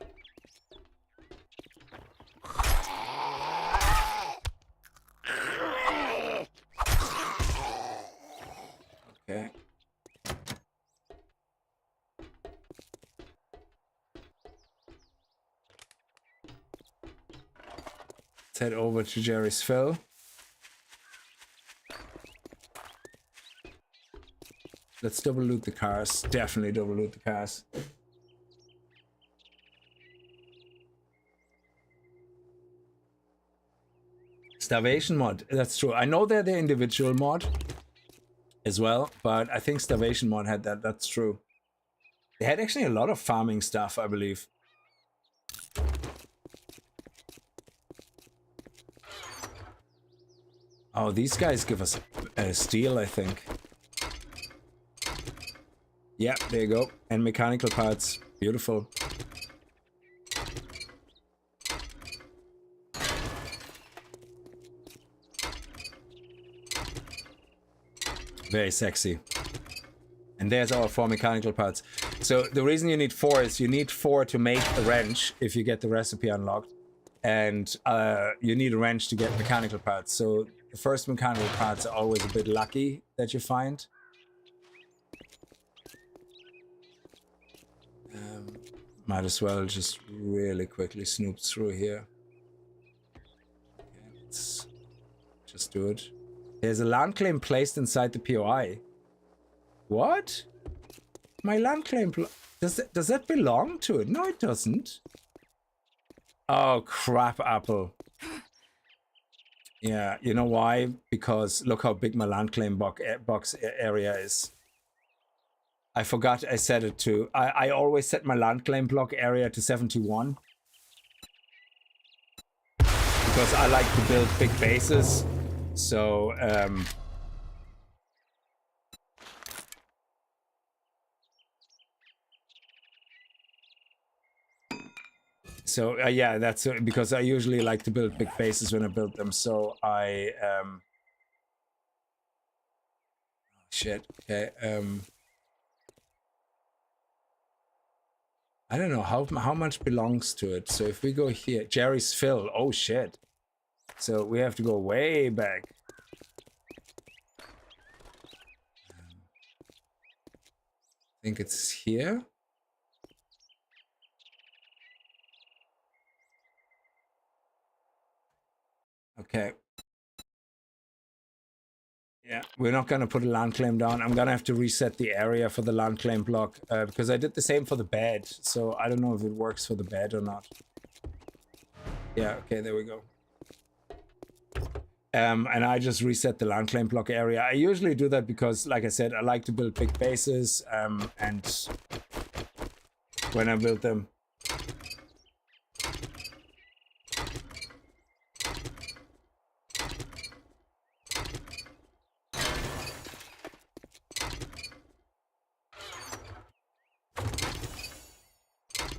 Okay. Let's head over to Jerry's Fill. Let's double loot the cars. Definitely double loot the cars. Starvation mod. That's true. I know they're the individual mod as well, but I think Starvation mod had that. That's true. They had actually a lot of farming stuff, I believe. Oh, these guys give us steel, I think. Yeah, there you go. And mechanical parts. Beautiful. Very sexy. And there's our 4 mechanical parts. So the reason you need 4 is you need 4 to make a wrench if you get the recipe unlocked. And you need a wrench to get mechanical parts. So the first mechanical parts are always a bit lucky that you find. Might as well just really quickly snoop through here. Okay, let's just do it. There's a land claim placed inside the POI. What? My land claim... Does that belong to it? No, it doesn't. Oh, crap, Apple. Yeah, you know why? Because look how big my land claim box area is. I forgot I set it to... I always set my land claim block area to 71. Because I like to build big bases. So, yeah, that's because I usually like to build big bases when I build them. So I... shit. Okay, I don't know how much belongs to it. So if we go here, Jerry's Fill. Oh shit! So we have to go way back. I think it's here. Okay. Yeah, we're not going to put a land claim down. I'm going to have to reset the area for the land claim block because I did the same for the bed. So I don't know if it works for the bed or not. Yeah, okay, there we go. And I just reset the land claim block area. I usually do that because, like I said, I like to build big bases. And when I build them...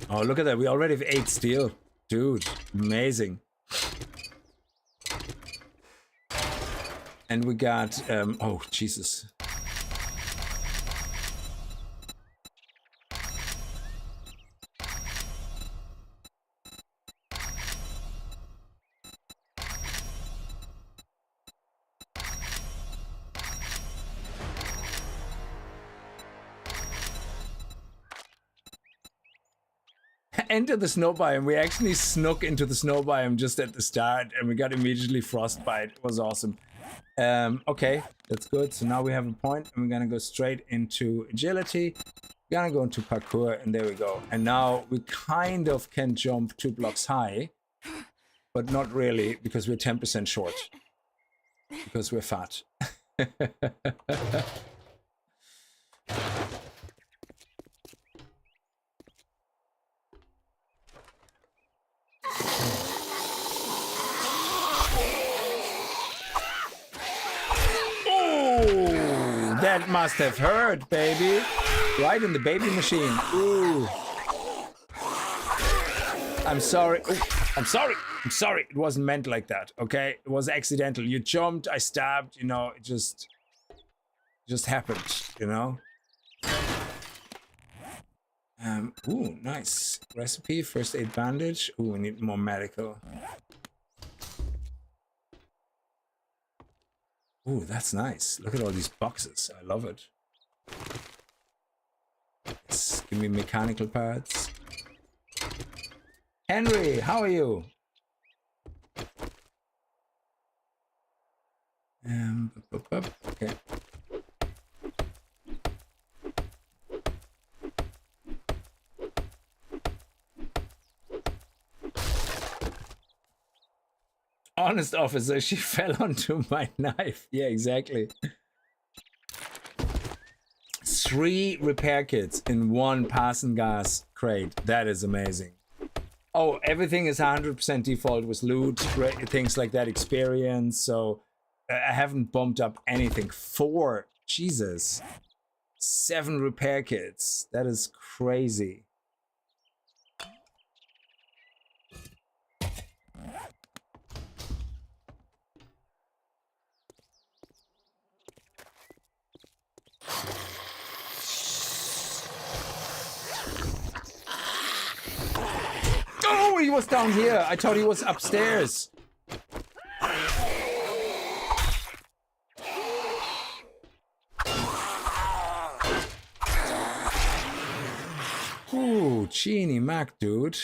Oh, look at that. We already have 8 steel. Dude, amazing. And we got... oh, Jesus. enter the snow biome. We actually snuck into the snow biome just at the start, and we got immediately frostbite. It was awesome. Okay, that's good. So now we have a point, and we're gonna go straight into agility. We're gonna go into parkour, and there we go. And now we kind of can jump 2 blocks high, but not really, because we're 10% short. Because we're fat. Oh, that must have hurt, baby. Right in the baby machine. Ooh. I'm sorry. Ooh, I'm sorry. I'm sorry. It wasn't meant like that, okay? It was accidental. You jumped, I stabbed, you know, it just happened, you know? Ooh, nice. Recipe, first aid bandage. Ooh, we need more medical. Ooh, that's nice. Look at all these boxes. I love it. Yes, give me mechanical parts. Henry, how are you? Okay. Honest officer, she fell onto my knife. Yeah, exactly. 3 repair kits in 1 pass and gas crate. That is amazing. Oh, everything is 100% default with loot, things like that, experience. So I haven't bumped up anything. 4, Jesus. 7 repair kits. That is crazy. Oh, he was down here. I thought he was upstairs. Ooh, Genie Mac, dude.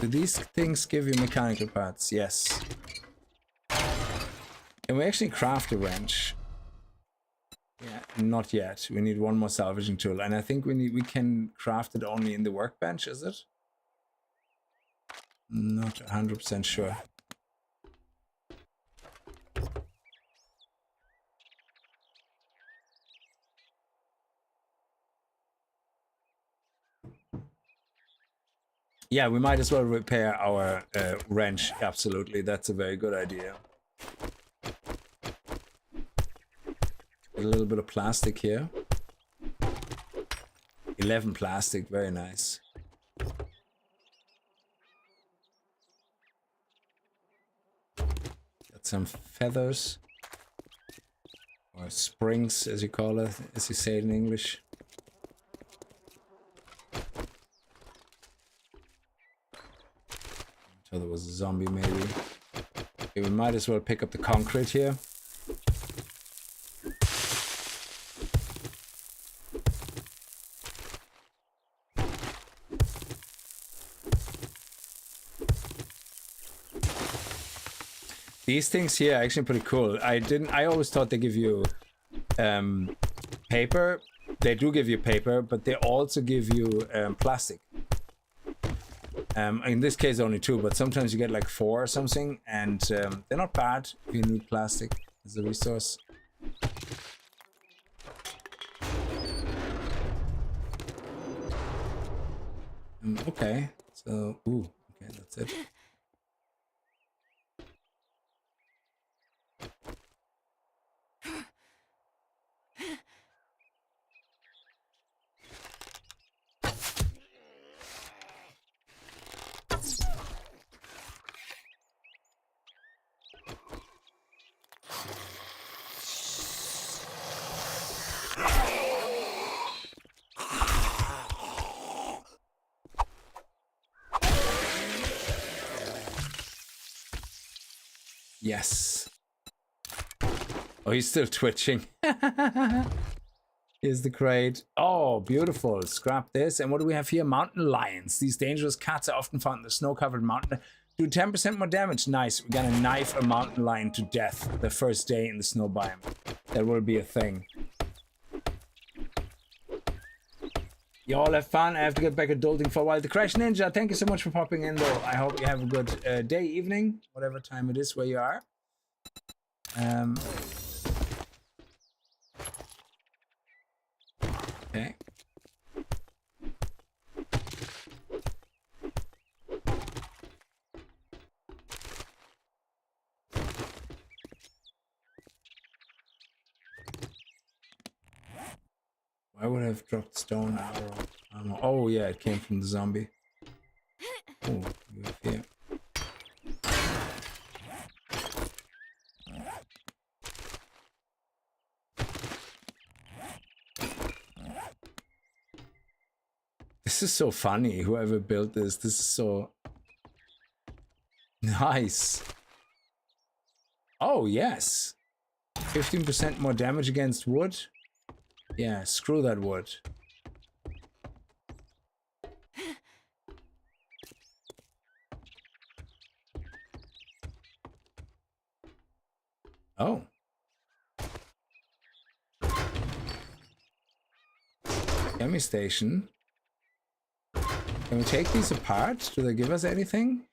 Do these things give you mechanical parts? Yes. Can we actually craft a wrench? Yeah, not yet. We need 1 more salvaging tool, and I think we can craft it only in the workbench, is it? Not 100% sure. Yeah, we might as well repair our wrench. Absolutely, that's a very good idea. A little bit of plastic here. 11 plastic, very nice. Got some feathers. Or springs, as you call it, as you say it in English. So there was a zombie maybe. Okay, we might as well pick up the concrete here. These things here are actually pretty cool. I always thought they give you paper. They do give you paper, but they also give you plastic. In this case only 2, but sometimes you get like 4 or something, and they're not bad if you need plastic as a resource. Okay, so okay, that's it. Yes. Oh, he's still twitching. Here's the crate. Oh, beautiful. Scrap this. And what do we have here? Mountain lions. These dangerous cats are often found in the snow-covered mountain. Do 10% more damage. Nice. We're gonna knife a mountain lion to death the first day in the snow biome. That will be a thing. You all have fun. I have to get back adulting for a while. The Crash Ninja, thank you so much for popping in, though. I hope you have a good day, evening, whatever time it is where you are. Okay. Why would I have dropped stone arrow? Oh yeah, it came from the zombie. Oh, you have here. This is so funny. Whoever built this is so nice. Oh yes, 15% more damage against wood. Yeah, screw that wood. Oh. Chemi station. Can we take these apart? Do they give us anything?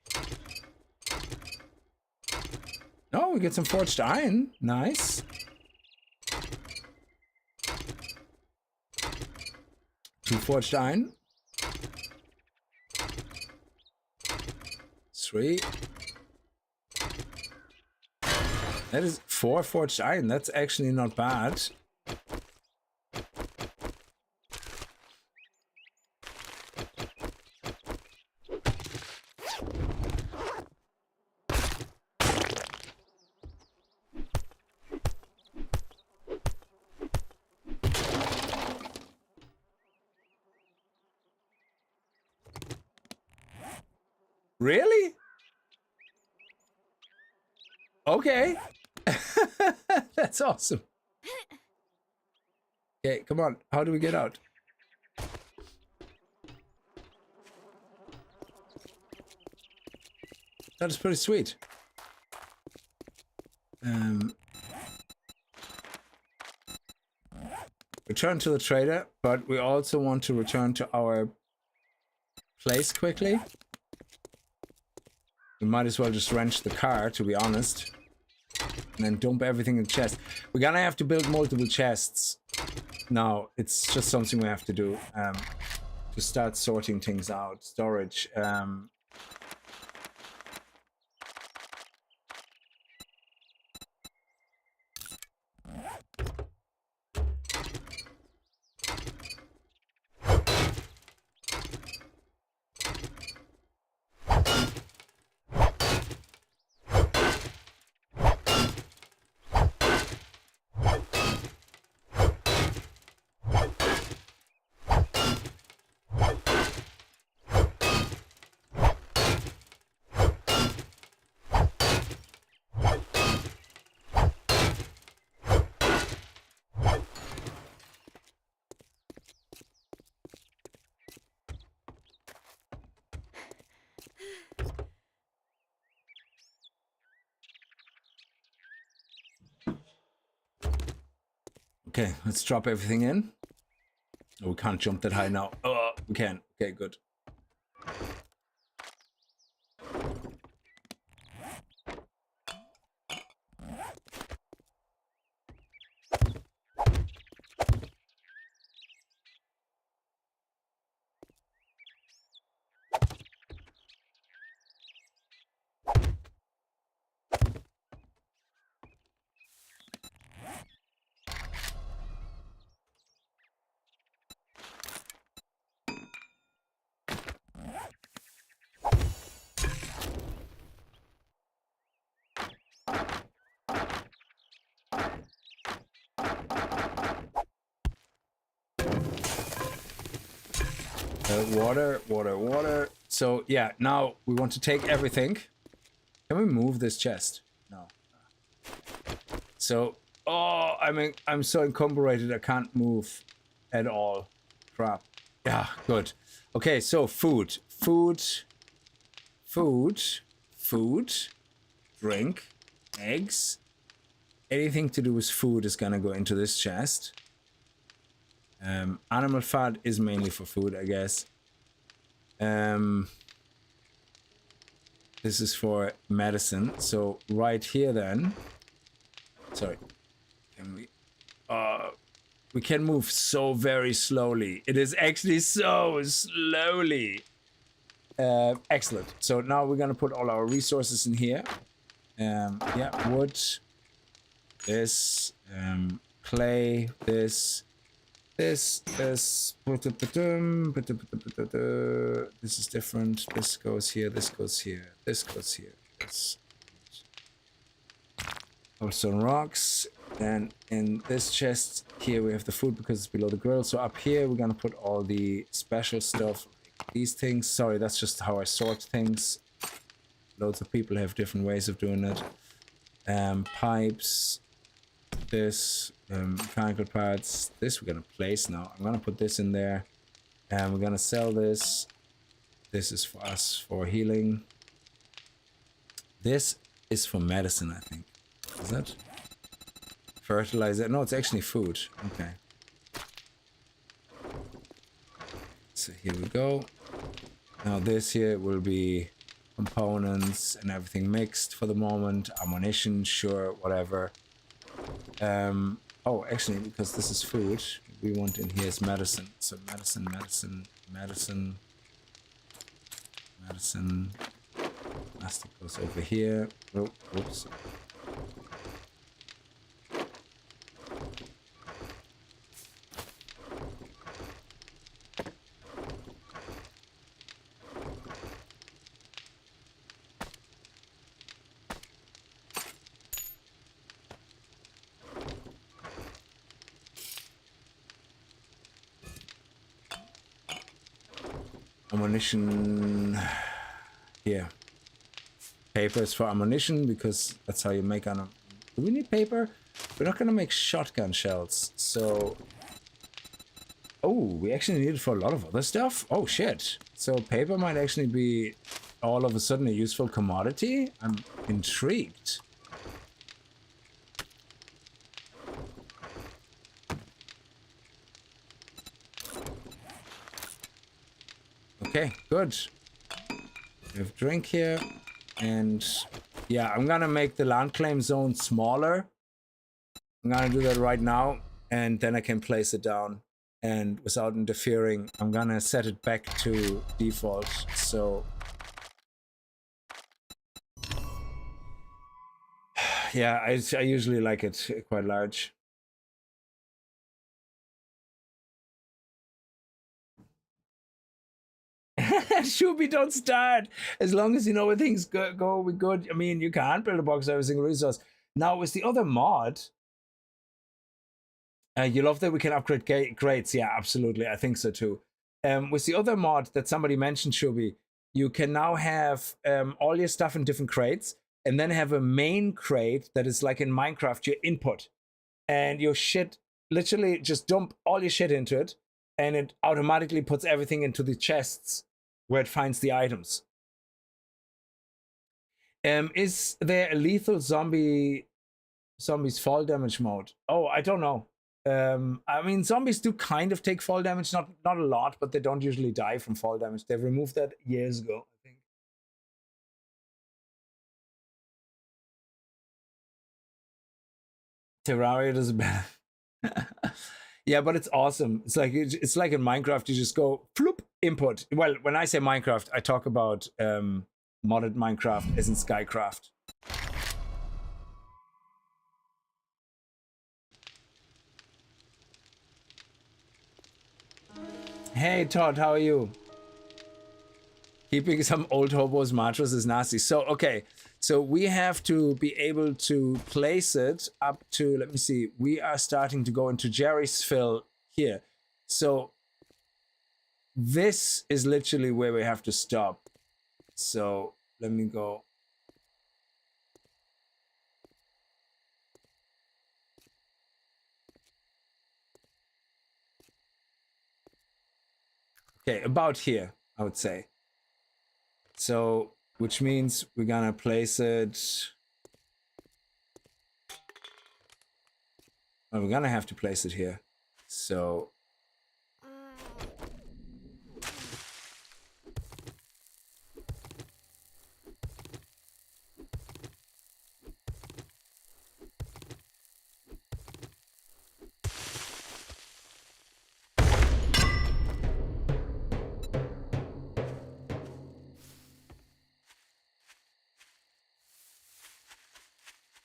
No, we get some forged iron. Nice. Two forged iron. 3. That is 4 forged iron. That's actually not bad. Really? Okay. That's awesome. Okay, come on. How do we get out? That is pretty sweet. Return to the trader, but we also want to return to our place quickly. We might as well just wrench the car, to be honest. And then dump everything in the chest. We're gonna have to build multiple chests. No, it's just something we have to do. To start sorting things out. Storage. Okay, let's drop everything in. Oh, we can't jump that high now. Oh, we can. Okay, good. Water. So yeah, now we want to take everything. Can we move this chest? No. So, oh, I'm so encumbered, I can't move. at all. Crap. Yeah, good. Okay, so food, drink, eggs. Anything to do with food is gonna go into this chest. Animal fat is mainly for food, I guess. This is for medicine. So right here then. Sorry. Can we can move so very slowly. It is actually so slowly. Excellent. So now we're gonna put all our resources in here. Yeah, wood. This, clay, this is different. This goes here, this goes here, this goes here. This. Also rocks. Then in this chest here we have the food because it's below the grill. So up here we're gonna put all the special stuff, like these things. Sorry, that's just how I sort things. Loads of people have different ways of doing it. Pipes. This, mechanical parts. This we're gonna place now. I'm gonna put this in there, and we're gonna sell this. This is for us for healing. This is for medicine, I think. Is that fertilizer? No, it's actually food. Okay. So here we go. Now this here will be components and everything mixed for the moment. Ammunition, sure, whatever. Oh, actually, because this is food, we want in here is medicine. So medicine. Plastic goes over here. Oh, whoops. Ammunition here. Paper is for ammunition because that's how you make do we need paper? We're not gonna make shotgun shells, so oh, we actually need it for a lot of other stuff. Oh shit. So paper might actually be all of a sudden a useful commodity. I'm intrigued. Okay, good. We have drink here, and yeah, I'm gonna make the land claim zone smaller. I'm gonna do that right now, and then I can place it down, and without interfering, I'm gonna set it back to default. So yeah, I usually like it quite large. Shubi, don't start. As long as you know where things go, we good. I mean, you can't build a box every single resource. Now, with the other mod, you love that we can upgrade crates. Yeah, absolutely. I think so too. With the other mod that somebody mentioned, Shubi, you can now have all your stuff in different crates and then have a main crate that is like in Minecraft, your input. And your shit, literally just dump all your shit into it and it automatically puts everything into the chests where it finds the items. Is there a lethal zombies fall damage mode? Oh, I don't know. I mean, zombies do kind of take fall damage, not a lot, but they don't usually die from fall damage. They've removed that years ago, I think. Terraria does better. Yeah, but it's awesome. It's like in Minecraft, you just go floop input. Well, when I say Minecraft, I talk about modded Minecraft as in Skycraft. Hey Todd, how are you? Keeping some old hobo's mattress is nasty. So okay, so we have to be able to place it up to, let me see, we are starting to go into Jerry's fill here. So this is literally where we have to stop. So let me go. Okay, about here, I would say. So, which means we're gonna place it. Well, we're gonna have to place it here. So.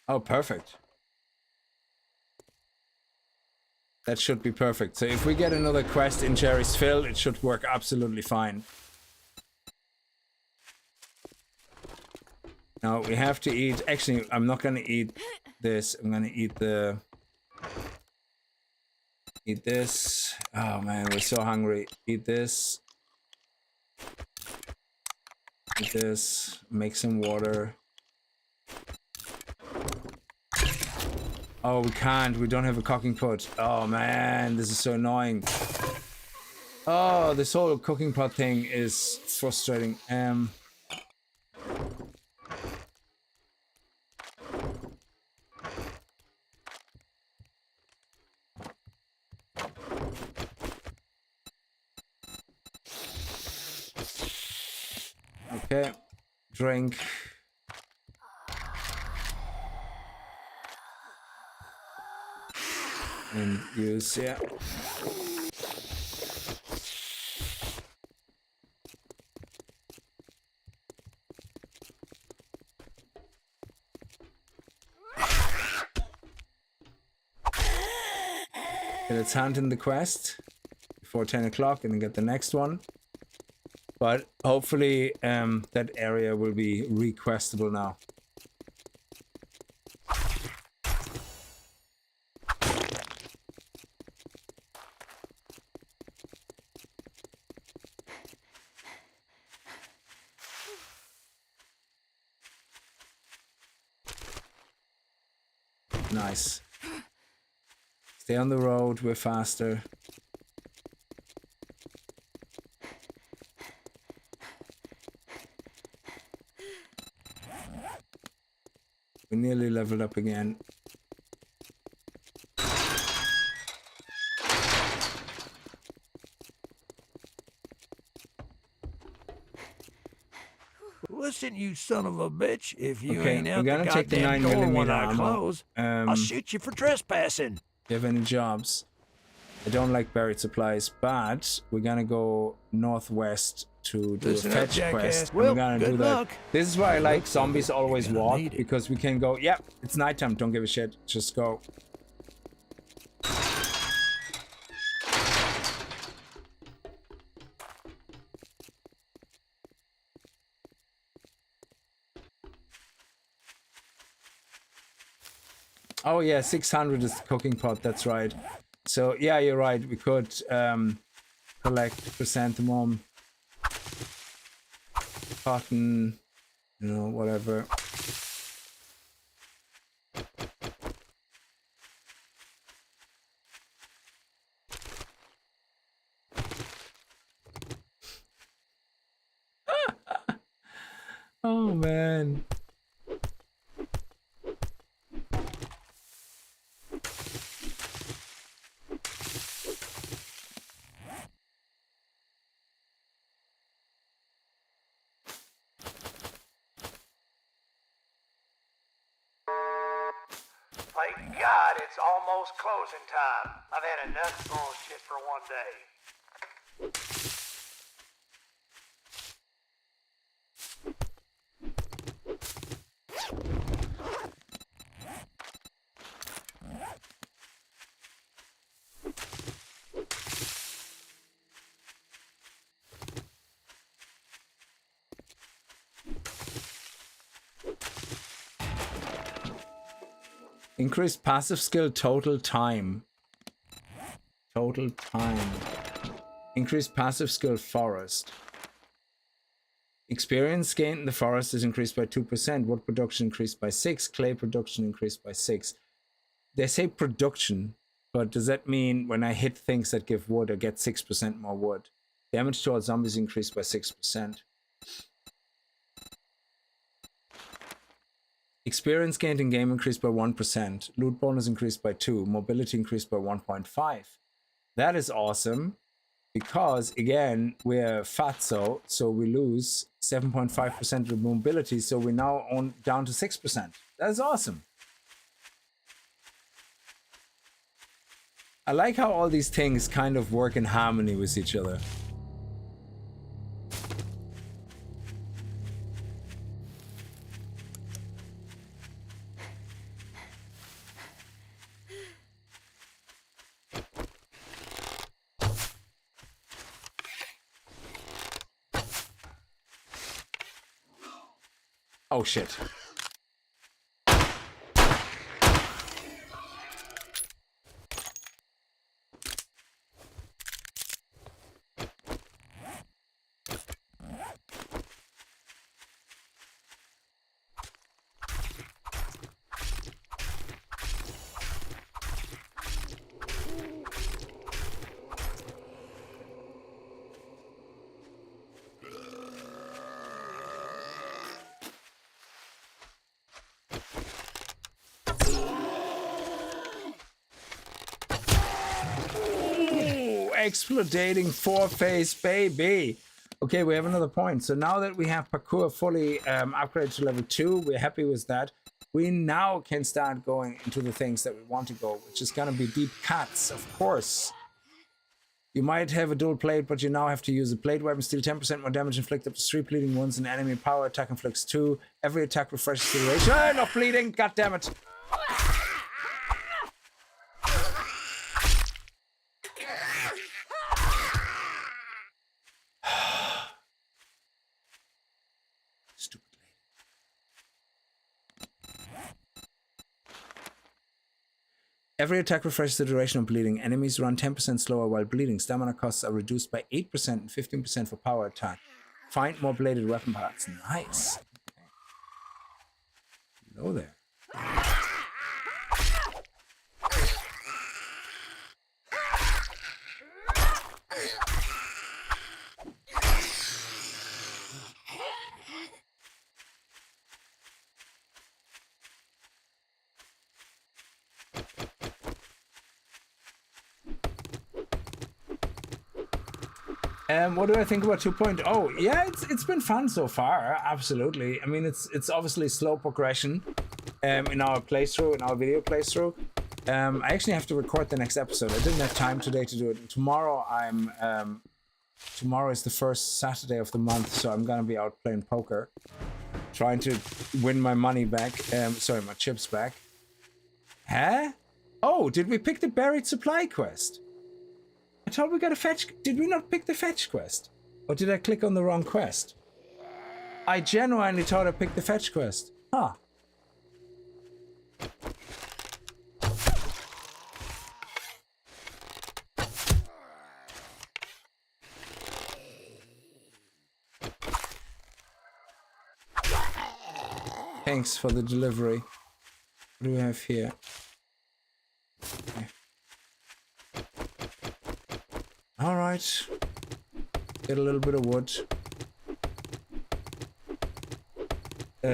Oh, perfect. That should be perfect. So if we get another quest in Jerry's Fill, it should work absolutely fine. Now we have to eat. Actually, I'm not gonna eat this. I'm gonna eat the. Eat this. Oh man, we're so hungry. Eat this. Eat this. Make some water. Oh, we can't. We don't have a cooking pot. Oh man, this is so annoying. Oh, this whole cooking pot thing is frustrating. Okay, drink. And use, yeah. Okay, let's hand in the quest before 10 o'clock and then get the next one. But hopefully that area will be requestable now. Nice. Stay on the road, we're faster. We nearly leveled up again. Listen, you son of a bitch. If you Okay, ain't we're out gonna the take the goddamn 9mm door when I ammo. close, I'll shoot you for trespassing. Do you have any jobs? I don't like buried supplies, but we're gonna go northwest to do Listen a up, fetch jackass. quest. And Well, we're gonna good do that. luck. This is why I like Looks like zombies you're always gonna walk, need it. because we can go, yep, it's nighttime, don't give a shit, just go. Oh yeah, 600 is the cooking pot, that's right. So yeah, you're right, we could collect chrysanthemum, cotton, you know, whatever. Oh man. Thank God it's almost closing time. I've had enough bullshit for one day. Increased passive skill total time. Total time. Increased passive skill forest. Experience gained in the forest is increased by 2%. Wood production increased by 6. Clay production increased by 6. They say production, but does that mean when I hit things that give wood, I get 6% more wood? Damage to all zombies increased by 6%. Experience gained in game increased by 1%. Loot bonus increased by 2. Mobility increased by 1.5. That is awesome because, again, we're fatso, so we lose 7.5% of mobility, so we're now down to 6%. That is awesome. I like how all these things kind of work in harmony with each other. Oh shit. Exploding 4-phase baby. Okay, we have another point. So now that we have parkour fully upgraded to level 2, we're happy with that. We now can start going into the things that we want to go, which is gonna be deep cuts, of course. You might have a dual blade, but you now have to use a blade weapon. Steal 10% more damage, inflict up to 3 bleeding wounds, and enemy power attack inflicts 2. Every attack refreshes the duration. Ah, not bleeding, god damn it. Every attack refreshes the duration of bleeding. Enemies run 10% slower while bleeding. Stamina costs are reduced by 8% and 15% for power attack. Find more bladed weapon parts. Nice. Okay. Hello there. What do I think about 2.0? Yeah, it's been fun so far, absolutely. I mean, it's obviously slow progression in our playthrough, in our video playthrough. I actually have to record the next episode. I didn't have time today to do it. Tomorrow tomorrow is the first Saturday of the month, so I'm gonna be out playing poker, trying to win my money back. Sorry, my chips back. Huh? Oh, did we pick the buried supply quest? I thought we got a fetch. Did we not pick the fetch quest? Or did I click on the wrong quest? I genuinely thought I picked the fetch quest. Huh. Thanks for the delivery. What do we have here? Okay. All right, get a little bit of wood.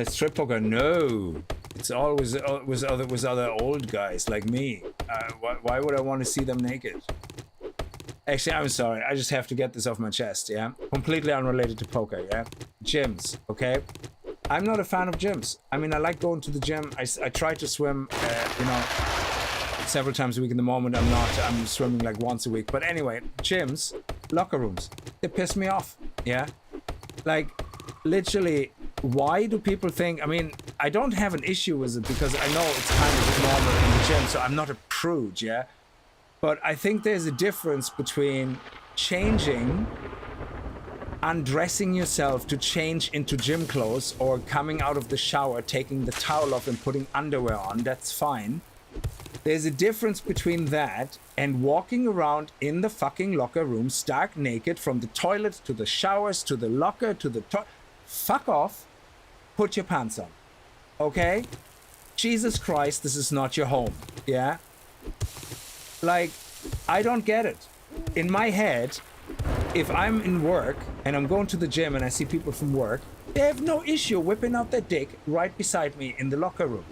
Strip poker, no. It's always with other old guys like me. Why would I want to see them naked? Actually, I'm sorry. I just have to get this off my chest. Yeah, completely unrelated to poker. Yeah, gyms. Okay, I'm not a fan of gyms. I mean, I like going to the gym. I try to swim. You know, several times a week. In the moment I'm not. I'm swimming like once a week. But anyway, gyms, locker rooms, they piss me off. Yeah, like literally, why do people think? I mean, I don't have an issue with it because I know it's kind of normal in the gym, so I'm not a prude. Yeah, but I think there's a difference between changing, undressing yourself to change into gym clothes, or coming out of the shower, taking the towel off and putting underwear on. That's fine. There's a difference between that and walking around in the fucking locker room stark naked from the toilet to the showers to the locker to the fuck off. Put your pants on. Okay? Jesus Christ, this is not your home. Yeah? Like, I don't get it. In my head, if I'm in work and I'm going to the gym and I see people from work, they have no issue whipping out their dick right beside me in the locker room.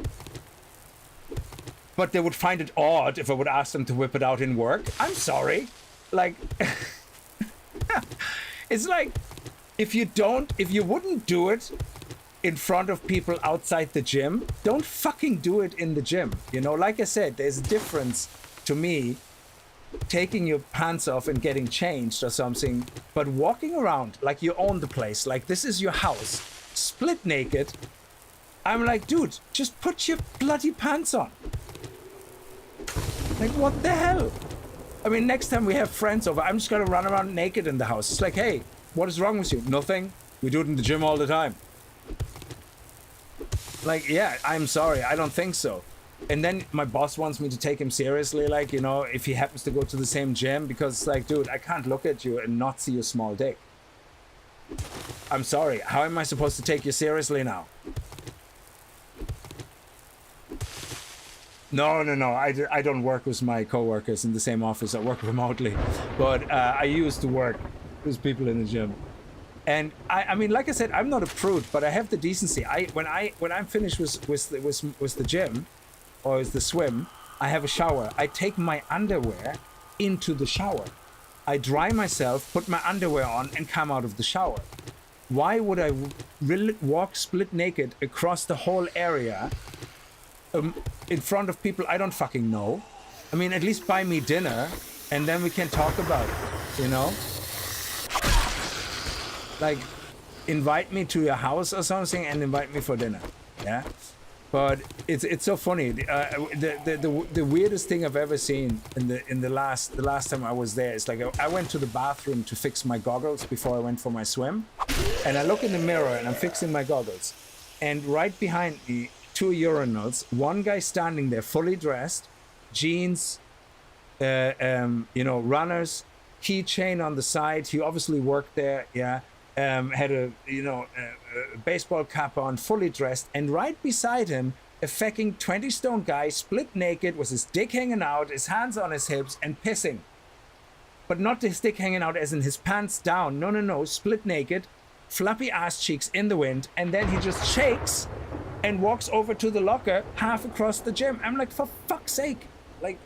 But they would find it odd if I would ask them to whip it out in work. I'm sorry. Like, it's like, if you wouldn't do it in front of people outside the gym, don't fucking do it in the gym. You know, like I said, there's a difference to me taking your pants off and getting changed or something, but walking around like you own the place, like this is your house, split naked. I'm like, dude, just put your bloody pants on. Like, what the hell? I mean, next time we have friends over, I'm just gonna run around naked in the house. It's like, hey, what is wrong with you? Nothing. We do it in the gym all the time. Like, yeah, I'm sorry, I don't think so. And then my boss wants me to take him seriously, like, you know, if he happens to go to the same gym, because, like, dude, I can't look at you and not see your small dick. I'm sorry, how am I supposed to take you seriously now? No, I don't work with my coworkers in the same office. I work remotely, but I used to work with people in the gym. And I mean, like I said, I'm not a prude, but I have the decency. When I'm finished with the gym, or with the swim, I have a shower. I take my underwear into the shower. I dry myself, put my underwear on, and come out of the shower. Why would I walk split naked across the whole area in front of people I don't fucking know? I mean, at least buy me dinner, and then we can talk about it, you know? Like, invite me to your house or something and invite me for dinner, yeah? But it's so funny. The weirdest thing I've ever seen in the last time I was there is, like, I went to the bathroom to fix my goggles before I went for my swim, and I look in the mirror and I'm fixing my goggles, and right behind me, 2 urinals, one guy standing there fully dressed, jeans, you know, runners, keychain on the side. He obviously worked there, yeah. Had a baseball cap on, fully dressed, and right beside him, a fucking 20-stone guy, split naked, with his dick hanging out, his hands on his hips, and pissing. But not his dick hanging out as in his pants down. No, split naked, flappy ass cheeks in the wind, and then he just shakes and walks over to the locker half across the gym. I'm like, for fuck's sake, like,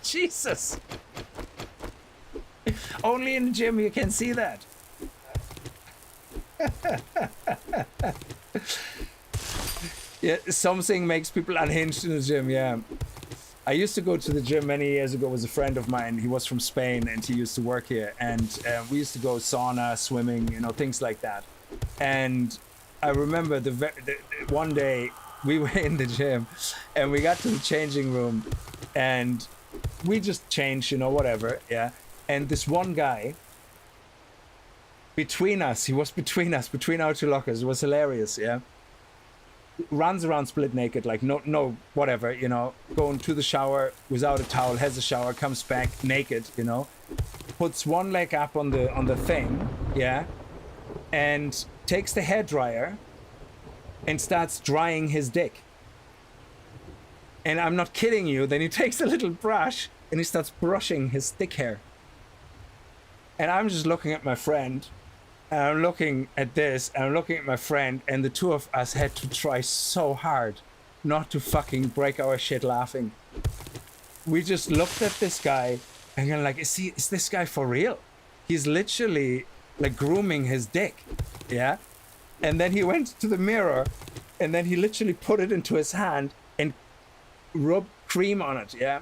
Jesus. Only in the gym you can see that. Yeah, something makes people unhinged in the gym, yeah. I used to go to the gym many years ago with a friend of mine. He was from Spain and he used to work here. And we used to go sauna, swimming, you know, things like that. And I remember the one day we were in the gym and we got to the changing room and we just changed, you know, whatever, yeah. And this one guy, between us, he was between us, between our two lockers. It was hilarious, yeah. Runs around split naked, like no, whatever, you know, going to the shower without a towel, has a shower, comes back naked, you know, puts one leg up on the thing, yeah, and takes the hairdryer and starts drying his dick. And I'm not kidding you. Then he takes a little brush and he starts brushing his thick hair. And I'm just looking at my friend, and I'm looking at this, and I'm looking at my friend, and the two of us had to try so hard not to fucking break our shit laughing. We just looked at this guy, and you're like, is this guy for real? He's literally, like, grooming his dick, yeah? And then he went to the mirror, and then he literally put it into his hand and rubbed cream on it, yeah?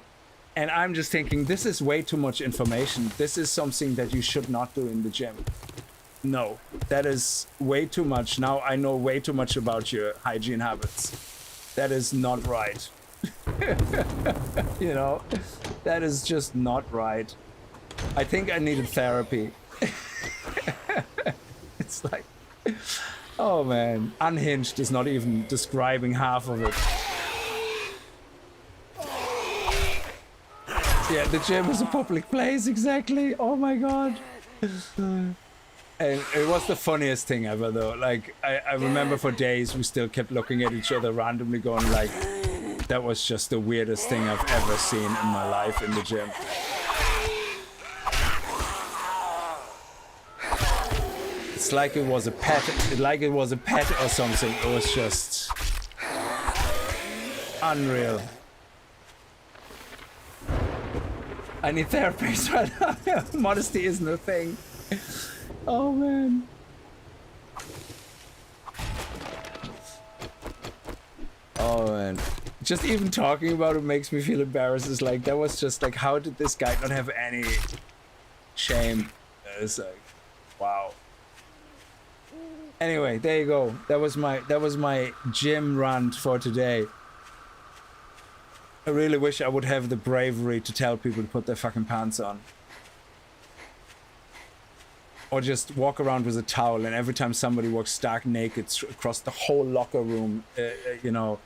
And I'm just thinking, this is way too much information. This is something that you should not do in the gym. No, that is way too much. Now I know way too much about your hygiene habits. That is not right. You know, that is just not right. I think I needed therapy. It's like, oh man, unhinged is not even describing half of it. Yeah, the gym is a public place, exactly. Oh my god. And it was the funniest thing ever, though. Like, I remember for days we still kept looking at each other randomly going like, that was just the weirdest thing I've ever seen in my life in the gym. It's like it was a pet, or something. It was just unreal. I need therapists right now. Modesty isn't a thing. Oh man. Oh man. Just even talking about it makes me feel embarrassed. It's like, that was just like, how did this guy not have any shame? It's like, wow. Anyway, there you go. That was my gym rant for today. I really wish I would have the bravery to tell people to put their fucking pants on. Or just walk around with a towel, and every time somebody walks stark naked across the whole locker room, you know,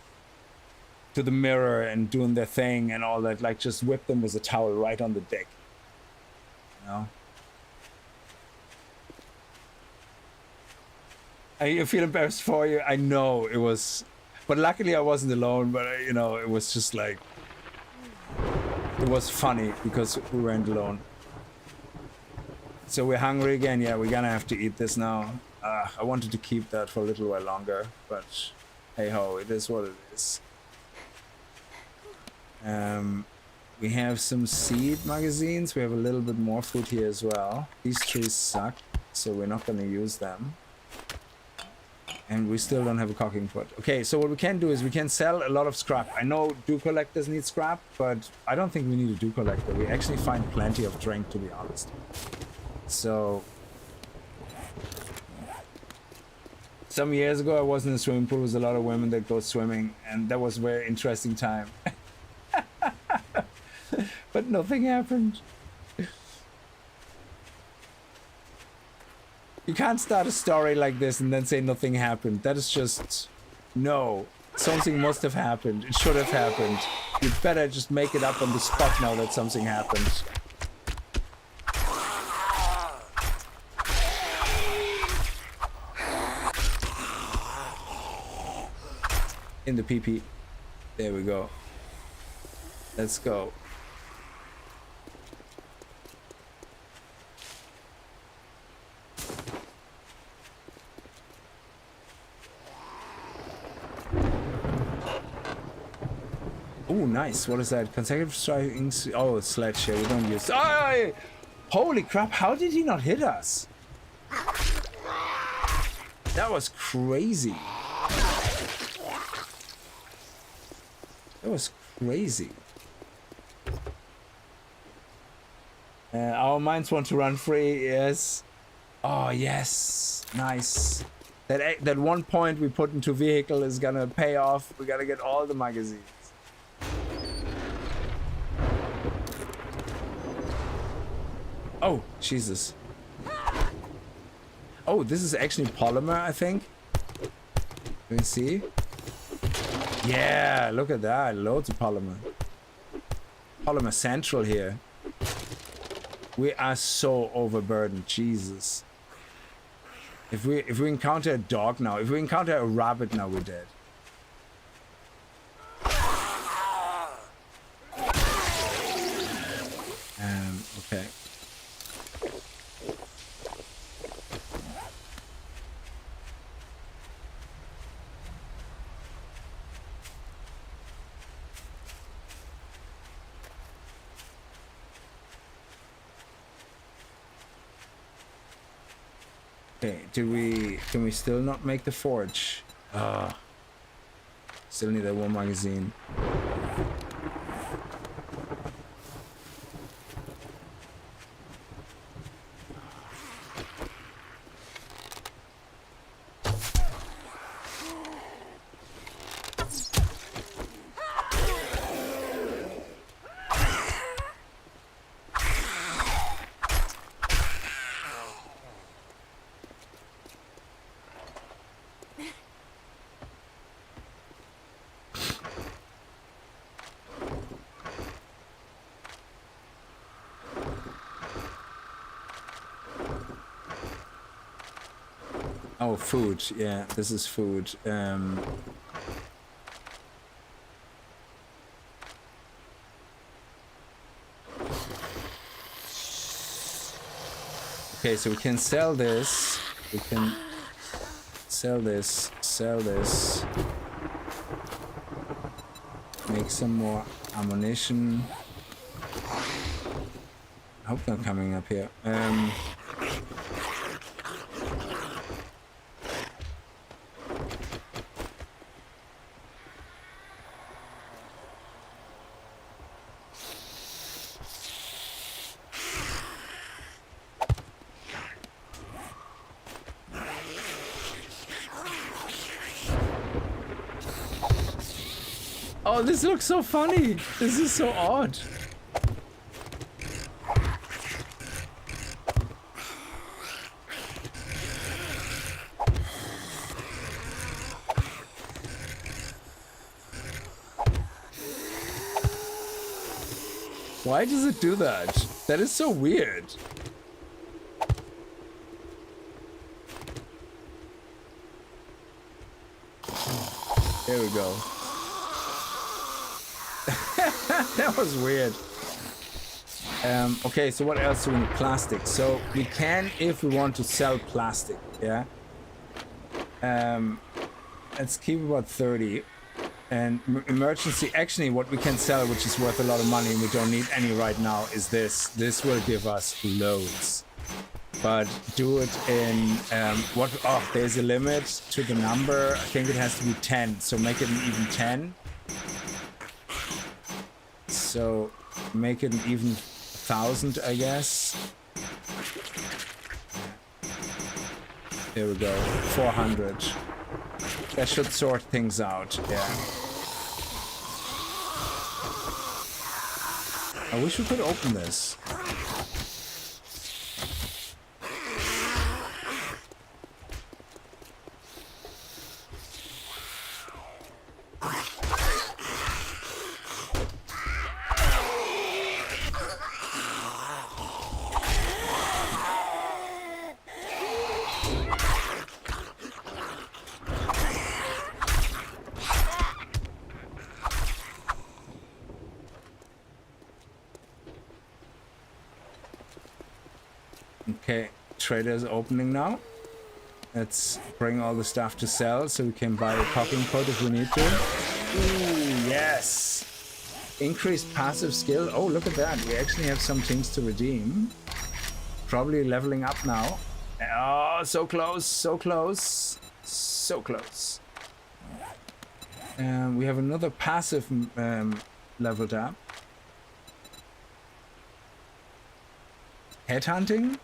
to the mirror and doing their thing and all that, like just whip them with a towel right on the dick. You know? I feel embarrassed for you. I know it was, but luckily I wasn't alone. But you know, it was just like, it was funny because we weren't alone. So we're hungry again. Yeah, we're gonna have to eat this now. I wanted to keep that for a little while longer, but hey ho, it is what it is. We have some seed magazines. We have a little bit more food here as well. These trees suck, so we're not gonna use them. And we still don't have a cooking pot. Okay, so what we can do is we can sell a lot of scrap. I know dew collectors need scrap, but I don't think we need a dew collector. We actually find plenty of drink, to be honest. So some years ago I was in a swimming pool with a lot of women that go swimming, and that was a very interesting time. But nothing happened. You can't start a story like this and then say nothing happened. That is just, no. Something must have happened. It should have happened. You better just make it up on the spot now that something happened. In the PP. There we go. Let's go. Oh, nice. What is that? Consecutive strikes. Oh, it's Sledge here. We don't use. Oh, holy crap. How did he not hit us? That was crazy. That was crazy. Our minds want to run free. Yes. Oh, yes. Nice. That 1 point we put into vehicle is gonna pay off. We gotta get all the magazines. Oh, Jesus. Oh, this is actually polymer, I think. Let me see. Yeah, look at that. Loads of polymer. Polymer central here. We are so overburdened. Jesus. If we encounter a dog now, if we encounter a rabbit now, we're dead. Okay. Okay, can we still not make the forge? Still need that one magazine. Oh, food. Yeah, this is food. Okay, so we can sell this. We can sell this, make some more ammunition. I hope they're coming up here. Oh, this looks so funny. This is so odd. Why does it do that? That is so weird. There we go. That was weird. Okay, so what else do we need? Plastic. So we can, if we want to sell plastic, yeah. Let's keep about 30. And emergency, actually what we can sell, which is worth a lot of money and we don't need any right now, is this. This will give us loads. But do it in, there's a limit to the number. I think it has to be 10, so make it an even 10. So make it an even 1,000, I guess. There we go, 400. That should sort things out, yeah. I wish we could open this. Okay, trader's opening now. Let's bring all the stuff to sell so we can buy a talking pot if we need to. Ooh, yes! Increased passive skill. Oh, look at that. We actually have some things to redeem. Probably leveling up now. Oh, so close, so close. So close. We have another passive leveled up. Headhunting.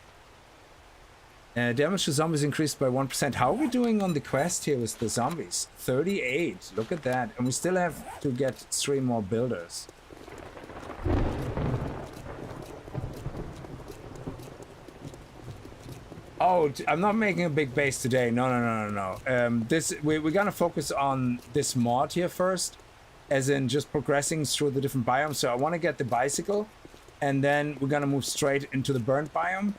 Damage to zombies increased by 1%. How are we doing on the quest here with the zombies? 38. Look at that. And we still have to get 3 more builders. Oh, I'm not making a big base today. No. We're gonna focus on this mod here first, as in just progressing through the different biomes. So I want to get the bicycle, and then we're gonna move straight into the burnt biome.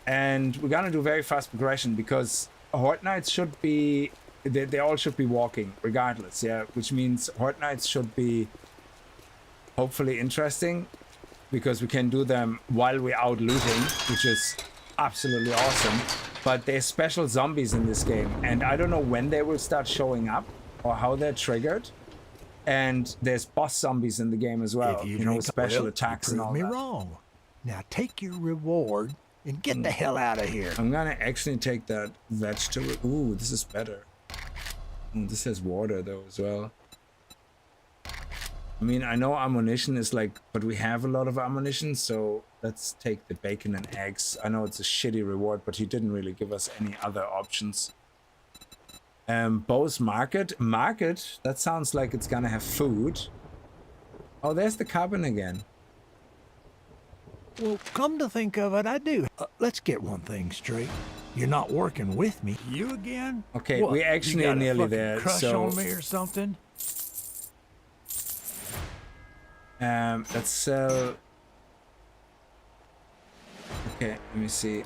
And we're gonna do very fast progression because Horde Knights should be, they all should be walking regardless, yeah. Which means Horde Knights should be hopefully interesting because we can do them while we're out looting, which is absolutely awesome. But there's special zombies in this game, and I don't know when they will start showing up or how they're triggered. And there's boss zombies in the game as well, you know, with special attacks and all that. Me wrong. Now take your reward and get the hell out of here. I'm gonna actually take that vegetable. Ooh, this is better. This has water though as well. I mean, I know ammunition is like, but we have a lot of ammunition, so let's take the bacon and eggs. I know it's a shitty reward, but he didn't really give us any other options. Bo's market. Market? That sounds like it's gonna have food. Oh, there's the cabin again. Well, come to think of it, I do. Let's get one thing straight. You're not working with me. You again? Okay, what, we actually are nearly there. Crush so on me or something? Let's sell. Okay, let me see.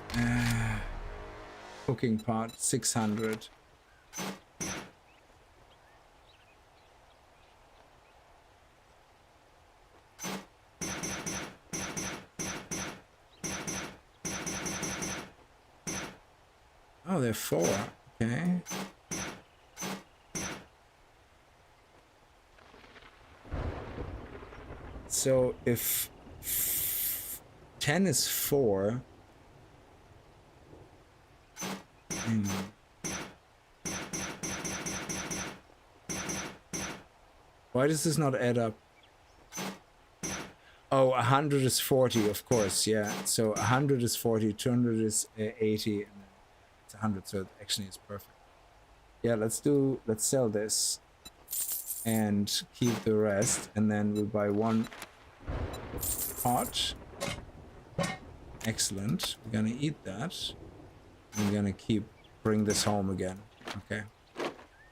Cooking pot, 600. Oh, there are 4. Okay. So if 10 is 4. Why does this not add up? Oh, 100 is 40, of course, yeah. So 100 is 40, 200 is 80, and then it's 100, so it actually is perfect. Yeah, let's sell this and keep the rest, and then we'll buy 1 pot. Excellent. We're gonna eat that. We're gonna bring this home again. Okay.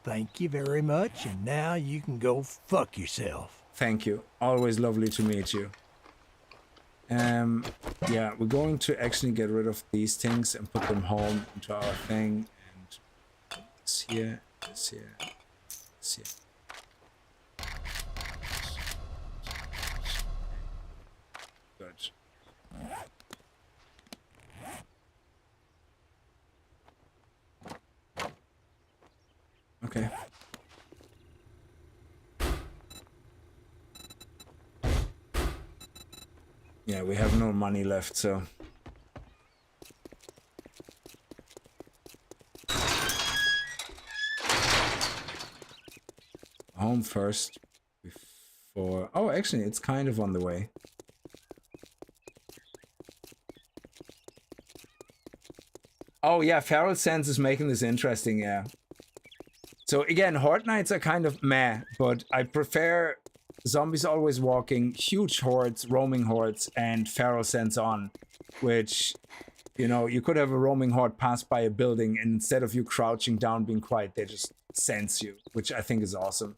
Thank you very much, and now you can go fuck yourself. Thank you. Always lovely to meet you. Yeah, we're going to actually get rid of these things and put them home into our thing. And this here, this here, this here. Good. Okay. Yeah, we have no money left, so... Home first, before... Oh, actually, it's kind of on the way. Oh, yeah, Feral Sense is making this interesting, yeah. So, again, Horde Nights are kind of meh, but I prefer... Zombies always walking, huge hordes, roaming hordes, and feral sense on, which, you know, you could have a roaming horde pass by a building, and instead of you crouching down, being quiet, they just sense you, which I think is awesome.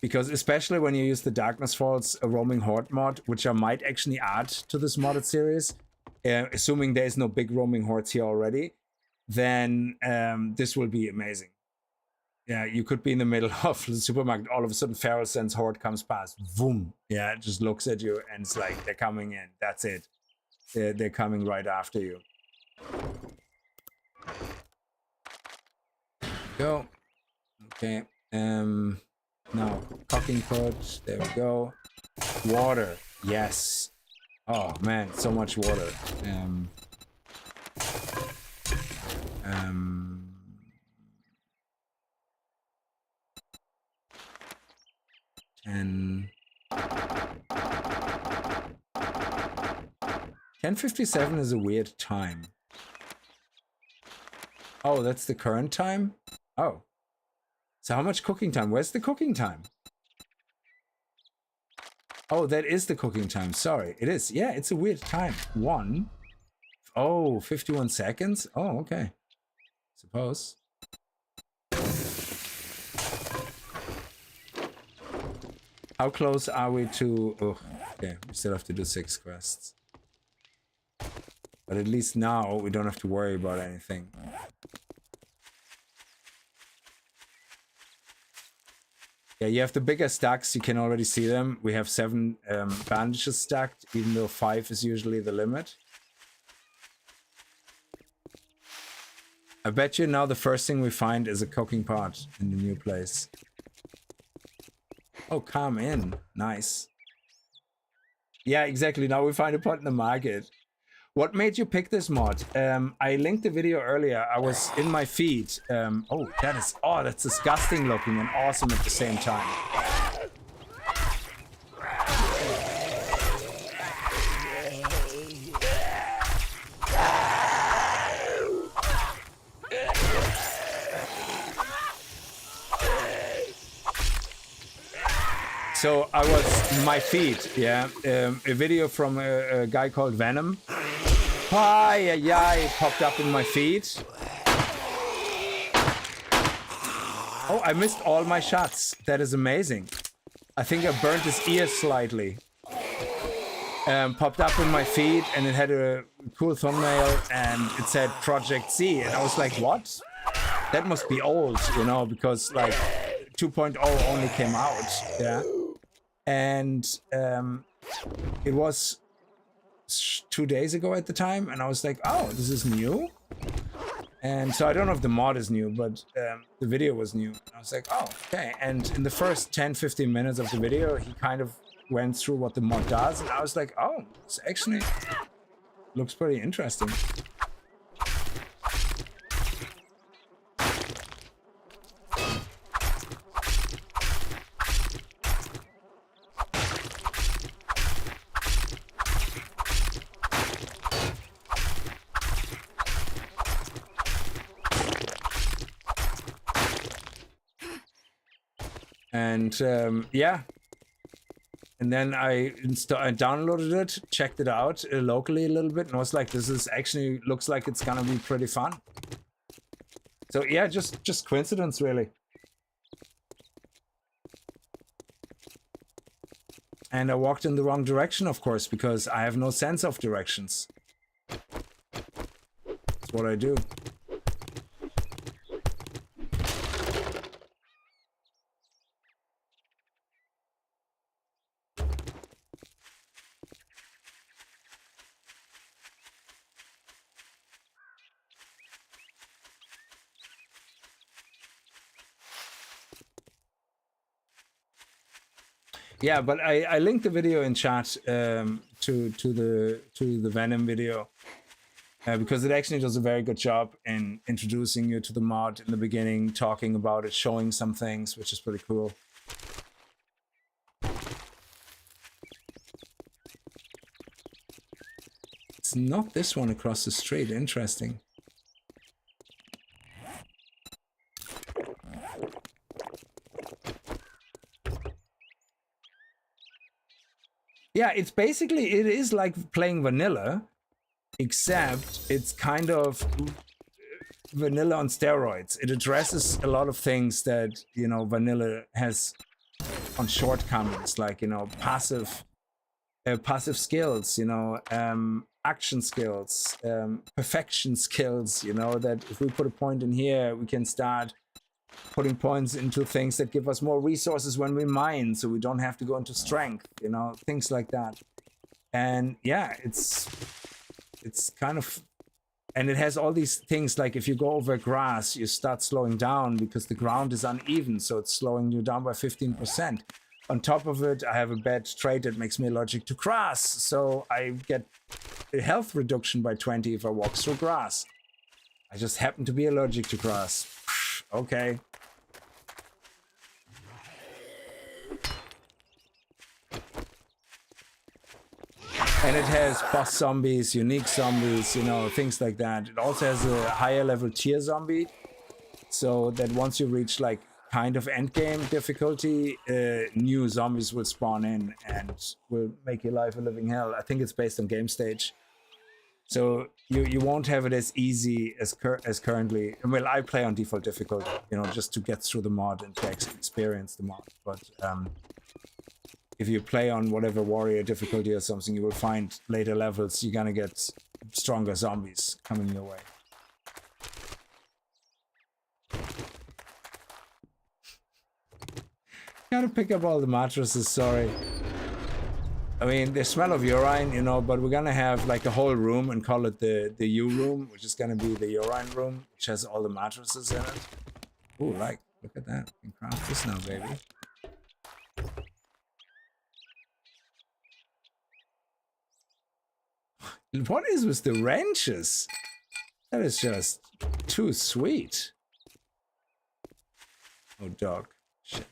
Because especially when you use the Darkness Falls roaming horde mod, which I might actually add to this modded series, assuming there's no big roaming hordes here already, then this will be amazing. Yeah, you could be in the middle of the supermarket, all of a sudden Feral Sense horde comes past, boom. Yeah, it just looks at you and it's like, they're coming in, that's it. They're coming right after you. Go. Okay, now, cooking pot, there we go. Water, yes. Oh man, so much water. 10:57 is a weird time. Oh, that's the current time? Oh. So how much cooking time? Where's the cooking time? Oh, that is the cooking time. Sorry. It is. Yeah, it's a weird time. 1. Oh, 51 seconds? Oh, okay. Suppose. How close are we to... Oh, okay. We still have to do 6 quests. But at least now we don't have to worry about anything. Yeah, you have the bigger stacks. You can already see them. We have 7 bandages stacked, even though 5 is usually the limit. I bet you now the first thing we find is a cooking pot in the new place. Oh, come in. Nice. Yeah, exactly. Now we find a pot in the market. What made you pick this mod? I linked the video earlier. I was in my feed. Oh, that's disgusting looking and awesome at the same time. So I was in my feed, yeah, a video from a guy called Venom. It popped up in my feed. Oh, I missed all my shots. That is amazing. I think I burnt his ear slightly. Popped up in my feed and it had a cool thumbnail and it said Project Z. And I was like, what? That must be old, you know, because like 2.0 only came out, yeah. And it was 2 days ago at the time, and I was like, oh, this is new. And so I don't know if the mod is new, but the video was new. I was like, oh, okay. And in the first 10-15 minutes of the video, he kind of went through what the mod does, and I was like, oh, it's actually looks pretty interesting. And yeah, and then I downloaded it, checked it out locally a little bit, and I was like, this is actually looks like it's gonna be pretty fun. So yeah, just coincidence really. And I walked in the wrong direction, of course, because I have no sense of directions. That's what I do. Yeah, but I linked the video in chat to the Venom video because it actually does a very good job in introducing you to the mod in the beginning, talking about it, showing some things, which is pretty cool. It's not this one across the street. Interesting. Yeah, it's basically, it is like playing vanilla, except it's kind of vanilla on steroids. It addresses a lot of things that, you know, vanilla has on shortcomings, like, you know, passive skills, you know, action skills, perfection skills, you know, that if we put a point in here, we can start putting points into things that give us more resources when we mine, so we don't have to go into strength, you know, things like that. And yeah, it's kind of, and it has all these things, like if you go over grass, you start slowing down because the ground is uneven, so it's slowing you down by 15%. On top of it, I have a bad trait that makes me allergic to grass, so I get a health reduction by 20 if I walk through grass. I just happen to be allergic to grass. Okay. And it has boss zombies, unique zombies, you know, things like that. It also has a higher level tier zombie, so that once you reach like kind of endgame difficulty, new zombies will spawn in and will make your life a living hell. I think it's based on game stage. So you won't have it as easy as currently. Well, I play on default difficulty, you know, just to get through the mod and to experience the mod. But if you play on whatever warrior difficulty or something, you will find later levels you're gonna get stronger zombies coming your way. Gotta pick up all the mattresses, sorry. I mean, they smell of urine, you know, but we're gonna have like a whole room and call it the U room, which is gonna be the urine room, which has all the mattresses in it. Ooh, like, look at that. You can craft this now, baby. What is with the wrenches? That is just too sweet. Oh, dog. Shit.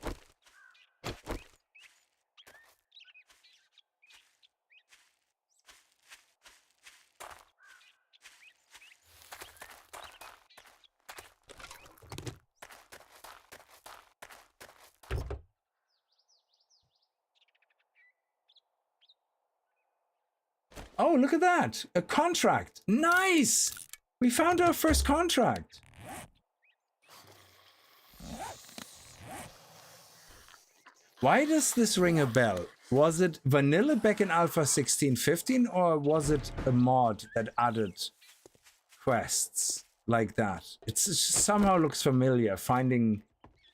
Oh, look at that. A contract. Nice. We found our first contract. Why does this ring a bell? Was it vanilla back in Alpha 16.15, or was it a mod that added quests like that? It somehow looks familiar, finding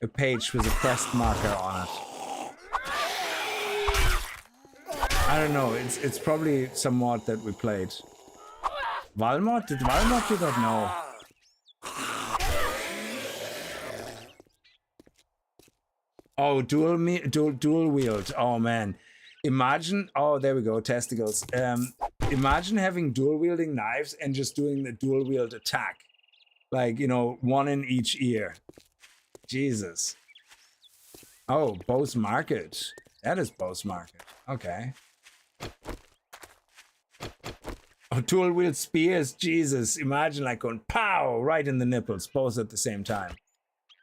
a page with a quest marker on it. I don't know. It's probably some mod that we played. Valmod? Did Valmod do that? No. Oh, dual wield. Oh man. Imagine, oh, there we go, testicles. Imagine having dual wielding knives and just doing the dual wield attack. Like, you know, one in each ear. Jesus. Oh, Bo's Market. That is Bo's Market. Okay. Oh, dual wield spears. Jesus. Imagine like going pow right in the nipples, both at the same time.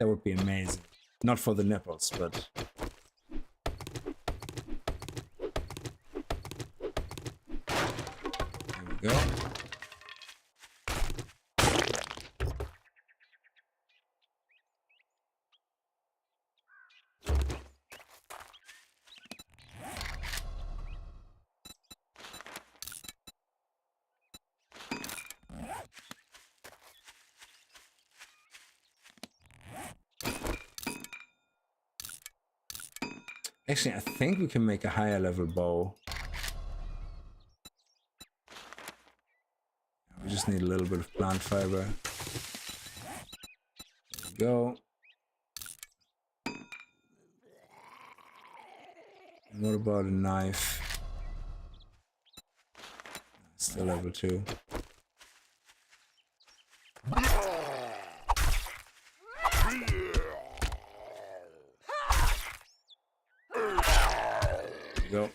That would be amazing. Not for the nipples, but... There we go. Actually, I think we can make a higher level bow. We just need a little bit of plant fiber. There we go. And what about a knife? Still level 2. Go.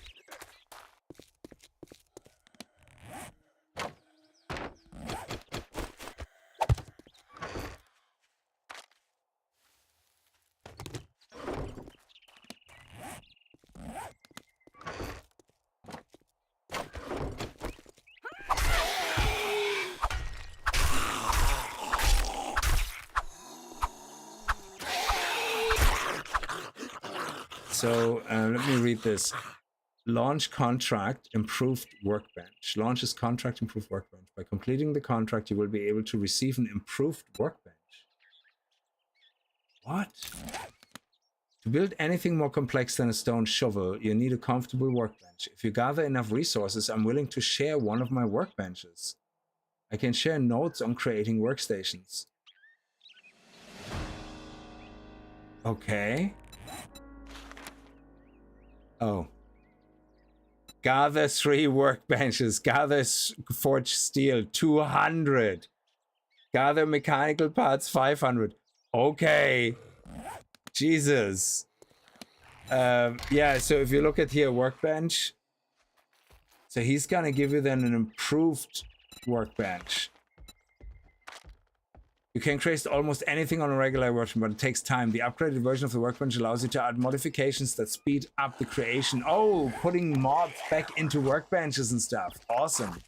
So let me read this. Launch contract, improved workbench. Launches contract, improved workbench. By completing the contract, you will be able to receive an improved workbench. What? To build anything more complex than a stone shovel, you need a comfortable workbench. If you gather enough resources, I'm willing to share one of my workbenches. I can share notes on creating workstations. Okay. Oh. Gather 3 workbenches. Gather forged steel 200. Gather mechanical parts 500. Okay. Jesus. Yeah, so if you look at here, workbench. So he's gonna give you then an improved workbench. You can create almost anything on a regular version, but it takes time. The upgraded version of the workbench allows you to add modifications that speed up the creation. Oh, putting mods back into workbenches and stuff. Awesome.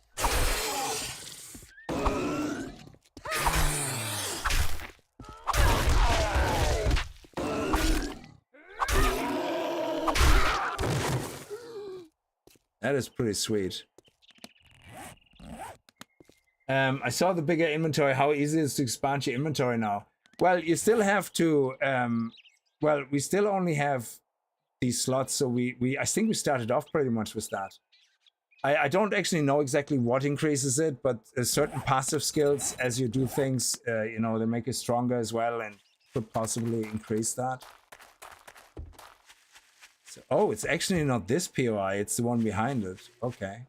That is pretty sweet. I saw the bigger inventory. How easy it is to expand your inventory now? Well, you still have to. Well, we still only have these slots, so I think we started off pretty much with that. I don't actually know exactly what increases it, but certain passive skills, as you do things, you know, they make you stronger as well, and could possibly increase that. So, oh, it's actually not this POI; it's the one behind it. Okay.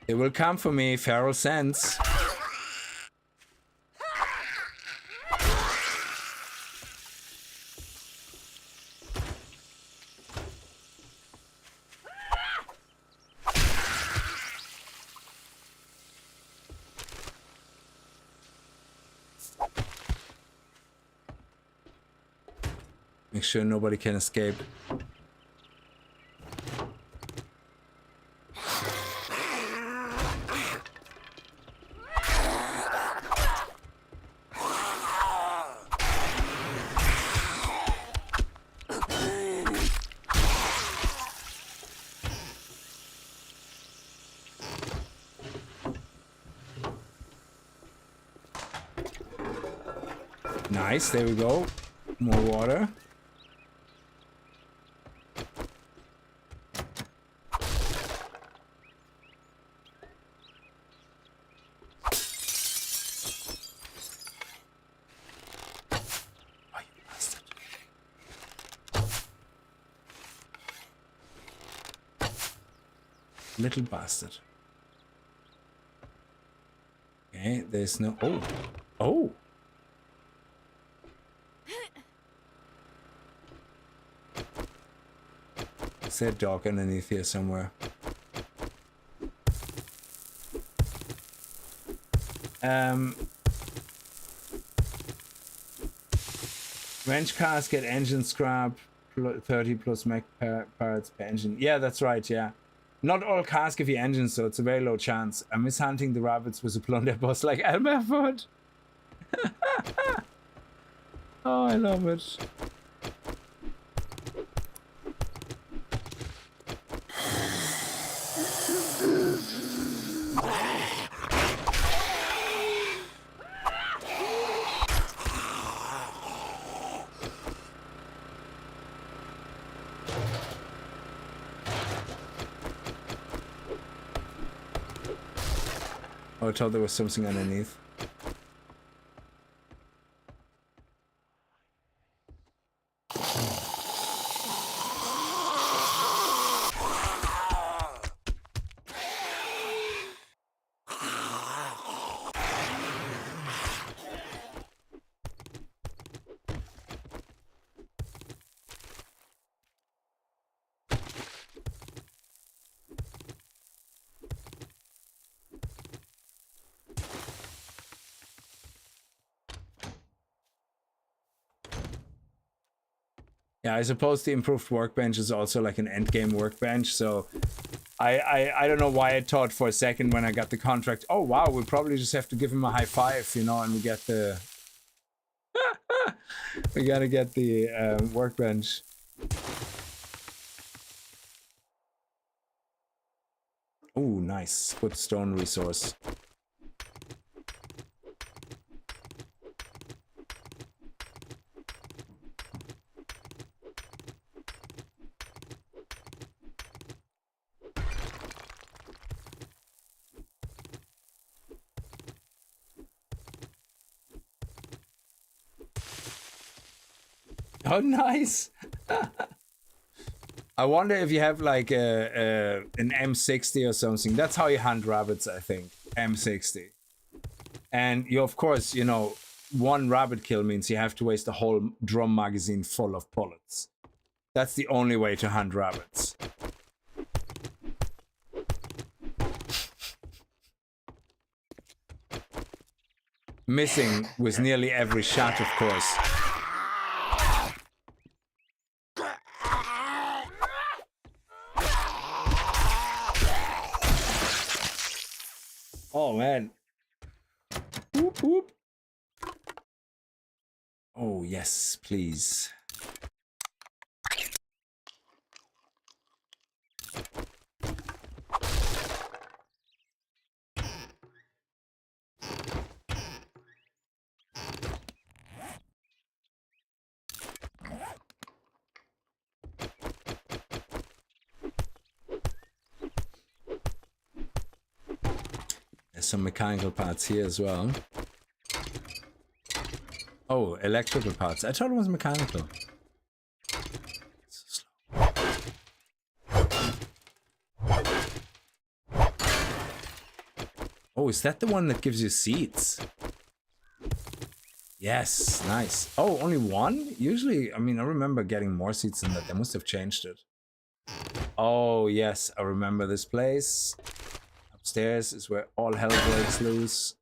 It will come for me, feral sense. Make sure nobody can escape. Nice, there we go. More water. Little bastard. Okay, there's no... Oh! Oh! Is there a dog underneath here somewhere? Wrench cars get engine scrap, 30 plus mech parts per engine. Yeah, that's right, yeah. Not all cars give you engines, so it's a very low chance. I miss hunting the rabbits with a plunder boss like Elmerford. Oh, I love it. Oh, I thought there was something underneath. Yeah, I suppose the improved workbench is also like an endgame workbench, so I don't know why I thought for a second when I got the contract, oh wow, we probably just have to give him a high five, you know, and we get the... we gotta get the workbench. Oh, nice. Good stone resource. Oh, nice. I wonder if you have like an M60 or something. That's how you hunt rabbits, I think. M60. And you, of course, you know, one rabbit kill means you have to waste a whole drum magazine full of bullets. That's the only way to hunt rabbits. Missing with nearly every shot, of course. Oh, man. Whoop, whoop. Oh, yes, please. There's some mechanical parts here as well. Oh, electrical parts. I thought it was mechanical. So slow. Oh, is that the one that gives you seats? Yes, nice. Oh, only one? Usually, I mean, I remember getting more seats than that. They must have changed it. Oh, yes, I remember this place. Upstairs is where all hell breaks loose.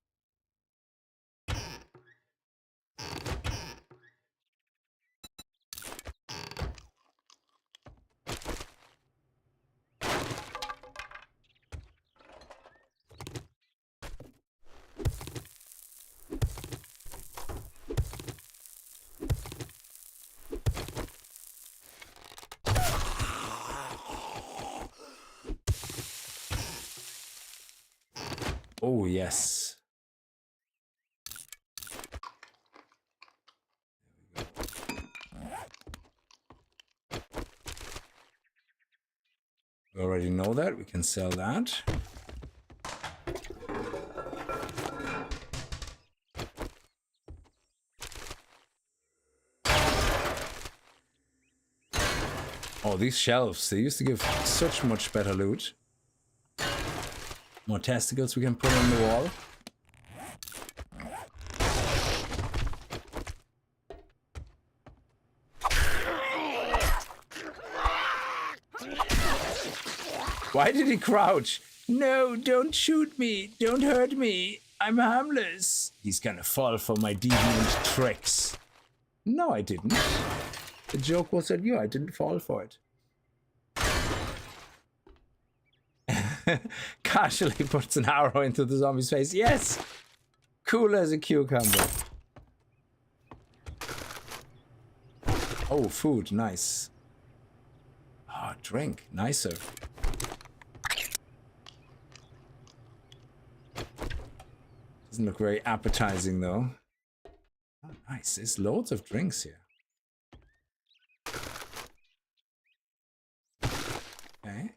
Oh, yes. We already know that. We can sell that. Oh, these shelves, they used to give such much better loot. More testicles we can put on the wall. Why did he crouch? No, don't shoot me. Don't hurt me. I'm harmless. He's gonna fall for my deviant tricks. No, I didn't. The joke was at you. I didn't fall for it. Casually puts an arrow into the zombie's face. Yes! Cool as a cucumber. Oh, food. Nice. Oh, drink. Nicer. Doesn't look very appetizing, though. Oh, nice. There's loads of drinks here. Okay.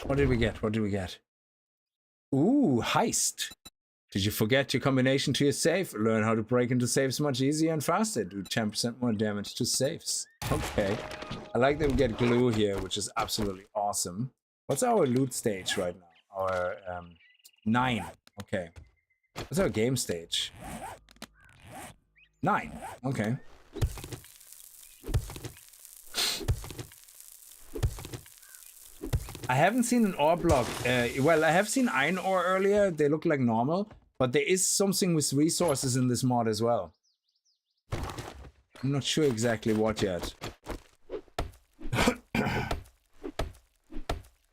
What did we get? What did we get? Ooh, heist. Did you forget your combination to your safe? Learn how to break into safes much easier and faster. Do 10% more damage to safes. Okay. I like that we get glue here, which is absolutely awesome. What's our loot stage right now? Our 9. Okay. What's our game stage? 9. Okay. I haven't seen an ore block. Well, I have seen iron ore earlier. They look like normal, but there is something with resources in this mod as well. I'm not sure exactly what yet.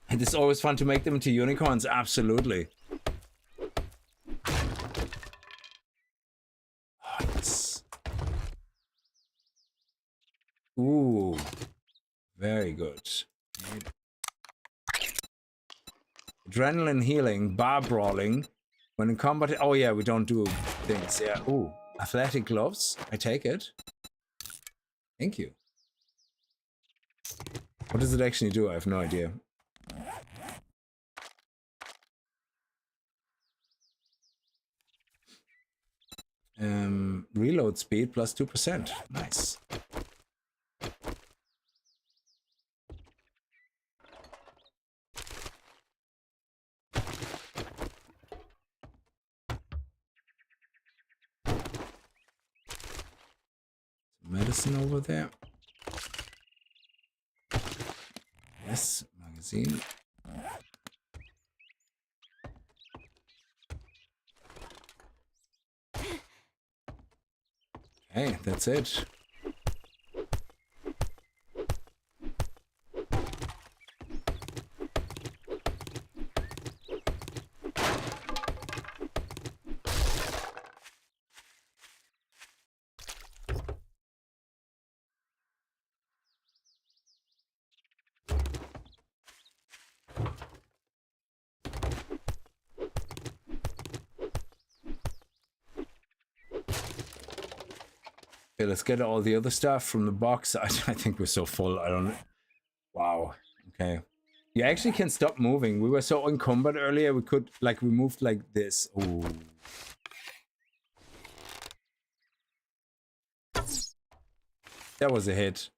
It is always fun to make them into unicorns. Absolutely. Oh, yes. Ooh, very good. Adrenaline healing, bar brawling. When in combat, oh yeah, we don't do things. Yeah. Ooh, athletic gloves. I take it. Thank you. What does it actually do? I have no idea. Reload speed plus 2%. Nice. Medicine over there. Yes, magazine. Okay, that's it. Okay, let's get all the other stuff from the box. I think we're so full. I don't... Wow. Okay. You actually can stop moving. We were so encumbered earlier. We could, like, we moved like this. Ooh. That was a hit.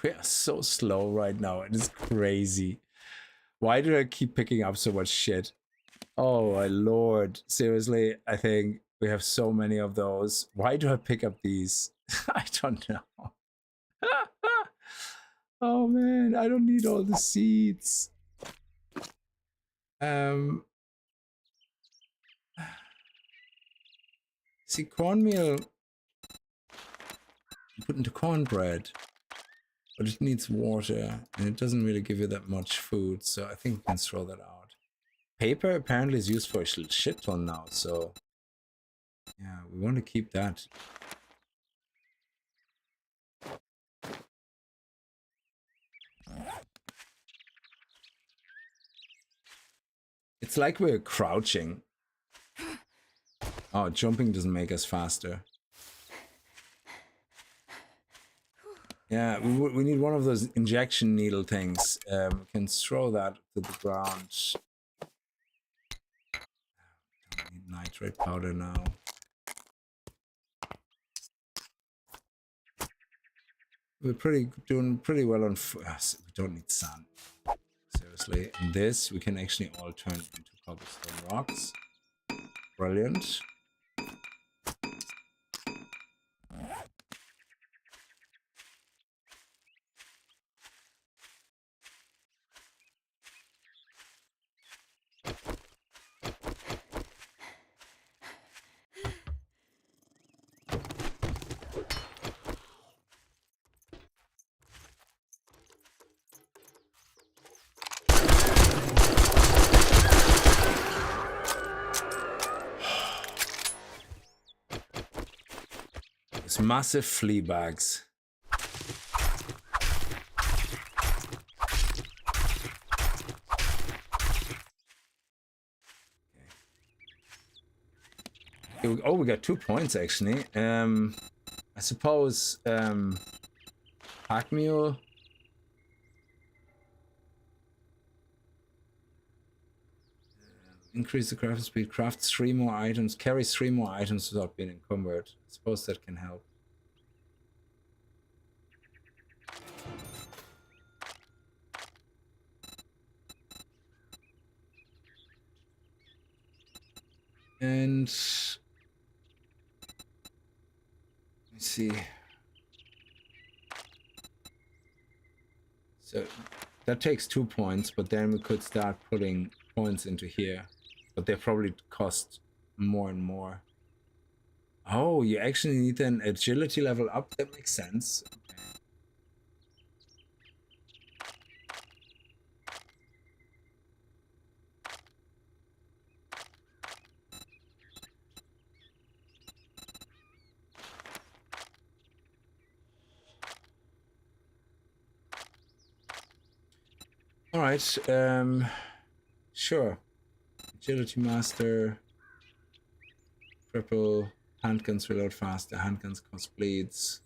We are so slow right now. It is crazy. Why do I keep picking up so much shit? Oh my lord. Seriously, I think we have so many of those. Why do I pick up these? I don't know. Oh man, I don't need all the seeds. See, cornmeal, you put into cornbread, but it needs water, and it doesn't really give you that much food, so I think we can throw that out. Paper apparently is used for a shit ton now, so yeah, we want to keep that. It's like we're crouching. Oh, jumping doesn't make us faster. Yeah, we need one of those injection needle things. We can throw that to the ground. Don't need nitrate powder now. We're doing pretty well on we don't need sand. Seriously. And this we can actually all turn into cobblestone rocks. Brilliant. Massive flea bags. Okay. Oh, we got 2 points actually. I suppose pack mule. Increase the craft speed. Craft 3 more items. Carries 3 more items without being encumbered. I suppose that can help. And let's see. So that takes 2 points, but then we could start putting points into here. But they probably cost more and more. Oh, you actually need an agility level up? That makes sense. Okay. All right, sure. Agility master, triple, handguns reload faster, handguns cause bleeds.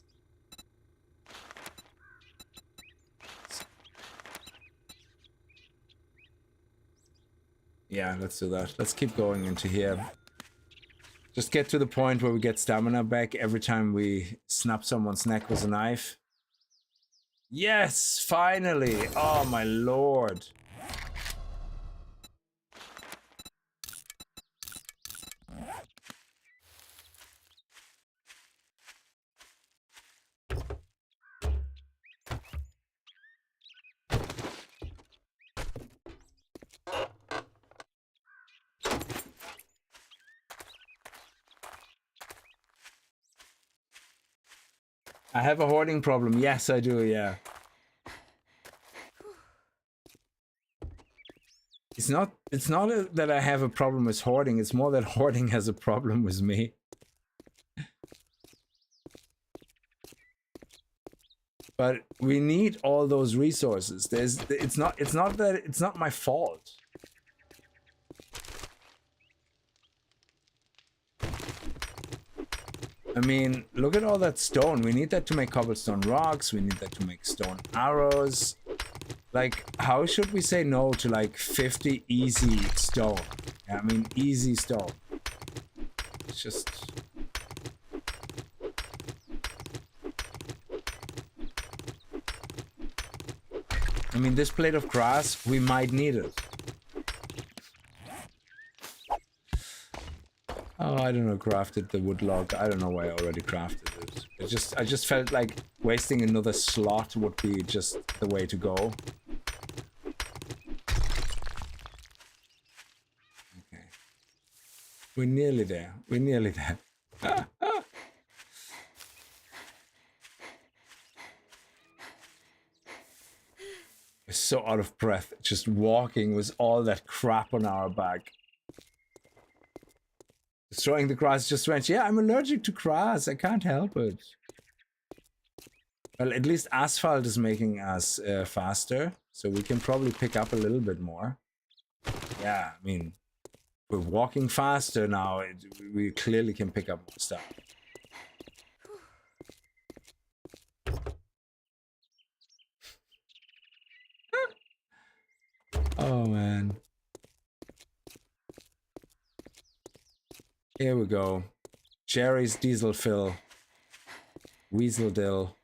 Yeah, let's do that. Let's keep going into here. Just get to the point where we get stamina back every time we snap someone's neck with a knife. Yes, finally! Oh my lord. I have a hoarding problem. Yes, I do, yeah. It's not that I have a problem with hoarding, it's more that hoarding has a problem with me. But we need all those resources. It's not my fault. I mean, look at all that stone. We need that to make cobblestone rocks. We need that to make stone arrows. Like, how should we say no to like 50 easy stone? I mean, easy stone. It's just... mean, this blade of grass, we might need it. Oh, I don't know, crafted the wood log. I don't know why I already crafted it. I just felt like wasting another slot would be just the way to go. Okay. We're nearly there. We're nearly there. We're so out of breath just walking with all that crap on our back. Destroying the grass just went, yeah, I'm allergic to grass. I can't help it. Well, at least asphalt is making us faster, so we can probably pick up a little bit more. Yeah, I mean, we're walking faster now. We clearly can pick up more stuff. Oh, man. Here we go. Jerry's diesel fill. Weasel dill.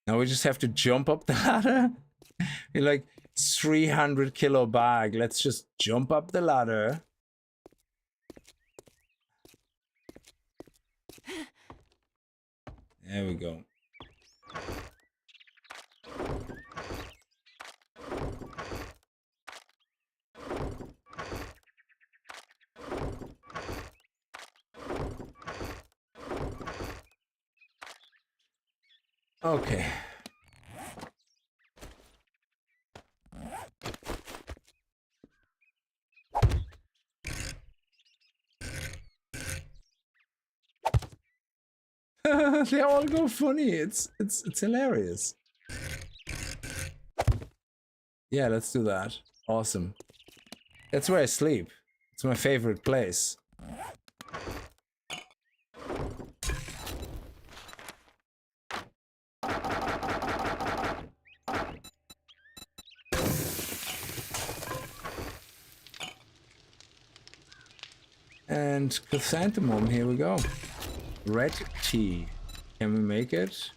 Now we just have to jump up the ladder. You're like 300 kilo bag. Let's just jump up the ladder. There we go. Okay. They all go funny. It's hilarious. Yeah, let's do that. Awesome. That's where I sleep. It's my favorite place. And chrysanthemum, here we go. Red tea. Can we make it?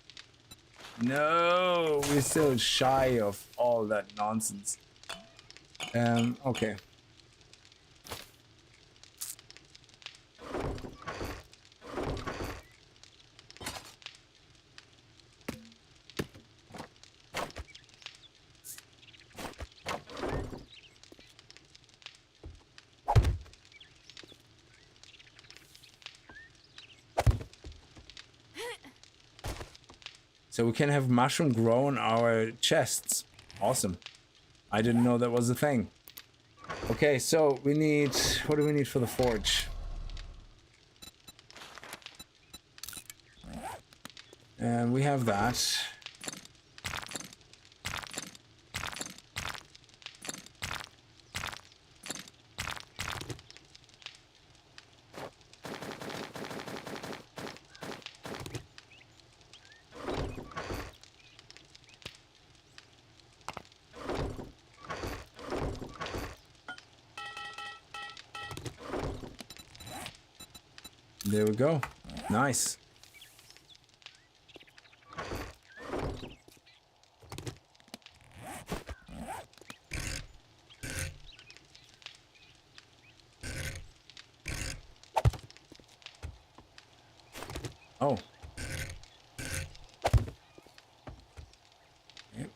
No, we're still shy of all that nonsense. Okay. So we can have mushroom grow in our chests. Awesome. I didn't know that was a thing. Okay, so we need... What do we need for the forge? And we have that. There we go. Nice. Oh. Yep.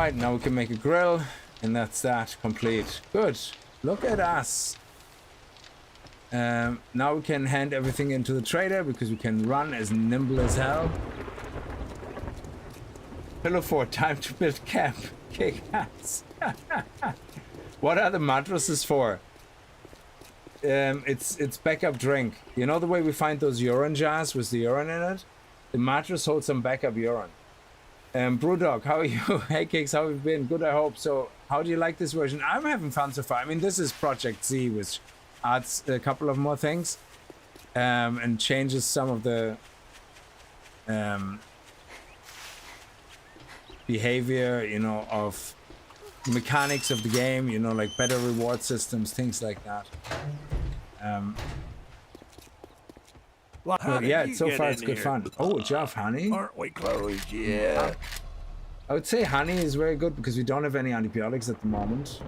Right, now we can make a grill, and that's that complete. Good. Look at us. Now we can hand everything into the trader because we can run as nimble as hell. Pillow fort, time to build camp. Kick-ass. What are the mattresses for? It's backup drink. You know the way we find those urine jars with the urine in it? The mattress holds some backup urine. Brewdog, how are you? Hey Kickz, how have you been? Good, I hope. So, how do you like this version? I'm having fun so far. I mean, this is Project Z, which adds a couple of more things. And changes some of the behavior, you know, of mechanics of the game, you know, like better reward systems, things like that. Well, But yeah, so far it's good fun. Oh, Jeff, honey. Aren't we closed yet? I would say honey is very good because we don't have any antibiotics at the moment.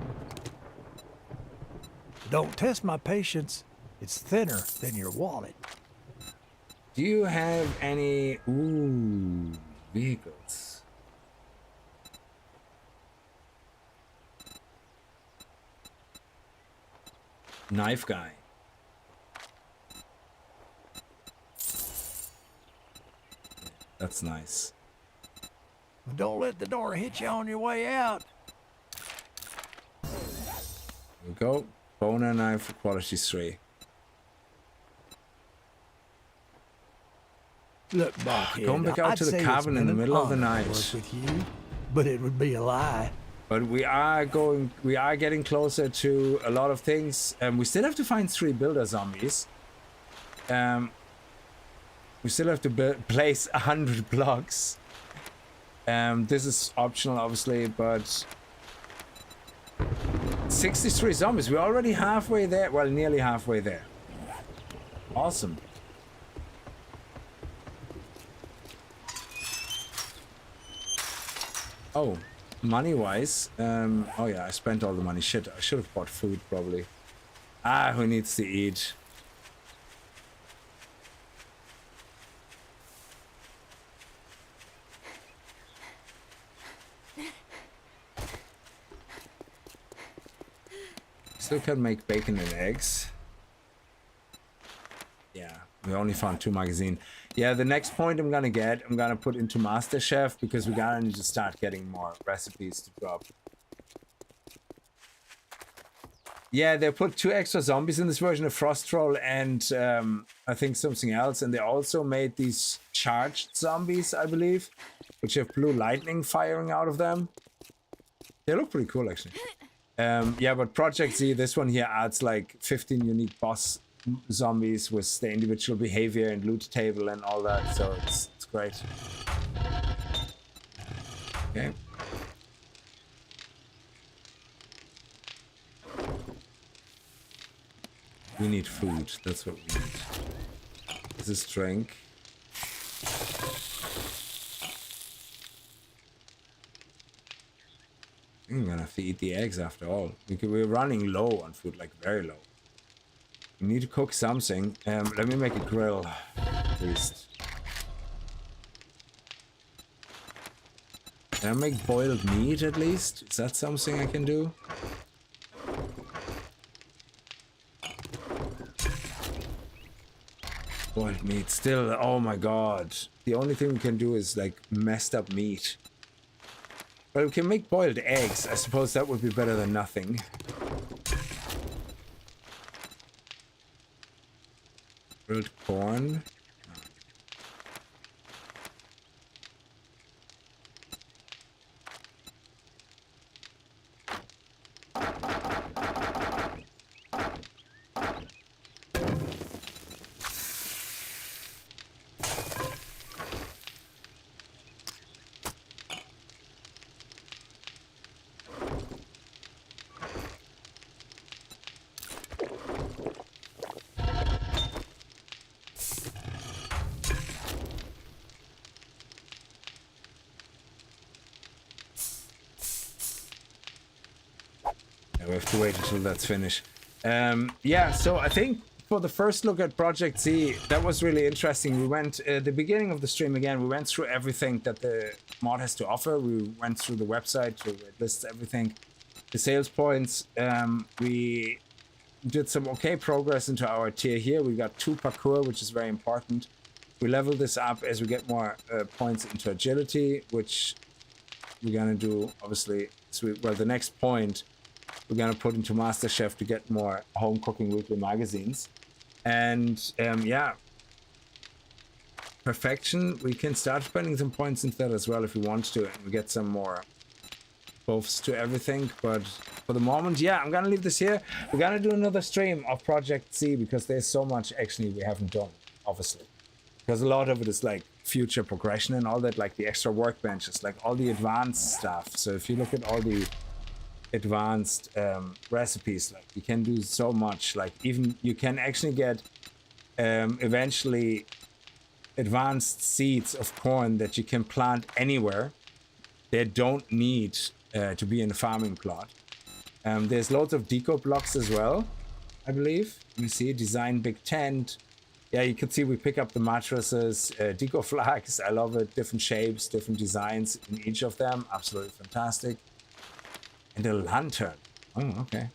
Don't test my patience. It's thinner than your wallet. Do you have any vehicles? Knife guy. That's nice. Don't let the door hit you on your way out. There we go. Boner knife for quality 3. Look, Buckhead, Going back out I'd to the say cabin it's in the been middle of the an honor night. to work with you, but it would be a lie. But we are getting closer to a lot of things. We still have to find 3 builder zombies. We still have to place 100 blocks. This is optional, obviously, but 63 zombies. We're already halfway there. Well, nearly halfway there. Awesome. Oh, money-wise, oh yeah, I spent all the money. Shit, I should have bought food, probably. Ah, who needs to eat? Still can make bacon and eggs. Yeah, we only found 2 magazines. Yeah, the next point I'm gonna put into Master Chef because we gotta need to start getting more recipes to drop. Yeah, they put 2 extra zombies in this version, a frost troll and I think something else, and they also made these charged zombies, I believe, which have blue lightning firing out of them. They look pretty cool, actually. Yeah, but Project Z, this one here adds like 15 unique boss zombies with the individual behavior and loot table and all that, so it's great. Okay. We need food, that's what we need. This is drink. I'm gonna have to eat the eggs after all. We're running low on food, like very low. We need to cook something. Let me make a grill, at least. Can I make boiled meat, at least? Is that something I can do? Boiled meat, still, oh my god. The only thing we can do is, like, messed up meat. Well, we can make boiled eggs. I suppose that would be better than nothing. Grilled corn. We have to wait until that's finished. Yeah, so I think for the first look at Project Z, that was really interesting. We went, the beginning of the stream again, we went through everything that the mod has to offer. We went through the website, so it lists everything. The sales points, we did some okay progress into our tier here. We got 2 parkour, which is very important. We level this up as we get more points into agility, which we're gonna do obviously. So the next point we're gonna put into Master Chef to get more home cooking weekly magazines. And yeah, perfection, we can start spending some points into that as well if we want to, and we get some more buffs to everything. But for the moment, yeah, I'm gonna leave this here. We're gonna do another stream of Project C because there's so much actually we haven't done, obviously, because a lot of it is like future progression and all that, like the extra workbenches, like all the advanced stuff. So if you look at all the advanced recipes, like you can do so much. Like even you can actually get eventually advanced seeds of corn that you can plant anywhere. They don't need to be in a farming plot. There's loads of deco blocks as well, I believe. Let me see, design big tent. Yeah, you can see we pick up the mattresses, deco flags. I love it. Different shapes, different designs in each of them. Absolutely fantastic. And a lantern. Oh, okay.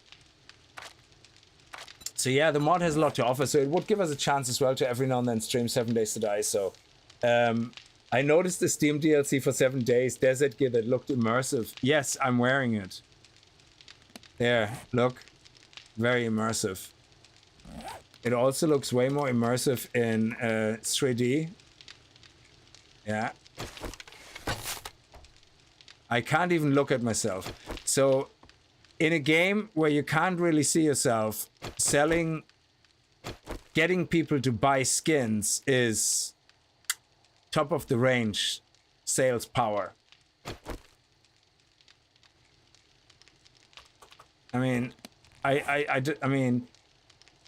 So yeah, the mod has a lot to offer. So it would give us a chance as well to every now and then stream 7 Days to Die. So I noticed the Steam DLC for 7 days, Desert Gear, that looked immersive. Yes, I'm wearing it. There, look. Very immersive. It also looks way more immersive in 3D. Yeah. I can't even look at myself. So in a game where you can't really see yourself, getting people to buy skins is top of the range sales power. I mean, I mean,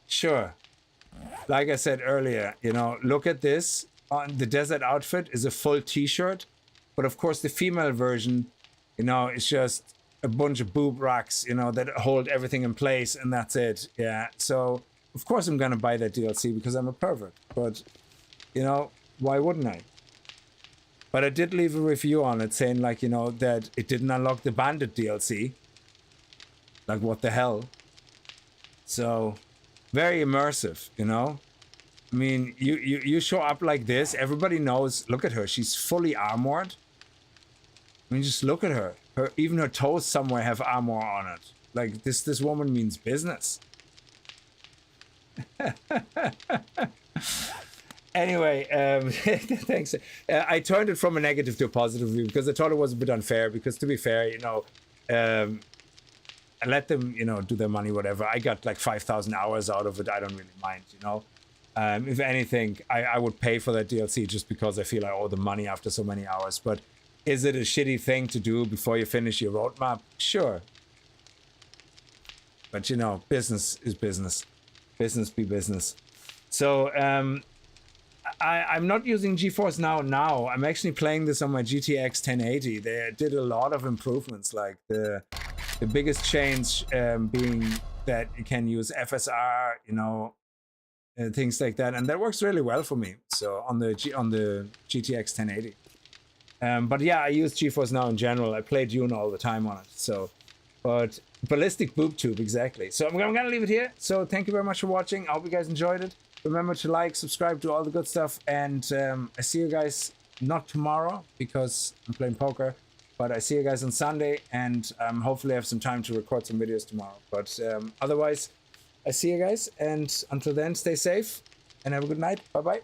sure. Like I said earlier, you know, look at this. On the desert outfit is a full t-shirt, but of course the female version, you know, is just a bunch of boob racks, you know, that hold everything in place, and that's it. Yeah. So of course I'm gonna buy that DLC because I'm a pervert. But you know, why wouldn't I? But I did leave a review on it saying, like, you know, that it didn't unlock the Bandit DLC. Like, what the hell? So very immersive, you know. I mean, you show up like this, everybody knows. Look at her, she's fully armored. I mean, just look at her. Even her toes somewhere have armor on it. Like, this woman means business. Anyway, thanks. I turned it from a negative to a positive review because I thought it was a bit unfair. Because to be fair, you know, I let them, you know, do their money, whatever. I got like 5,000 hours out of it. I don't really mind, you know. If anything, I would pay for that DLC just because I feel I owe them money after so many hours. But is it a shitty thing to do before you finish your roadmap? Sure. But, you know, business is business. Business be business. So, I'm not using GeForce now. I'm actually playing this on my GTX 1080. They did a lot of improvements, like the biggest change being that you can use FSR, you know, things like that, and that works really well for me. So on the GTX 1080. But yeah, I use GeForce Now in general. I play Dune all the time on it. So, but Ballistic Boob Tube, exactly. So I'm gonna leave it here. So thank you very much for watching. I hope you guys enjoyed it. Remember to like, subscribe, do all the good stuff, and I see you guys not tomorrow because I'm playing poker, but I see you guys on Sunday, and hopefully I have some time to record some videos tomorrow. But otherwise, I see you guys, and until then, stay safe and have a good night. Bye bye.